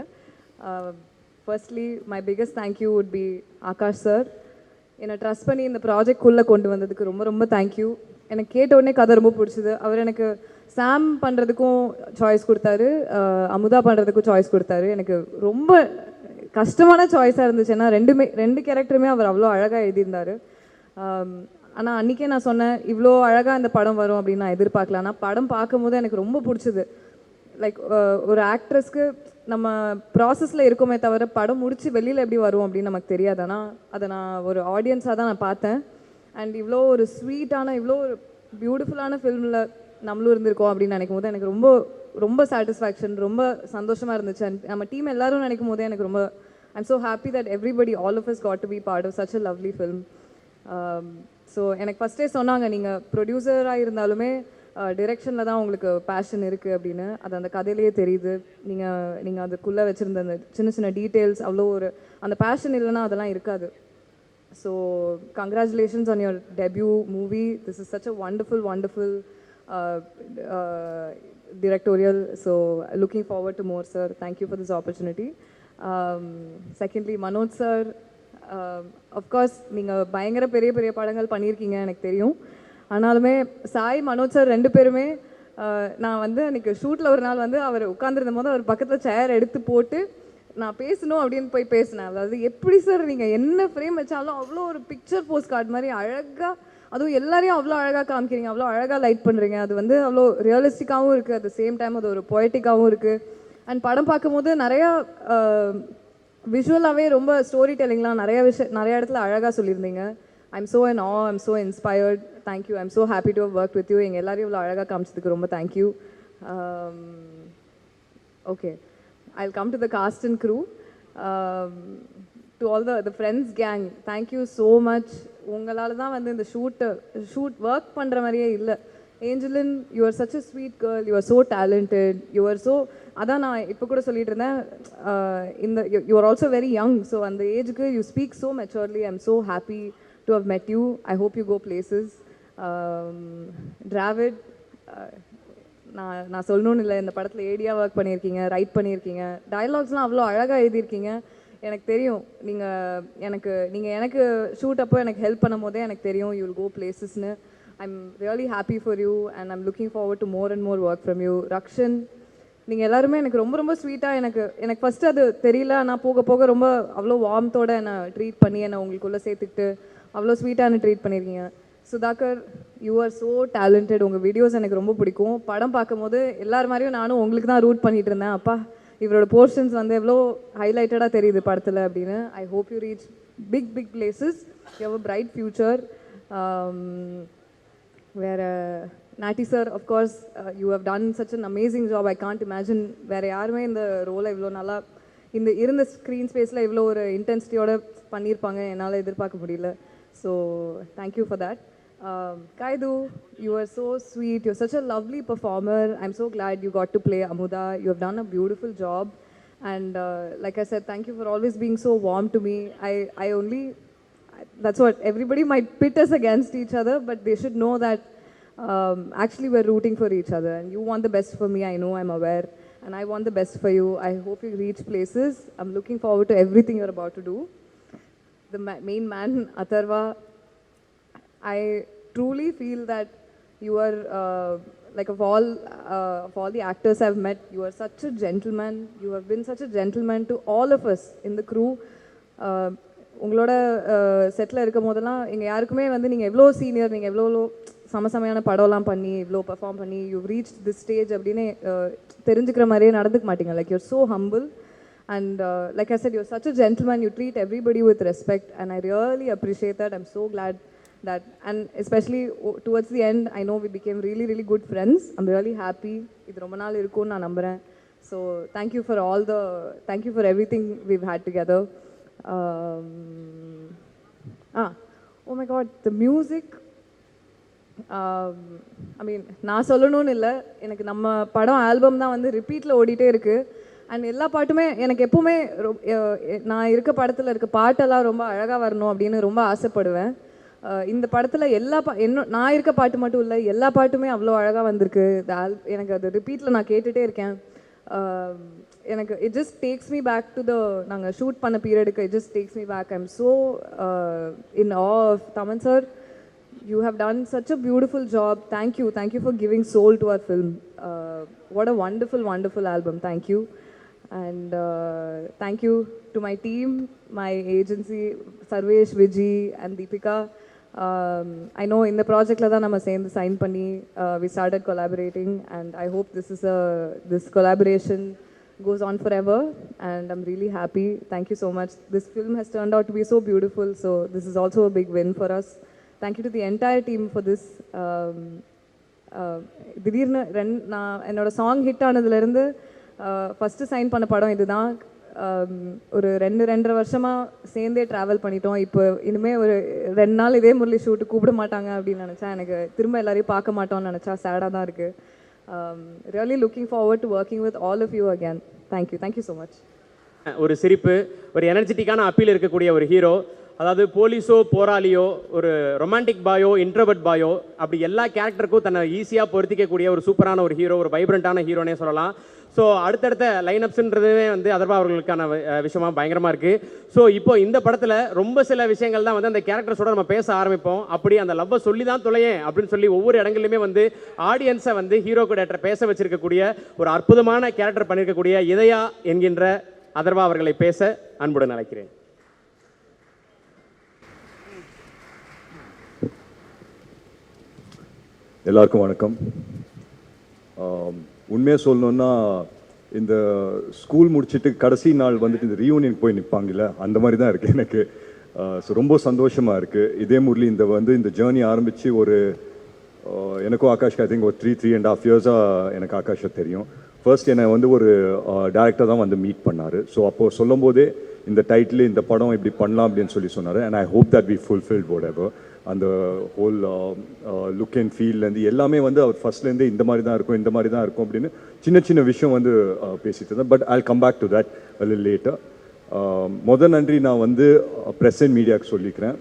Firstly my biggest thank you would be Akash sir. என்னை ட்ரஸ்ட் பண்ணி இந்த ப்ராஜெக்ட்குள்ளே கொண்டு வந்ததுக்கு ரொம்ப ரொம்ப தேங்க்யூ. எனக்கு கேட்ட உடனே கதை ரொம்ப பிடிச்சிது. அவர் எனக்கு சாம் பண்ணுறதுக்கும் சாய்ஸ் கொடுத்தாரு, அமுதா பண்ணுறதுக்கும் சாய்ஸ் கொடுத்தாரு. எனக்கு ரொம்ப கஷ்டமான சாய்ஸாக இருந்துச்சு. ஏன்னா ரெண்டு கேரக்டருமே அவர் அவ்வளோ அழகாக எழுதியிருந்தார். ஆனால் அன்றைக்கே நான் சொன்னேன், இவ்வளோ அழகாக இந்த படம் வரும் அப்படின்னு நான் எதிர்பார்க்கல. ஆனால் படம் பார்க்கும்போது எனக்கு ரொம்ப பிடிச்சிது. லைக் ஒரு ஆக்ட்ரஸ்க்கு நம்ம ப்ராசஸில் இருக்கோமே தவிர படம் முடித்து வெளியில் எப்படி வரும் அப்படின்னு நமக்கு தெரியாது. ஆனால் அதை நான் ஒரு ஆடியன்ஸாக தான் நான் பார்த்தேன். அண்ட் இவ்வளோ ஒரு ஸ்வீட்டான, இவ்வளோ ஒரு பியூட்டிஃபுல்லான ஃபில்மில் நம்மளும் இருந்திருக்கோம் அப்படின்னு நினைக்கும் போது எனக்கு ரொம்ப ரொம்ப சாட்டிஸ்ஃபேக்ஷன், ரொம்ப சந்தோஷமாக இருந்துச்சு. அண்ட் நம்ம டீம் எல்லோரும் நினைக்கும் போதே எனக்கு ரொம்ப I'm so happy that everybody all of us got to be part of such a lovely film. So எனக்கு ஃபஸ்ட்டே சொன்னாங்க, நீங்கள் ப்ரொடியூசராக இருந்தாலுமே டிரெக்ஷனில் தான் உங்களுக்கு பேஷன் இருக்குது அப்படின்னு. அது அந்த கதையிலேயே தெரியுது. நீங்கள் அதுக்குள்ளே வச்சுருந்த அந்த சின்ன சின்ன டீட்டெயில்ஸ், அவ்வளோ ஒரு அந்த பேஷன் இல்லைன்னா அதெல்லாம் இருக்காது. So congratulations on your debut movie. This is such a wonderful directorial. So looking forward to more, sir. Thank you for this opportunity. Secondly, Manoj sir, of course நீங்கள் பயங்கர பெரிய பெரிய படங்கள் பண்ணியிருக்கீங்க எனக்கு தெரியும். ஆனாலுமே சாய், மனோஜ் சார் 2 பேருமே நான் வந்து அன்றைக்கி ஷூட்டில் ஒரு நாள் வந்து அவர் உட்காந்துருந்த போது அவர் பக்கத்தில் சேர் எடுத்து போட்டு நான் பேசணும் அப்படின்னு போய் பேசினேன். அதாவது எப்படி சார் நீங்கள் என்ன ஃப்ரேம் வச்சாலும் அவ்வளோ ஒரு பிக்சர் போஸ்ட் கார்டு மாதிரி அழகாக, அதுவும் எல்லாரையும் அவ்வளோ அழகாக காமிக்கிறீங்க, அவ்வளோ அழகாக லைட் பண்ணுறீங்க. அது வந்து அவ்வளோ ரியலிஸ்டிக்காகவும் இருக்குது, அட் த சேம் டைம் அது ஒரு பொயட்டிக்காகவும் இருக்குது. அண்ட் படம் பார்க்கும்போது நிறையா விஷுவலாகவே ரொம்ப ஸ்டோரி டெல்லிங்லாம் நிறைய இடத்துல அழகாக சொல்லியிருந்தீங்க. I'm so in awe, I'm so inspired. Thank you. I'm so happy to have worked with you. எங்க எல்லாரையும் இவ்வளோ அழகாக காமிச்சதுக்கு ரொம்ப thank you. Okay, I'll come to the cast and crew. To all the friends gang, thank you so much. உங்களால தான் வந்து இந்த shoot work பண்ணுற மாதிரியே இல்லை. Angeline, you are such a sweet girl, you are so talented, you are so, அதான் நான் இப்போ கூட சொல்லிட்டு இருந்தேன், you are also very young, so அந்த ஏஜுக்கு you speak so maturely. I'm so happy to have met you. I hope you go places. Dravid, நான் சொல்லணும்னு இல்லை, இந்த படத்தில் ஏடியாக ஒர்க் பண்ணியிருக்கீங்க, ரைட் பண்ணியிருக்கீங்க, டயலாக்ஸ்லாம் அவ்வளோ அழகாக எழுதியிருக்கீங்க. எனக்கு தெரியும் நீங்கள் எனக்கு ஷூட் அப்போ எனக்கு ஹெல்ப் பண்ணும் போதே எனக்கு தெரியும் யூ வில் கோ பிளேசஸ்னு. I'm really happy for you and I'm looking forward to more and more work from you. Rakshan, நீங்கள் எல்லாருமே எனக்கு ரொம்ப ரொம்ப ஸ்வீட்டாக, எனக்கு ஃபஸ்ட்டு அது தெரியல, ஆனால் போக போக ரொம்ப அவ்வளோ வார்ம்த்தோடு என்னை ட்ரீட் பண்ணி என்னை உங்களுக்குள்ளே சேர்த்துக்கிட்டு அவ்வளோ ஸ்வீட்டாக என்னை ட்ரீட் பண்ணியிருக்கீங்க. Sudhakar, you are so talented. உங்கள் வீடியோஸ் எனக்கு ரொம்ப பிடிக்கும். படம் பார்க்கும்போது எல்லார் மாதிரியும் நானும் உங்களுக்கு தான் ரூட் பண்ணிகிட்டு இருந்தேன். அப்பா, இவரோட போர்ஷன்ஸ் வந்து எவ்வளோ ஹைலைட்டடாக தெரியுது படத்தில் அப்படின்னு. I hope you reach big places. You have a bright future. வேறு நாட்டி sir, of course you have done such an amazing job. I can't imagine வேறு யாருமே இந்த ரோலை இவ்வளோ நல்லா இருந்த ஸ்க்ரீன் ஸ்பேஸில் இவ்வளோ ஒரு இன்டென்சிட்டியோட பண்ணியிருப்பாங்க என்னால் எதிர்பார்க்க முடியல. So thank you for that. Kaidu, you are so sweet. You're such a lovely performer. I'm so glad you got to play Amuda. You have done a beautiful job. And like I said, thank you for always being so warm to me. That's what everybody might pit us against each other, but they should know that actually we're rooting for each other. And you want the best for me, I know, I'm aware. And I want the best for you. I hope you reach places. I'm looking forward to everything you're about to do. The main man, Atharva, I truly feel that you are like of all the actors I've met, you are such a gentleman. You have been such a gentleman to all of us in the crew. உங்களோட settle இருக்கும் போதெல்லாம் எங்கள் யாருக்குமே வந்து நீங்கள் எவ்வளோ senior, நீங்கள் எவ்வளோ சமசமையான படம்லாம் பண்ணி இவ்வளோ பெர்ஃபார்ம் பண்ணி யூ ரீச் திஸ் ஸ்டேஜ் அப்படின்னு தெரிஞ்சுக்கிற மாதிரியே நடந்துக்க மாட்டீங்க. Like you're so humble and like I said, you're such a gentleman. You treat everybody with respect and I really appreciate that. I'm so glad that, and especially towards the end, I know we became really, really good friends. I'm really happy. Idu romba naal irukku na nambren. So thank you for everything we've had together. Oh my God, the music. I mean, நான் சொல்லணும்னு இல்லை, எனக்கு நம்ம படம் album தான் வந்து ரிப்பீட்டில் ஓடிட்டே இருக்குது. அண்ட் எல்லா பாட்டுமே எனக்கு எப்போவுமே நான் இருக்க படத்தில் இருக்க பாட்டெல்லாம் ரொம்ப அழகாக வரணும் அப்படின்னு ரொம்ப ஆசைப்படுவேன். இந்த படத்தில் நான் இருக்க பாட்டு மட்டும் இல்லை, எல்லா பாட்டுமே அவ்வளோ அழகாக வந்திருக்கு. எனக்கு அது ரிப்பீட்டில் நான் கேட்டுகிட்டே இருக்கேன். எனக்கு it just takes me back to நாங்கள் ஷூட் பண்ண பீரியடுக்கு. It just takes me back. I am so in awe of Thaman sir. You have done such a beautiful job. Thank you for giving soul to our film. What a wonderful, wonderful album. Thank you. And thank you to my team, my agency, Sarvesh, Viji and Deepika. I know in the project la da nama சேர்ந்து sign பண்ணி we started collaborating, and I hope this collaboration goes on forever, and I'm really happy. Thank you so much. This film has turned out to be so beautiful, so this is also a big win for us. Thank you to the entire team for this. திடீர்னு நான் என்னோட song hit ஆனதுலேருந்து first sign பண்ண படம் இதுதான். ஒரு 2.5 வருஷமாக சேர்ந்தே travel பண்ணிட்டோம். இப்போ இனிமேல் ஒரு 2 நாள் இதே முரளி ஷூட்டு கூப்பிட மாட்டாங்க அப்படின்னு நினச்சா, எனக்கு திரும்ப எல்லாரையும் பார்க்க மாட்டோம்னு நினச்சா சேடாக தான் இருக்குது. Really looking forward to working with all of you again. Thank you so much. ஒரு சிரிப்பு, ஒரு எனர்ஜெட்டிக்கான அப்பீல் இருக்கக்கூடிய ஒரு ஹீரோ. அதாவது போலீஸோ போராளியோ, ஒரு ரொமான்டிக் பாயோ, இன்ட்ரோவர்ட் பாயோ, அப்படி எல்லா கேரக்டருக்கும் தன்னை ஈஸியாக பொருத்திக்கக்கூடிய ஒரு சூப்பரான ஒரு ஹீரோ, ஒரு வைப்ரண்ட்டான ஹீரோனே சொல்லலாம். ஸோ அடுத்தடுத்த லைனப்ஸுன்றதுவே வந்து அதர்வா அவர்களுக்கான விஷயமா பயங்கரமாக இருக்குது. ஸோ இப்போ இந்த படத்தில் ரொம்ப சில விஷயங்கள் தான் வந்து அந்த கேரக்டர்ஸோட நம்ம பேச ஆரம்பிப்போம். அப்படி அந்த லவ்வை சொல்லி தான் தொலையேன் அப்படின்னு சொல்லி ஒவ்வொரு இடங்கள்லையுமே வந்து ஆடியன்ஸை வந்து ஹீரோ கூட பேச வச்சிருக்கக்கூடிய ஒரு அற்புதமான கேரக்டர் பண்ணியிருக்கக்கூடிய இதயா என்கின்ற அதர்வா அவர்களை பேச அன்புடன் அழைக்கிறேன். எல்லாருக்கும் வணக்கம். உண்மையாக சொல்லணுன்னா, இந்த ஸ்கூல் முடிச்சுட்டு கடைசி நாள் வந்துட்டு இந்த ரீயூனியன் போய் நிற்பாங்கல்ல, அந்த மாதிரி தான் இருக்குது எனக்கு. ஸோ ரொம்ப சந்தோஷமாக இருக்குது. இதே முரளி இந்த ஜேர்னி ஆரம்பித்து ஒரு எனக்கும் ஆகாஷ்க்கு ஐ திங்க் ஒரு 3.5 இயர்ஸாக எனக்கு ஆகாஷை தெரியும். ஃபர்ஸ்ட் என்னை வந்து ஒரு டேரக்டர் தான் வந்து மீட் பண்ணார். ஸோ அப்போது சொல்லும் போதே இந்த டைட்டில், இந்த படம் இப்படி பண்ணலாம் அப்படின்னு சொல்லி சொன்னார். And I hope that we fulfilled whatever. அந்த ஹோல் லுக் அண்ட் ஃபீல்லேருந்து எல்லாமே வந்து அவர் ஃபர்ஸ்ட்லேருந்தே இந்த மாதிரி தான் இருக்கும் அப்படின்னு சின்ன சின்ன விஷயம் வந்து பேசிட்டு இருந்தேன். But I'll come back to that a little later. முதல் நன்றி நான் வந்து ப்ரெஸ் அண்ட் மீடியாவுக்கு சொல்லிக்கிறேன்.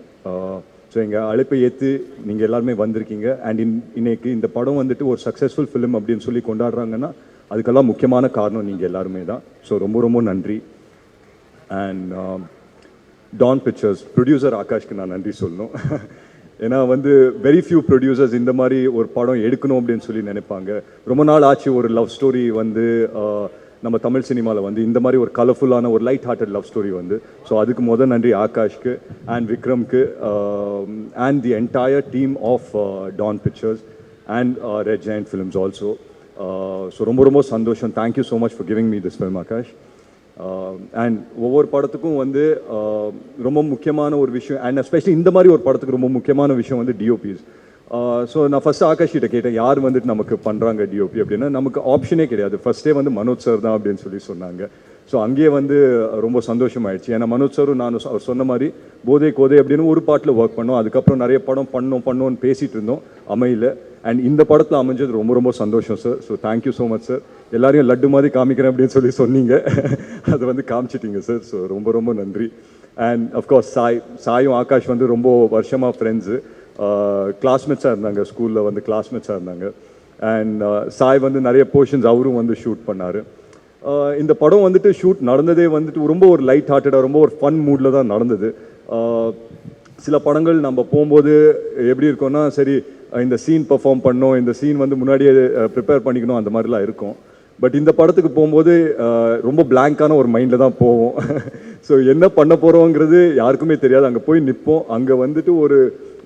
ஸோ எங்கள் அழைப்பை ஏற்று நீங்கள் எல்லாருமே வந்திருக்கீங்க. அண்ட் இன்னைக்கு இந்த படம் வந்துட்டு ஒரு சக்ஸஸ்ஃபுல் ஃபிலிம் அப்படின்னு சொல்லி கொண்டாடுறாங்கன்னா அதுக்கெல்லாம் முக்கியமான காரணம் நீங்கள் எல்லாருமே தான். ஸோ ரொம்ப ரொம்ப நன்றி. அண்ட் டான் பிக்சர்ஸ் ப்ரொடியூசர் ஆகாஷ்க்கு நான் நன்றி சொல்லணும். ஏன்னா வந்து வெரி ஃபியூ ப்ரொடியூசர்ஸ் இந்த மாதிரி ஒரு படம் எடுக்கணும் அப்படின்னு சொல்லி நினைப்பாங்க. ரொம்ப நாள் ஆச்சு ஒரு லவ் ஸ்டோரி வந்து நம்ம தமிழ் சினிமாவில் வந்து இந்த மாதிரி ஒரு கலர்ஃபுல்லான ஒரு லைட் ஹார்ட்டட் லவ் ஸ்டோரி வந்து. ஸோ அதுக்கு முதல் நன்றி ஆகாஷ்க்கு அண்ட் விக்ரம்க்கு and the entire team of Dawn Pictures and Red Giant Films also. So ரொம்ப ரொம்ப சந்தோஷம். Thank you so much for giving me this film Akash. And ஒவ்வொரு படத்துக்கும் வந்து ரொம்ப முக்கியமான ஒரு விஷயம், அண்ட் எஸ்பெஷலி இந்த மாதிரி ஒரு படத்துக்கு ரொம்ப முக்கியமான விஷயம் வந்து டிஓபிஸ். ஸோ நான் ஃபஸ்ட்டு ஆகாஷ் கிட்ட கேட்டேன், யார் வந்துட்டு நமக்கு பண்ணுறாங்க டிஓபி அப்படின்னா. நமக்கு ஆப்ஷனே கிடையாது. ஃபஸ்ட்டே வந்து மனோஜ் சார் தான் அப்படின்னு சொல்லி சொன்னாங்க. ஸோ அங்கேயே வந்து ரொம்ப சந்தோஷமாயிடுச்சு. ஏன்னா மனோஜ் சாரும் நானும் அவர் சொன்ன மாதிரி போதை கோதை அப்படின்னு ஒரு பாட்டில் ஒர்க் பண்ணோம். அதுக்கப்புறம் நிறைய படம் பண்ணோன்னு பேசிகிட்டு இருந்தோம், அமையல. அண்ட் இந்த படத்தில் அமைஞ்சது ரொம்ப ரொம்ப சந்தோஷம் sir. So thank you so much sir. எல்லாரையும் லட்டு மாதிரி காமிக்கிறேன் அப்படின்னு சொல்லி சொன்னீங்க, அதை வந்து காமிச்சிட்டிங்க சார். ஸோ ரொம்ப ரொம்ப நன்றி. அண்ட் அஃப்கோர்ஸ் சாயும் ஆகாஷ் வந்து ரொம்ப வருஷமாக ஃப்ரெண்ட்ஸு, கிளாஸ்மேட்ஸாக இருந்தாங்க, ஸ்கூலில் வந்து கிளாஸ்மேட்ஸாக இருந்தாங்க. அண்ட் சாய் வந்து நிறைய போர்ஷன்ஸ் அவரும் வந்து ஷூட் பண்ணார். இந்த படம் வந்துட்டு ஷூட் நடந்ததே வந்துட்டு ரொம்ப ஒரு லைட் ஹார்ட்டடாக ரொம்ப ஒரு ஃபன் மூடில் தான் நடந்தது. சில படங்கள் நம்ம போகும்போது எப்படி இருக்கோன்னா, சரி இந்த சீன் பெர்ஃபார்ம் பண்ணணும், இந்த சீன் வந்து முன்னாடியே ப்ரிப்பேர் பண்ணிக்கணும், அந்த மாதிரிலாம் இருக்கும். பட் இந்த படத்துக்கு போகும்போது ரொம்ப பிளாங்கான ஒரு மைண்டில் தான் போவோம். ஸோ என்ன பண்ண போகிறோங்கிறது யாருக்குமே தெரியாது. அங்கே போய் நிற்போம், அங்கே வந்துட்டு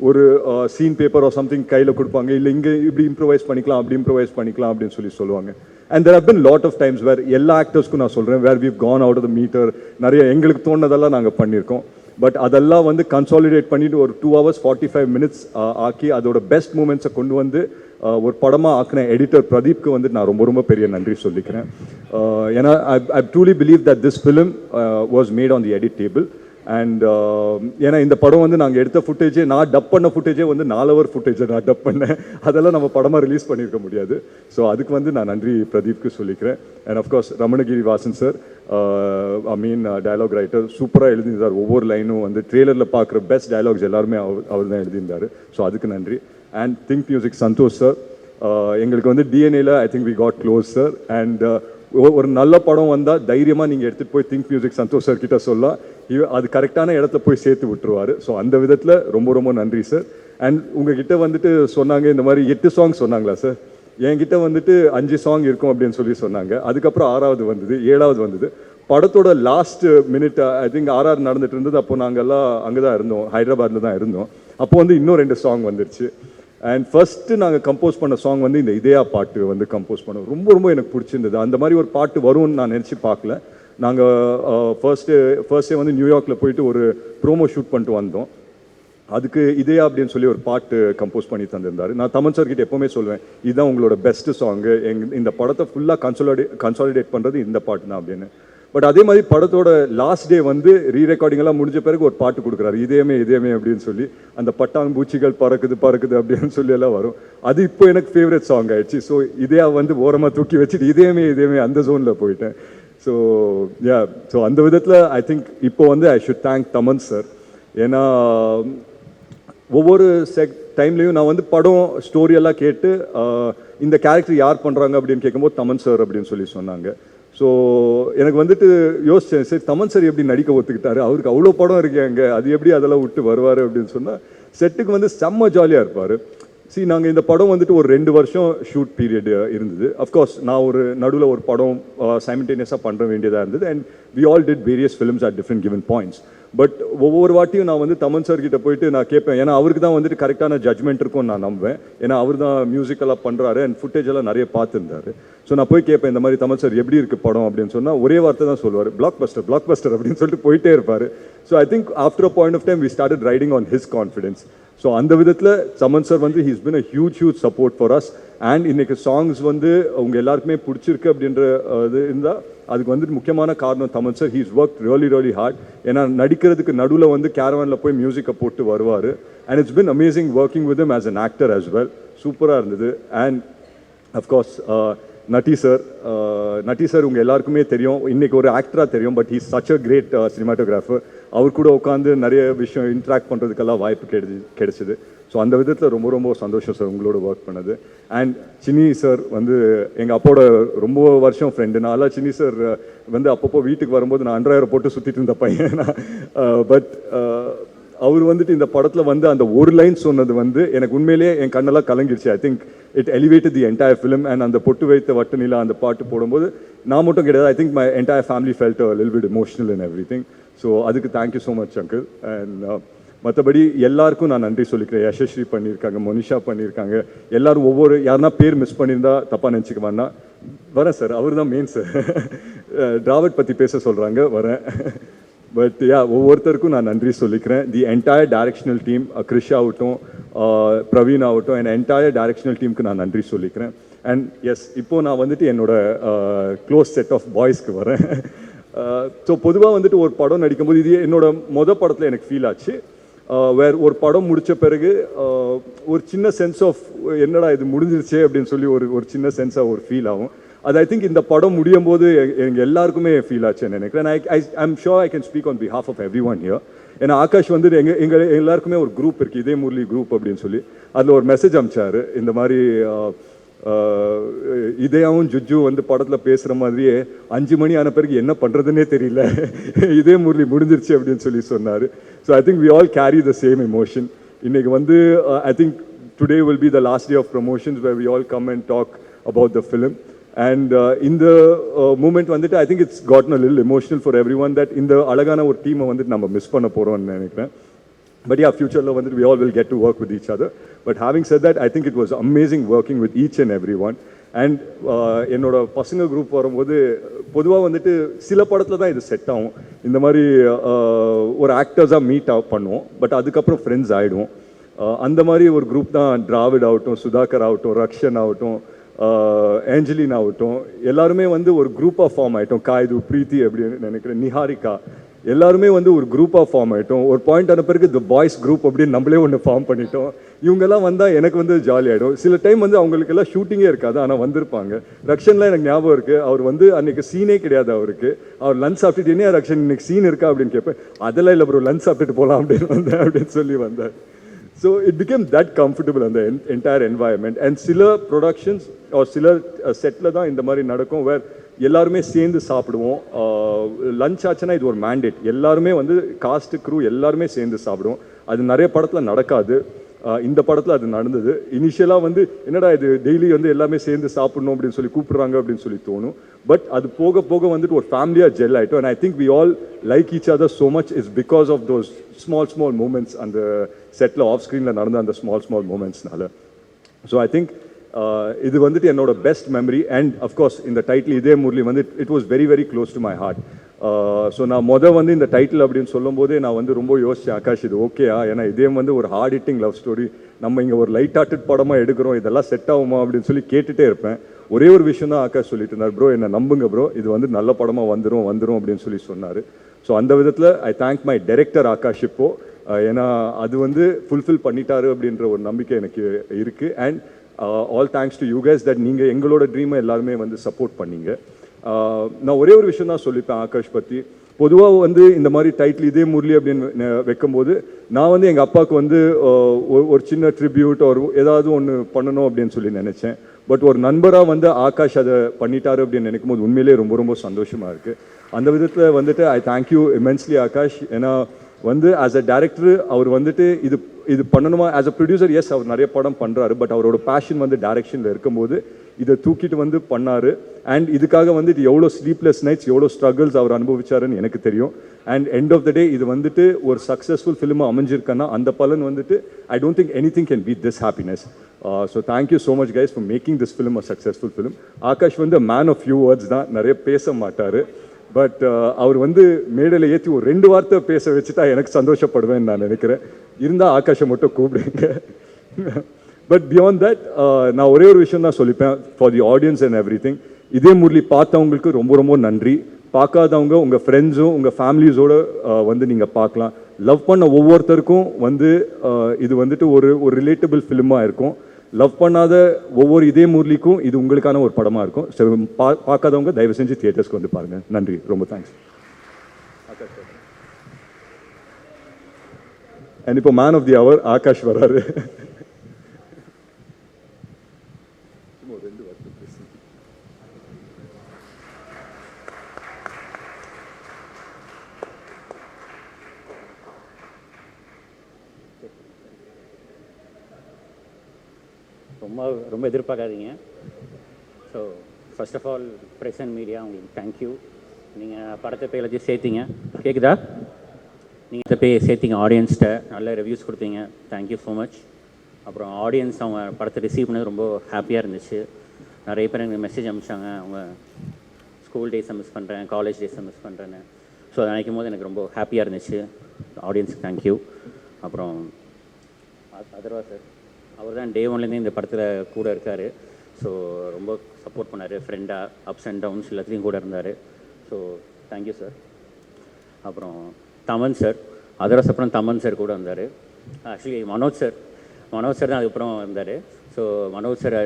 ஒரு சீன் பேப்பர் ஆர் சம்திங் கையில் கொடுப்பாங்க, இல்லை இங்கே இப்படி இம்ப்ரவைஸ் பண்ணிக்கலாம், அப்படி இம்ப்ரவைஸ் பண்ணிக்கலாம் அப்படின்னு சொல்லுவாங்க. And there have been lot of times where எல்லா ஆக்டர்ஸ்க்கும் நான் சொல்கிறேன், where we've gone out of the meter, நிறைய எங்களுக்கு தோணுனதெல்லாம் நாங்கள் பண்ணியிருக்கோம். பட் அதெல்லாம் வந்து கன்சாலிடேட் பண்ணிட்டு ஒரு 2 hours 45 minutes ஆக்கி அதோட பெஸ்ட் மூமெண்ட்ஸை கொண்டு வந்து ஒரு படமாக ஆக்கின எடிட்டர் பிரதீப்க்கு வந்து நான் ரொம்ப ரொம்ப பெரிய நன்றி சொல்லிக்கிறேன். ஏன்னா ஐ truly believe that this film was made on the edit table. And ஏன்னா இந்த படம் வந்து நாங்கள் எடுத்த ஃபுட்டேஜே, நான் டப் பண்ண ஃபுட்டேஜே வந்து 4 hour ஃபுட்டேஜை நான் டப் பண்ணேன். அதெல்லாம் நம்ம படமாக ரிலீஸ் பண்ணியிருக்க முடியாது. ஸோ அதுக்கு வந்து நான் நன்றி பிரதீப்க்கு சொல்லிக்கிறேன். And of course Ramanagiri Vasan sir, dialogue writer, சூப்பராக எழுதியிருந்தார். ஒவ்வொரு லைனும் வந்து ட்ரெய்லரில் பார்க்குற பெஸ்ட் டயலாக்ஸ் எல்லாருமே அவர் தான் எழுதியிருந்தார். ஸோ அதுக்கு நன்றி. And think music Santhosh sir, எங்களுக்கு வந்து டிஎன்ஏல I think we got close sir. And ஒரு நல்ல படம் வந்தால் தைரியமாக நீங்கள் எடுத்துகிட்டு போய் திங்க் மியூசிக் சந்தோஷ் சார் கிட்ட சொல்லலாம், அது கரெக்டான இடத்துல போய் சேர்த்து விட்டுருவார். ஸோ அந்த விதத்தில் ரொம்ப ரொம்ப நன்றி சார். அண்ட் உங்ககிட்ட வந்துட்டு சொன்னாங்க இந்த மாதிரி 8 songs சொன்னாங்களா சார்? என்கிட்ட வந்துட்டு 5 song இருக்கும் அப்படின்னு சொன்னாங்க. அதுக்கப்புறம் 6வது வந்தது, 7வது வந்தது. படத்தோட last minute I think RR நடந்துட்டு இருந்தது. அப்போ நாங்கள்லாம் அங்கே தான் இருந்தோம், ஹைதராபாத்தில் தான் இருந்தோம். அப்போ வந்து இன்னும் 2 song வந்துருச்சு. அண்ட் ஃபஸ்ட்டு நாங்கள் கம்போஸ் பண்ண சாங் வந்து இந்த இதயா பாட்டு வந்து கம்போஸ் பண்ணோம். ரொம்ப ரொம்ப எனக்கு பிடிச்சிருந்தது. அந்த மாதிரி ஒரு பாட்டு வரும்னு நான் நினச்சி பார்க்கல. நாங்கள் ஃபர்ஸ்டே வந்து நியூயார்க்கில் போயிட்டு ஒரு ப்ரோமோ ஷூட் பண்ணிட்டு வந்தோம். அதுக்கு இதயா அப்படின்னு சொல்லி ஒரு பாட்டு கம்போஸ் பண்ணி தந்திருந்தார். நான் தமன் சார் கிட்ட எப்போவுமே சொல்வேன், இதுதான் உங்களோட பெஸ்ட்டு சாங்கு, இந்த படத்தை ஃபுல்லாக கன்சாலிடேட் பண்ணுறது இந்த பாட்டு தான் அப்படின்னு. பட் அதே மாதிரி படத்தோட லாஸ்ட் டே வந்து ரீரெக்கார்டிங் எல்லாம் முடிஞ்ச பிறகு ஒரு பாட்டு கொடுக்குறாரு, இதயமே அப்படின்னு சொல்லி. அந்த பட்டாம்பூச்சிகள் பறக்குது அப்படின்னு சொல்லி எல்லாம் வரும். அது இப்போ எனக்கு ஃபேவரட் சாங் ஆயிடுச்சு. ஸோ இதயா வந்து ஓரமாக தூக்கி வச்சுட்டு இதயமே அந்த ஜோனில் போயிட்டேன். ஸோ அந்த விதத்தில் ஐ திங்க் இப்போ வந்து I should thank Thaman sir. ஏன்னா ஒவ்வொரு டைம்லையும் நான் வந்து படம் ஸ்டோரியெல்லாம் கேட்டு இந்த கேரக்டர் யார் பண்ணுறாங்க அப்படின்னு கேட்கும்போது தமன் சார் அப்படின்னு சொல்லி சொன்னாங்க. ஸோ எனக்கு வந்துட்டு யோசித்தேன், சரி தமன் சார் எப்படி நடிக்க ஒத்துக்கிட்டாரு, அவருக்கு அவ்வளோ படம் இருக்காங்க, அது எப்படி அதெல்லாம் விட்டு வருவார் அப்படின்னு சொன்னால் செட்டுக்கு வந்து செம்ம ஜாலியாக இருப்பார். நாங்கள் இந்த படம் வந்துட்டு ஒரு 2 வருஷம் ஷூட் பீரியட் இருந்தது. அஃப்கோர்ஸ் நான் ஒரு நடுவில் ஒரு படம் சைமல்டேனியஸாக பண்ணுற வேண்டியதாக இருந்தது. And we all did various films at different given points. But ஒவ்வொரு வாட்டியும் நான் வந்து தமன் சார் கிட்ட போயிட்டு நான் கேட்பேன், ஏன்னா அவருக்கு தான் வந்துட்டு கரெக்டான ஜட்மெண்ட் இருக்கும்னு நான் நம்புவேன். ஏன்னா அவர் தான் மியூசிக்கெல்லாம் பண்ணுறாரு அண்ட் ஃபுட்டேஜ் எல்லாம் நிறைய பார்த்துருந்தாரு. ஸோ நான் போய் கேட்பேன், இந்த மாதிரி தமன் சார் எப்படி இருக்குது படம் அப்படின்னு சொன்னால் ஒரே வார்த்தை தான் சொல்லுவார், பிளாக் பஸ்டர் அப்படின்னு சொல்லிட்டு போயிட்டே இருப்பார். So I think after a point of time we started riding on his confidence. So அந்த விதத்தில் தமன் சார் வந்து he's been a huge support for us. And இன்னைக்கு சாங்ஸ் வந்து அவங்க எல்லாருக்குமே பிடிச்சிருக்கு அப்படின்ற இது இருந்தால் அதுக்கு வந்துட்டு முக்கியமான காரணம் Thaman sir. He's work really hard. ஏன்னா நடிக்கிறதுக்கு நடுவில் வந்து கேரவானில் போய் மியூசிக்கை போட்டு வருவார். And it's been amazing working with him as an actor as well. சூப்பராக இருந்தது. அண்ட் அஃப்கோர்ஸ் நட்டி சார் உங்கள் எல்லாருக்குமே தெரியும், இன்றைக்கி ஒரு ஆக்டராக தெரியும், but he's such a great cinematographer. அவர் கூட உட்காந்து நிறைய விஷயம் இன்ட்ராக்ட் பண்ணுறதுக்கெல்லாம் வாய்ப்பு கிடைச்சிது. ஸோ அந்த விதத்தில் ரொம்ப ரொம்ப சந்தோஷம் சார் உங்களோட ஒர்க் பண்ணது. அண்ட் சின்னி சார் வந்து எங்கள் அப்போட ரொம்ப வருஷம் ஃப்ரெண்டு. நான்லாம் சின்னி சார் வந்து அப்பப்போ வீட்டுக்கு வரும்போது நான் அண்டர்வேர் போட்டு சுற்றிட்டு இருந்த பையன். பட் அவர் வந்துட்டு இந்த படத்தில் வந்து அந்த ஒரு லைன் சொன்னது வந்து எனக்கு உண்மையிலேயே என் கண்ணெல்லாம் கலங்கிடுச்சு. I think it elevated the entire film. And அந்த பொட்டு வைத்த வட்ட நிலா அந்த பாட்டு போடும்போது நான் மட்டும் கிடையாது, I think my entire family felt a little bit emotional and everything. So அதுக்கு thank you so much uncle. And மற்றபடி எல்லாருக்கும் நான் நன்றி சொல்லிக்கிறேன். யசஸ்ரீ பண்ணியிருக்காங்க, மோனிஷா பண்ணியிருக்காங்க. எல்லாரும் யாருன்னா பேர் மிஸ் பண்ணியிருந்தா தப்பாக நினச்சிக்க வேணா. வரேன் சார், அவர் தான் மெயின் சார். டிராவட் பற்றி பேச சொல்கிறாங்க, வரேன். பட் ஒவ்வொருத்தருக்கும் நான் நன்றி சொல்லிக்கிறேன். The entire directional team, Krish ஆகட்டும், பிரவீன் ஆகட்டும், என் என்டையர் டைரக்ஷனல் டீமுக்கு நான் நன்றி சொல்லிக்கிறேன். அண்ட் எஸ், இப்போது நான் வந்துட்டு என்னோட க்ளோஸ் செட் ஆஃப் பாய்ஸ்க்கு வரேன். ஸோ பொதுவாக வந்துட்டு ஒரு படம் நடிக்கும்போது இது என்னோட படத்தில் எனக்கு ஃபீல் ஆச்சு. வேறு ஒரு படம் முடித்த பிறகு ஒரு சின்ன சென்ஸ் ஆஃப் என்னடா இது முடிஞ்சிருச்சே அப்படின்னு சொல்லி ஒரு சின்ன சென்ஸாக ஒரு ஃபீல் ஆகும். அது ஐ திங்க் இந்த படம் முடியும் போது எங்கள் எல்லாருக்குமே ஃபீல் ஆச்சுன்னு நினைக்கிறேன். I'm sure I can speak on behalf of everyone here. ஏன்னா ஆகாஷ் வந்து எங்கள் எல்லாருக்குமே ஒரு குரூப் இருக்குது, இதே முரளி குரூப் அப்படின்னு சொல்லி. அதில் ஒரு மெசேஜ் அனுப்பிச்சாரு, இந்த மாதிரி இதயாவும் ஜுஜு வந்து படத்தில் பேசுகிற மாதிரியே 5 மணி ஆன பிறகு என்ன பண்ணுறதுன்னே தெரியல, இதே முரளி முடிஞ்சிருச்சு அப்படின்னு சொல்லி சொன்னார். So I think we all carry the same emotion. இன்றைக்கி வந்து I think today will be the last day of promotions where we all come and talk about the film. And in the moment வந்துட்டு I think it's gotten a little emotional for everyone that இந்த அழகான ஒரு டீமை வந்துட்டு நம்ம miss பண்ண போகிறோம்னு நினைக்கிறேன். But yeah, future வந்துட்டு we all will get to work with each other. But having said that, I think it was amazing working with each and everyone. And என்னோட பசங்க குரூப் வரும்போது பொதுவாக வந்துட்டு சில படத்தில் தான் இது செட் ஆகும். இந்த மாதிரி ஒரு ஆக்டர்ஸாக மீட் பண்ணுவோம், பட் அதுக்கப்புறம் ஃப்ரெண்ட்ஸ் ஆகிடுவோம். அந்த மாதிரி ஒரு குரூப் தான் டிராவிட் ஆகட்டும், சுதாகர் ஆகட்டும், ரக்ஷன் ஆகட்டும், ஏஞ்சலின் ஆகட்டும், எல்லாருமே வந்து ஒரு குரூப்பாக ஃபார்ம் ஆகிட்டோம். காய்து, பிரீத்தி அப்படின்னு நினைக்கிறேன், நிஹாரிகா, எல்லாருமே வந்து ஒரு குரூப்பாக ஃபார்ம் ஆகிட்டோம். ஒரு பாயிண்ட் ஆன பிறகு த பாய்ஸ் குரூப் அப்படின்னு நம்மளே ஒன்று ஃபார்ம் பண்ணிட்டோம். இவங்கெல்லாம் வந்தால் எனக்கு வந்து ஜாலி ஆகிடும். சில டைம் வந்து அவங்களுக்கெல்லாம் ஷூட்டிங்கே இருக்காது, ஆனால் வந்திருப்பாங்க. ரக்ஷன்லாம் எனக்கு ஞாபகம் இருக்குது, அவர் வந்து அன்றைக்கி சீனே கிடையாது அவருக்கு. அவர் லஞ்ச் சாப்பிட்டுட்டு என்ன ரக்ஷன் இன்னைக்கு சீன் இருக்கா அப்படின்னு கேட்பேன். அதெல்லாம் இல்லை ப்ரோ, லஞ்ச் சாப்பிட்டுட்டு போகலாம் அப்படின்னு வந்தேன் அப்படின்னு சொல்லி வந்தார். So it became that comfortable அந்த என்டையர் என்வாயன்மெண்ட். அண்ட் சில ப்ரொடக்ஷன்ஸ் சில செட்டில் தான் இந்த மாதிரி நடக்கும், வேர் எல்லாருமே சேர்ந்து சாப்பிடுவோம். லஞ்ச் ஆச்சுன்னா இது ஒரு மேண்டேட், எல்லாருமே வந்து காஸ்ட் க்ரூ எல்லாருமே சேர்ந்து சாப்பிடுவோம். அது நிறைய படத்தில் நடக்காது, இந்த படத்தில் அது நடந்தது. இனிஷியலாக வந்து என்னடா இது டெய்லி வந்து எல்லாமே சேர்ந்து சாப்பிடணும் அப்படின்னு சொல்லி கூப்பிட்றாங்க அப்படின்னு சொல்லி தோணும். பட் அது போக போக வந்துட்டு ஒரு ஃபேமிலியாக ஜெல் ஆகிட்டோம். And I think we all like each other so much is because of those small moments, அந்த செட்டில் ஆஃப் ஸ்க்ரீனில் நடந்த அந்த ஸ்மால் மூமெண்ட்ஸ்னால. ஸோ ஐ திங்க் இது வந்துட்டு என்னோட பெஸ்ட் மெமரி. அண்ட் அஃப்கோர்ஸ் இந்த டைட்டில் இதே முரளி வந்து it was very very close to my heart. So நான் வந்து இந்த டைட்டில் அப்படின்னு சொல்லும் போதே நான் வந்து ரொம்ப யோசித்தேன், ஆகாஷ் இது ஓகேயா, ஏன்னா இதே வந்து ஒரு ஹார்ட் ஹிட்டிங் லவ் ஸ்டோரி, நம்ம இங்கே ஒரு லைட் ஹார்ட்டட் படமாக எடுக்கிறோம், இதெல்லாம் செட் ஆகுமா அப்படின்னு சொல்லி கேட்டுகிட்டே இருப்பேன். ஒரே ஒரு விஷயம் தான் ஆகாஷ் சொல்லிட்டு இருந்தார், ப்ரோ என்னை நம்புங்க ப்ரோ, இது வந்து நல்ல படமாக வந்துடும் அப்படின்னு சொல்லி சொன்னார். ஸோ அந்த விதத்தில் I thank my director Akash இப்போ, ஏன்னா அது வந்து ஃபுல்ஃபில் பண்ணிட்டாரு அப்படின்ற ஒரு நம்பிக்கை எனக்கு இருக்குது. And all thanks to you guys that நீங்கள் எங்களோட ட்ரீமை எல்லாருமே வந்து சப்போர்ட் பண்ணீங்க. நான் ஒரே ஒரு விஷயம் தான் சொல்லிப்பேன் ஆகாஷ் பற்றி. பொதுவாக வந்து இந்த மாதிரி டைட்டில் இதே முரளி அப்படின்னு வைக்கும்போது நான் வந்து எங்கள் அப்பாவுக்கு வந்து ஒரு சின்ன ட்ரிபியூட் ஒரு ஏதாவது ஒன்று பண்ணணும் அப்படின்னு சொல்லி நினச்சேன். பட் ஒரு நண்பராக வந்து ஆகாஷ் அதை பண்ணிட்டாரு அப்படின்னு நினைக்கும் போது உண்மையிலே ரொம்ப ரொம்ப சந்தோஷமாக இருக்குது. அந்த விதத்தில் வந்துட்டு ஐ தேங்க்யூ இமென்ஸ்லி ஆகாஷ். ஏன்னா வந்து ஆஸ் அ டேரக்டர் அவர் வந்துட்டு இது பண்ணணுமா, ஆஸ் அ ப்ரொடியூசர் எஸ் அவர் நிறைய படம் பண்ணுறாரு, பட் அவரோட பேஷன் வந்து டைரக்ஷனில் இருக்கும்போது இதை தூக்கிட்டு வந்து பண்ணார். அண்ட் இதுக்காக வந்துட்டு எவ்வளோ ஸ்லீப்லெஸ் நைட்ஸ், எவ்வளோ ஸ்ட்ரகிள்ஸ் அவர் அனுபவிச்சாருன்னு எனக்கு தெரியும். And end of the day இது வந்துட்டு ஒரு சக்ஸஸ்ஃபுல் ஃபிலிமாக அமைஞ்சிருக்கேன்னா அந்த பலன் வந்துட்டு I don't think anything can beat this happiness. So thank you so much guys for making this film a successful film. Akash வந்து மேன் ஆஃப் ஃபியூ வேர்ட்ஸ் தான், நிறைய பேச மாட்டார். பட் அவர் வந்து மேடையில் ஏற்றி ஒரு 2 வார்த்தை பேச வச்சுட்டா எனக்கு சந்தோஷப்படுவேன்னு நான் நினைக்கிறேன். இருந்தால் ஆகாஷை மட்டும் கூப்பிடுங்க. பட் பியாண்ட் தட் நான் ஒரே ஒரு விஷயம் தான் சொல்லிப்பேன் for the audience and everything. இதே முரளி பார்த்தவங்களுக்கு ரொம்ப ரொம்ப நன்றி. பார்க்காதவங்க உங்கள் ஃப்ரெண்ட்ஸும் உங்கள் ஃபேமிலிஸோடு வந்து நீங்கள் பார்க்கலாம். லவ் பண்ண ஒவ்வொருத்தருக்கும் வந்து இது வந்துட்டு ஒரு ரிலேட்டபிள் ஃபிலிமாக இருக்கும். லவ் பண்ணாத ஒவ்வொரு இதே முரளிக்கும் இது உங்களுக்கான ஒரு படமாக இருக்கும். ஸோ பார்க்காதவங்க தயவு செஞ்சு தியேட்டர்ஸ்க்கு வந்து பாருங்கள். நன்றி, ரொம்ப தேங்க்ஸ். அண்ட் இப்போ man of the hour Akash வராரு. ரொம்ப எதிர்பார்க்காதீங்க. So first of all press and media உங்களுக்கு தேங்க்யூ. நீங்கள் படத்தை போய் எல்லாத்தையும் சேர்த்திங்க, கேட்குதா? நீங்கள் இதை போய் சேர்த்திங்க, ஆடியன்ஸ்கிட்ட நல்ல ரிவ்யூஸ் கொடுத்தீங்க, தேங்க்யூ ஸோ மச். அப்புறம் ஆடியன்ஸ் அவங்க படத்தை ரிசீவ் பண்ணது ரொம்ப ஹாப்பியாக இருந்துச்சு. நிறைய பேர் எனக்கு மெசேஜ் அனுப்பிச்சாங்க, அவங்க ஸ்கூல் டேஸை மிஸ் பண்ணுறேன், காலேஜ் டேஸை மிஸ் பண்ணுறேன்னு. ஸோ அதை நினைக்கும் போது எனக்கு ரொம்ப ஹாப்பியாக இருந்துச்சு. ஆடியன்ஸுக்கு தேங்க்யூ. அப்புறம் அதர்வா சார், அவர் தான் டே ஒன்லேருந்தே இந்த படத்தில் கூட இருக்கார். ஸோ ரொம்ப சப்போர்ட் பண்ணார், ஃப்ரெண்டாக அப்ஸ் அண்ட் டவுன்ஸ் எல்லாத்துலேயும் கூட இருந்தார். So thank you sir. அப்புறம் தமன் சார், அதர்வாஸ் அப்புறம் தமன் சார் கூட வந்தார். ஆக்சுவலி மனோஜ் சார் தான் அதுக்கப்புறம் இருந்தார். ஸோ மனோஜ் சார்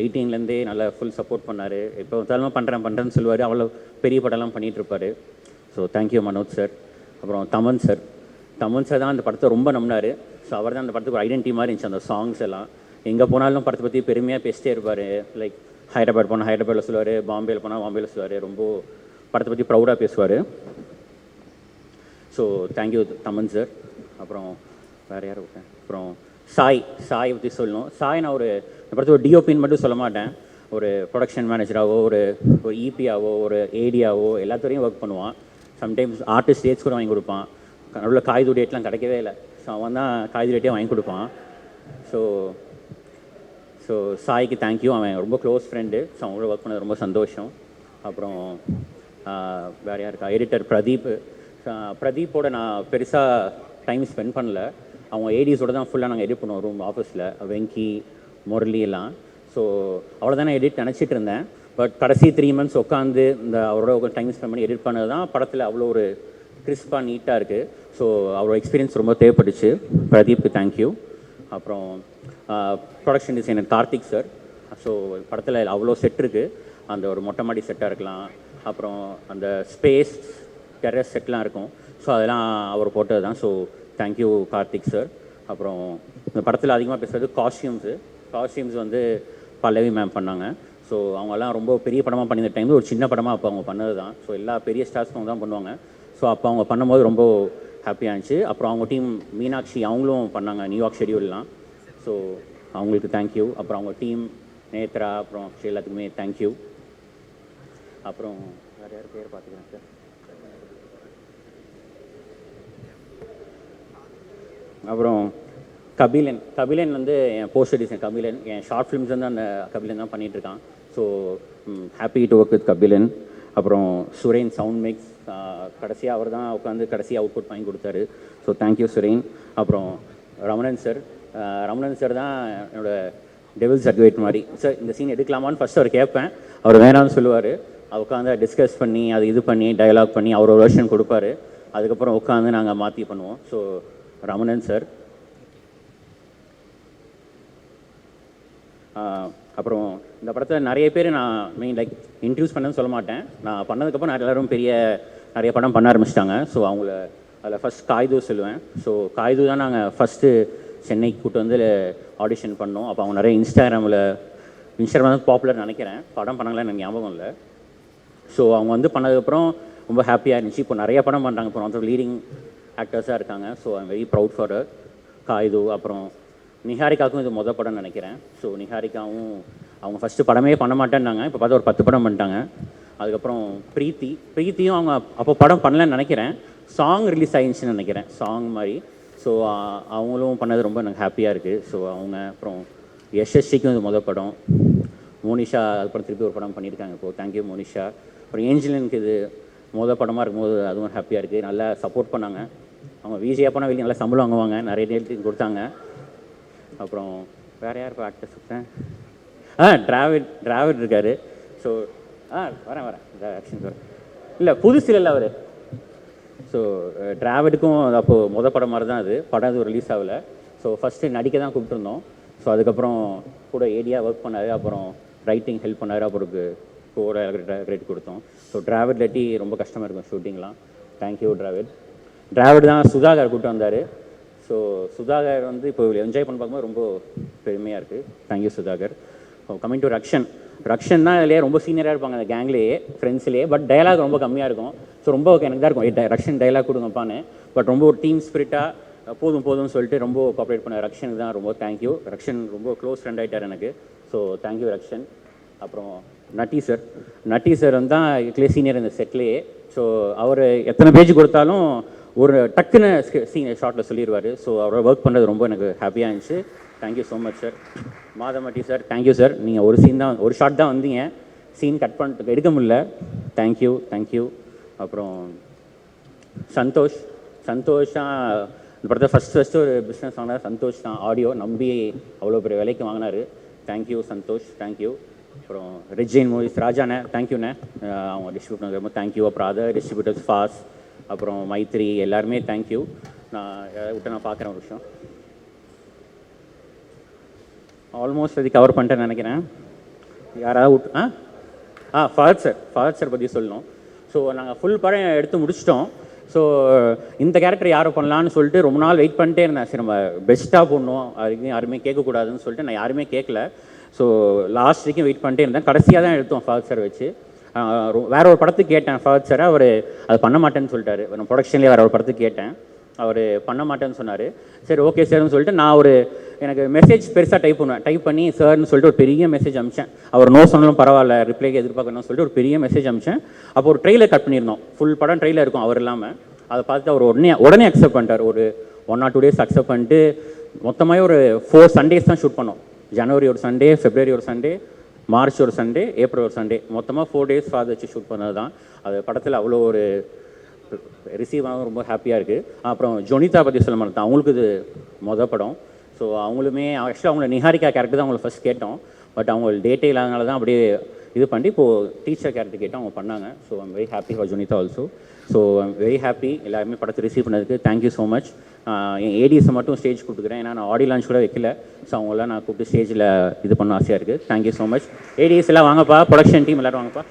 18லேருந்தே நல்லா ஃபுல் சப்போர்ட் பண்ணார். இப்போ தாலும் பண்ணுறேன்னு சொல்லுவார், அவ்வளோ பெரிய படம்லாம் பண்ணிகிட்ருப்பார். So thank you Manoj sir. அப்புறம் தமன் சார் தான் அந்த படத்தை ரொம்ப நம்பினார். ஸோ அவர் தான் அந்த படத்துக்கு ஒரு ஐடென்டிட்டி மாதிரி இருந்துச்சு. அந்த சாங்ஸ் எல்லாம் எங்கே போனாலும் படத்தை பற்றி பெருமையாக பேசிட்டே இருப்பார். லைக் ஹைதராபாத் போனால் ஹைதராபாத்தில் சொல்லுவார், பாம்பேயில் போனால் பாம்பேயில் சொல்லுவார், ரொம்ப படத்தை பற்றி ப்ரௌடாக பேசுவார். So thank you Thaman sir. அப்புறம் வேறு யார் விட்டேன்? அப்புறம் சாய் பற்றி சொல்லணும். சாய் நான் இந்த படத்தில் ஒரு டிஓபின்னு மட்டும் சொல்ல மாட்டேன். ஒரு ப்ரொடக்ஷன் மேனேஜராகவோ ஒரு இபியாவோ ஒரு ஏடியாவோ எல்லாத்துறையும் ஒர்க் பண்ணுவான். சம்டைம்ஸ் ஆர்டிஸ்ட் டேட்ஸ் கூட வாங்கி கொடுப்பான். நடுவில் காய்து டேட்லாம் கிடைக்கவே இல்லை. ஸோ அவன் தான் காய்து டேட்டே வாங்கி கொடுப்பான். ஸோ சாய்க்கு தேங்க்யூ. அவன் ரொம்ப க்ளோஸ் ஃப்ரெண்டு. ஸோ அவங்களோட ஒர்க் பண்ணது ரொம்ப சந்தோஷம். அப்புறம் வேறு யாருக்கா எடிட்டர் பிரதீப்போட நான் பெருசாக டைம் ஸ்பெண்ட் பண்ணல. அவங்க ஏடிஸோட தான் ஃபுல்லாக நாங்கள் எடிட் பண்ணுவோம் ரூம் ஆஃபீஸில், வெங்கி முரளி எல்லாம். ஸோ அவ்வளோதான் நான் எடிட் நினச்சிட்டு இருந்தேன். பட் கடைசி 3 months உட்காந்து அவரோட டைம் ஸ்பெண்ட் பண்ணி எடிட் பண்ணது தான் படத்தில் அவ்வளோ ஒரு கிறிஸ்பாக நீட்டாக இருக்குது. ஸோ அவரோட எக்ஸ்பீரியன்ஸ் ரொம்ப தேவைப்பட்டுச்சு. பிரதீப்க்கு தேங்க்யூ. அப்புறம் production designer Karthik sir. So படத்தில் அவ்வளோ செட் இருக்குது. அந்த ஒரு மொட்டை மாடி செட்டாக இருக்கலாம், அப்புறம் அந்த ஸ்பேஸ் டெரஸ் செட்லாம் இருக்கும். ஸோ அதெல்லாம் அவர் போட்டது தான். So thank you Karthik sir. அப்புறம் இந்த படத்தில் அதிகமாக பேசுகிறது காஸ்டியூம்ஸ் வந்து பல்லவி மேம் பண்ணாங்க. ஸோ அவங்கெல்லாம் ரொம்ப பெரிய படமாக பண்ணியிருந்த டைமில் ஒரு சின்ன படமாக அப்போ அவங்க பண்ணது தான். ஸோ எல்லா பெரிய ஸ்டார்ஸ்க்கும் அவங்க தான் பண்ணுவாங்க. ஸோ அப்போ அவங்க பண்ணும்போது ரொம்ப ஹாப்பியாக இருந்துச்சு. அப்புறம் அவங்க டீம் மீனாட்சி அவங்களும் பண்ணாங்க நியூயார்க் ஷெடியூல்லாம். ஸோ அவங்களுக்கு தேங்க்யூ. அப்புறம் அவங்க டீம் நேத்ரா அப்புறம் எல்லாத்துக்குமே தேங்க்யூ. அப்புறம் வேறு யார் பேர் பார்த்துக்கிறேன் சார். அப்புறம் கபிலன் வந்து என் போஸ்டர் டிசைன் கபிலன். என் ஷார்ட் ஃபிலிம்ஸ் வந்து அந்த கபிலன் தான் பண்ணிகிட்ருக்கான். So happy to work with Kabilan. அப்புறம் சுரேன் சவுண்ட் மிக்ஸ் கடைசியாக அவர் தான் உட்காந்து கடைசியாக அவுட்புட் வாங்கி கொடுத்தாரு. So thank you Suren. அப்புறம் ரமணன் சார் தான் என்னோடய டெவில்ஸ் அட்வைட் மாதிரி. சார் இந்த சீன் எடுக்கலாமான்னு ஃபஸ்ட்டு அவர் கேட்பேன். அவர் வேணாம்னு சொல்லுவார். உட்காந்து டிஸ்கஸ் பண்ணி அது இது பண்ணி டயலாக் பண்ணி அவர் ஒரு வெர்ஷன் கொடுப்பாரு. அதுக்கப்புறம் உட்காந்து நாங்கள் மாற்றி பண்ணுவோம். So Ramanan sir. அப்புறம் இந்த படத்தில் நிறைய பேர் நான் இன்ட்ரடியூஸ் பண்ணதுன்னு சொல்ல மாட்டேன். நான் பண்ணதுக்கப்புறம் எல்லோரும் நிறைய படம் பண்ண ஆரம்பிச்சிட்டாங்க. ஸோ அவங்கள அதில் ஃபஸ்ட் காய்து சொல்லுவேன். ஸோ காய்து தான் நாங்கள் ஃபஸ்ட்டு சென்னைக்கு கூப்பிட்டு வந்து ஆடிஷன் பண்ணோம். அப்போ அவங்க நிறைய இன்ஸ்டாகிராமில் தான் பாப்புலர் நினைக்கிறேன். படம் பண்ணாங்களா எனக்கு ஞாபகம் இல்லை. ஸோ அவங்க வந்து பண்ணதுக்கப்புறம் ரொம்ப ஹாப்பியாக இருந்துச்சு. இப்போ நிறைய படம் பண்ணுறாங்க. இப்போ வந்து லீடிங் ஆக்டர்ஸாக இருக்காங்க. So I'm very proud for Kayadu. அப்புறம் நிஹாரிகாவுக்கும் இது மொதல் படம்னு நினைக்கிறேன். ஸோ நிஹாரிகாவும் அவங்க ஃபஸ்ட்டு படமே பண்ண மாட்டேன்னாங்க. இப்போ பார்த்தா ஒரு 10 படம் பண்ணிட்டாங்க. அதுக்கப்புறம் பிரீத்தியும் அவங்க அப்போ படம் பண்ணலன்னு நினைக்கிறேன். சாங் ரிலீஸ் ஆகிடுச்சுன்னு நினைக்கிறேன், சாங் மாதிரி. ஸோ அவங்களும் பண்ணது ரொம்ப எனக்கு ஹாப்பியாக இருக்குது. ஸோ அவங்க அப்புறம் யஷஸ்விக்கும் இது மொதல் படம். மோனிஷா அதுக்கப்புறம் திருப்பி ஒரு படம் பண்ணியிருக்காங்க. இப்போது தேங்க்யூ மோனிஷா. அப்புறம் ஏஞ்சலினுக்கு இது மொதல் படமாக இருக்கும்போது அதுவும் ஹாப்பியாக இருக்குது. நல்லா சப்போர்ட் பண்ணாங்க. அவங்க விஜயா போனால் வெளியே நல்லா சம்பளம் வாங்குவாங்க, நிறைய டேட் கொடுத்தாங்க. அப்புறம் வேறு யார் இப்போ ஆக்டர்ஸ் இருக்கேன்? டிராவிட் இருக்கார். ஸோ வரேன் ஆக்ஷன் சார் இல்லை புதுசில் இல்லை அவர். ஸோ டிராவிடுக்கும் அப்போது மொதல் படம் மாதிரி தான் அது. படம் அது ரிலீஸ் ஆகலை. ஸோ ஃபஸ்ட்டு நடிக்க தான் கூப்பிட்டுருந்தோம். ஸோ அதுக்கப்புறம் கூட ஏடியாக ஒர்க் பண்ணார். அப்புறம் ரைட்டிங் ஹெல்ப் பண்ணார். அப்புறம் கோட ரேட் கொடுத்தோம். ஸோ டிராவிட் இல்லாட்டி ரொம்ப கஷ்டமாக இருக்கும் ஷூட்டிங்லாம். தேங்க்யூ டிராவிட் தான் சுதாகர் கூப்பிட்டு வந்தார். ஸோ சுதாகர் வந்து இப்போ என்ஜாய் பண்ண பார்க்கும்போது ரொம்ப பெருமையாக இருக்குது. Thank you Sudhakar. Coming to Rakshan தான் இதுலேயே ரொம்ப சீனியராக இருப்பாங்க அந்த கேங்லேயே, ஃப்ரெண்ட்ஸ்லேயே. பட் டைலாக் ரொம்ப கம்மியாக இருக்கும். ஸோ ரொம்ப எனக்கு தான் இருக்கும் ரக்ஷன் டைலாக் கொடுங்கப்பான்னு. பட் ரொம்ப ஒரு டீம் ஸ்பிரிட்டாக போதும்னு சொல்லிட்டு ரொம்ப கோஆப்ரேட் பண்ண ரக்ஷனுக்கு தான் ரொம்ப தேங்க்யூ. ரக்ஷன் ரொம்ப க்ளோஸ் ஃப்ரெண்ட் ஆகிட்டார் எனக்கு. So thank you Rakshan. அப்புறம் நட்டி சார் வந்து தான் இதுலேயே சீனியர் இந்த செட்லேயே. ஸோ அவர் எத்தனை பேஜ் கொடுத்தாலும் ஒரு டக்குன்னு ஷார்ட்டில் சொல்லிடுவார். ஸோ அவரை ஒர்க் பண்ணுறது ரொம்ப எனக்கு ஹாப்பியாக இருந்துச்சு. Thank you so much sir. Madhampatti sir thank you sir. நீங்கள் ஒரு ஷார்ட் தான் வந்தீங்க, சீன் கட் பண்ணிட்டு எடுக்க முடியல. தேங்க்யூ. அப்புறம் சந்தோஷ் தான் இந்த படத்தை ஃபஸ்ட்டு ஒரு பிஸ்னஸ் வாங்கினார். சந்தோஷ் தான் ஆடியோ நம்பி அவ்வளோ பெரிய விலைக்கு வாங்கினார். தேங்க்யூ சந்தோஷ். தேங்க்யூ. அப்புறம் ரெட்ஜெயின் மூவிஸ் ராஜாண்ணே தேங்க்யூண்ணே. அவங்க டிஸ்ட்ரிபியூட் பண்ணது ரொம்ப தேங்க்யூ. அப்புறம் அதர் டிஸ்ட்ரிபியூட்டர்ஸ் ஃபாஸ்ட், அப்புறம் மைத்ரி, எல்லாருமே தேங்க்யூ. நான் விட்டு நான் பார்க்குறேன் ஒரு விஷயம். ஆல்மோஸ்ட் அது கவர் பண்ணிட்டேன்னு நினைக்கிறேன். யாராவது ஃபாதர் சார் பற்றி சொல்லணும். ஸோ நாங்கள் ஃபுல் படம் எடுத்து முடிச்சிட்டோம். ஸோ இந்த கேரக்டர் யாரை பண்ணலான்னு சொல்லிட்டு ரொம்ப நாள் வெயிட் பண்ணிட்டே இருந்தேன். சரி நம்ம பெஸ்ட்டாக போடணும், அதுக்கு யாருமே கேட்கக்கூடாதுன்னு சொல்லிட்டு நான் யாருமே கேட்கல. ஸோ லாஸ்ட் வரைக்கும் வெயிட் பண்ணிட்டே இருந்தேன். கடைசியாக தான் எடுத்தோம் ஃபாதர் சார் வச்சு. வேற ஒரு படத்துக்கு கேட்டேன் ஃபாதர் சார், அவர் அது பண்ண மாட்டேன்னு சொல்லிட்டாரு. நான் ப்ரொடக்ஷன்லேயே வேற ஒரு படத்துக்கு கேட்டேன். அவர் பண்ண மாட்டேன்னு சொன்னார். சரி ஓகே சார்னு சொல்லிட்டு நான் எனக்கு மெசேஜ் பெருசாக டைப் பண்ணி சார்னு சொல்லிட்டு ஒரு பெரிய மெசேஜ் அமிச்சேன். அவர் நோ சொன்னாலும் பரவாயில்ல, ரிப்ளைக்கு எதிர்பார்க்கணும்னு சொல்லிட்டு ஒரு பெரிய மெசேஜ் அமிச்சேன். அப்போ ஒரு ட்ரெயிலர் கட் பண்ணியிருந்தோம், ஃபுல் படம் ட்ரெயிலர் இருக்கும் அவர் இல்லாமல். அதை பார்த்துட்டு அவர் உடனே அக்செப்ட் பண்ணிட்டார். ஒரு 1 or 2 days அக்செப்ட் பண்ணிட்டு மொத்தமாக ஒரு 4 Sundays தான் ஷூட் பண்ணோம். ஜனவரி ஒரு சண்டே, ஃபெப்ரவரி ஒரு சண்டே, மார்ச் ஒரு சண்டே, ஏப்ரல் ஒரு சண்டே, மொத்தமாக 4 days ஃபாதர் வச்சு ஷூட் பண்ணது தான். அது படத்தில் அவ்வளோ ஒரு ரிசீவ் ஆக ரொம்ப ஹாப்பியாக இருக்குது. அப்புறம் ஜொனிதா பற்றி சொல்ல மாட்டேன், அவங்களுக்கு இது மொதல் படம். ஸோ அவங்களுமே ஆக்சுவலாக அவங்கள நிஹாரிகா கேரக்டர் தான் அவங்கள ஃபஸ்ட் கேட்டோம். பட் அவங்க டேட்டே இல்லாதனால தான் அப்படியே இது பண்ணி இப்போது டீச்சர் கேரக்டர் கேட்டோம், அவங்க பண்ணாங்க. So I'm very happy for Jonita also. So I'm very happy எல்லாருமே படத்தை ரிசீவ் பண்ணதுக்கு. Thank you so much. என் ஏடிஎஸை மட்டும் ஸ்டேஜ் கொடுத்துக்கிறேன், ஏன்னா நான் ஆடியோ லான்ச் கூட வைக்கல. ஸோ அவங்களாம் நான் கூப்பிட்டு ஸ்டேஜில் இது பண்ண ஆசையாக இருக்குது. Thank you so much. ஏடிஎஸ் எல்லாம் வாங்கப்பா, ப்ரொடக்ஷன் டீம் எல்லோரும் வாங்கப்பா.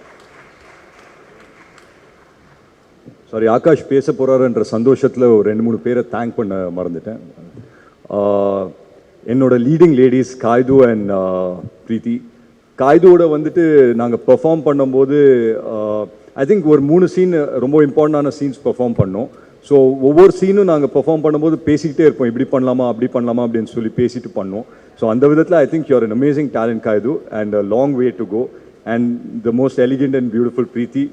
சாரி, ஆகாஷ் பேச போகிறாருன்ற சந்தோஷத்தில் ஒரு 2-3 பேரை தேங்க் பண்ண மறந்துட்டேன். என்னோட லீடிங் லேடிஸ் காய்து அண்ட் ப்ரீத்தி. காய்துவோட வந்துட்டு நாங்கள் பெர்ஃபார்ம் பண்ணும்போது ஐ திங்க் ஒரு 3 சீன் ரொம்ப இம்பார்ட்டண்டான சீன்ஸ் பெர்ஃபார்ம் பண்ணோம். ஸோ ஒவ்வொரு சீனும் நாங்கள் பெர்ஃபார்ம் பண்ணும்போது பேசிக்கிட்டே இருப்போம், இப்படி பண்ணலாமா அப்படி பண்ணலாமா அப்படின்னு சொல்லி பேசிட்டு பண்ணோம். ஸோ அந்த விதத்தில் I think you're an amazing talent Kayadu and long way to go and the most elegant and beautiful Preethi.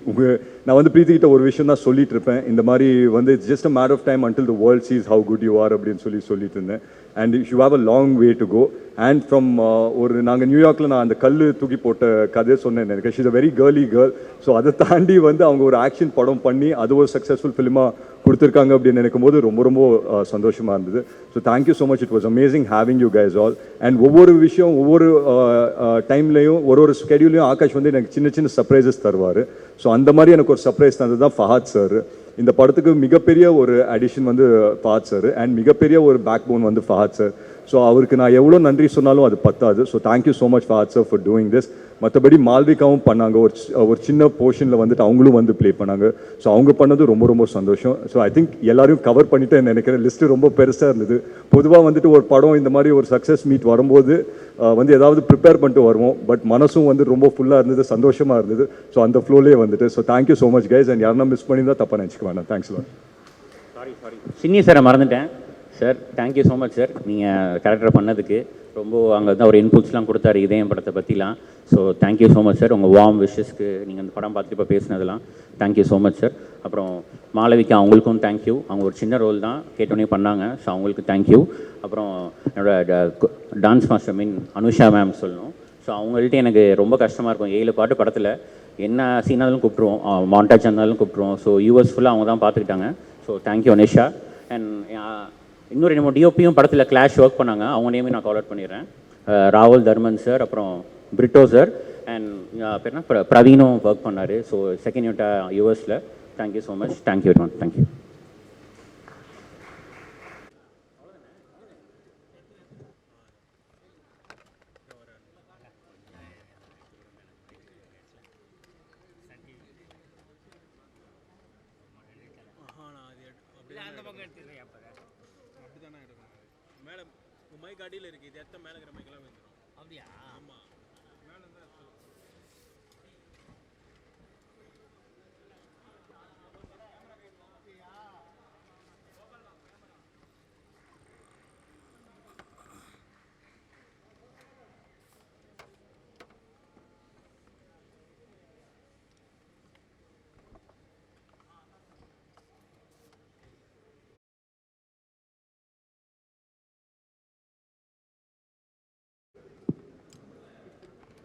நான் வந்து ப்ரீத்தி கிட்ட ஒரு விஷயம் தான் சொல்லிட்டு இருப்பேன், இந்த மாதிரி வந்து it's just a matter of time until the world sees how good you are அப்படின்னு சொல்லிட்டு இருந்தேன். And you have a long way to go. And from நாங்கள் நியூயார்க்கில் நான் அந்த கல் தூக்கி போட்ட கதையை சொன்னேன் எனக்கு. She's a very girly girl. So அதை தாண்டி வந்து அவங்க ஒரு ஆக்ஷன் படம் பண்ணி அது ஒரு சக்ஸஸ்ஃபுல் ஃபிலிமாக கொடுத்துருக்காங்க அப்படின்னு நினைக்கும் போது ரொம்ப ரொம்ப சந்தோஷமாக இருந்தது. So thank you so much. It was amazing having you guys all. And ஒவ்வொரு விஷயம் ஒவ்வொரு டைம்லையும் ஒரு ஸ்கெடியூலையும் ஆகாஷ் வந்து எனக்கு சின்ன சின்ன சர்ப்ரைசஸ் தருவார். ஸோ அந்த மாதிரி எனக்கு ஒரு சர்ப்ரைஸ் தந்தது தான் ஃபஹத் சார். இந்த படத்துக்கு மிகப்பெரிய ஒரு அடிஷன் வந்து ஃபஹத் சார் அண்ட் மிகப்பெரிய ஒரு பேக் போன் வந்து ஃபஹத் சார். ஸோ அவருக்கு நான் எவ்வளோ நன்றி சொன்னாலும் அது பத்தாது. So thank you so much Fahadh sir for doing this. மற்றபடி மால்விகாவும் பண்ணாங்க, ஒரு சின்ன போர்ஷனில் வந்துட்டு அவங்களும் வந்து ப்ளே பண்ணாங்க. ஸோ அவங்க பண்ணது ரொம்ப ரொம்ப சந்தோஷம். ஸோ ஐ திங்க் எல்லாரையும் கவர் பண்ணிட்டேன் நினைக்கிறேன். லிஸ்ட்டு ரொம்ப பெருசாக இருந்தது. பொதுவாக வந்துட்டு ஒரு படம் இந்த மாதிரி ஒரு சக்ஸஸ் மீட் வரும்போது வந்து ஏதாவது ப்ரிப்பேர் பண்ணிட்டு வருவோம். பட் மனசும் வந்து ரொம்ப ஃபுல்லாக இருந்தது, சந்தோஷமாக இருந்தது. ஸோ அந்த ஃப்ளோலேயே வந்துட்டு. So thank you so much guys. And யாருன்னா மிஸ் பண்ணி தான் தப்பாக நினச்சிக்க வேண்டாம். Thanks lot. சாரி சின்னி சாரை மறந்துட்டேன் sir. Thank you so much sir, நீங்கள் கேரக்டர் பண்ணதுக்கு. ரொம்ப அங்கே தான் ஒரு இன்புட்ஸ்லாம் கொடுத்தாரு இதயம் படத்தை பற்றிலாம். So thank you so much sir, உங்கள் வார்ம் விஷஸ்க்கு. நீங்கள் அந்த படம் பார்த்துட்டு இப்போ பேசினதெல்லாம் தேங்க்யூ ஸோ மச் சார். அப்புறம் மாளவிகா அவங்களுக்கும் தேங்க்யூ. அவங்க ஒரு சின்ன ரோல் தான் கேட்டோன்னே பண்ணாங்க. ஸோ அவங்களுக்கு தேங்க்யூ. அப்புறம் என்னோட டான்ஸ் மாஸ்டர் அனுஷா மேம் சொல்லணும். ஸோ அவங்கள்ட்ட எனக்கு ரொம்ப கஷ்டமாக இருக்கும். 7 பாட்டு படத்தில் என்ன சீனாலும் கூப்பிட்ருவோம், மாண்டாஜ் இருந்தாலும் கூப்பிட்ருவோம். ஸோ யூஎஸ் ஃபுல்லாக அவங்க தான் பார்த்துக்கிட்டாங்க. So thank you Anusha. அண்ட் இன்னொரு 2 டிஓபியும் படத்தில் கிளாஷ் ஒர்க் பண்ணாங்க, அவங்க நேமே நான் கால் அவுட் பண்ணிடுறேன். ராகுல் தர்மன் சார், அப்புறம் பிரிட்டோ சார் அண்ட் பேர்னா பிரவீனும் ஒர்க் பண்ணார். ஸோ செகண்ட் யூனிட்டாக யூஎஸில். Thank you so much. Thank you very much. Thank you. Madam mic அடியில் இருக்குது, இது எத்த மேலே இருக்கிற மைக்கெல்லாம் வந்துடும். அப்படியா? ஆமாம்.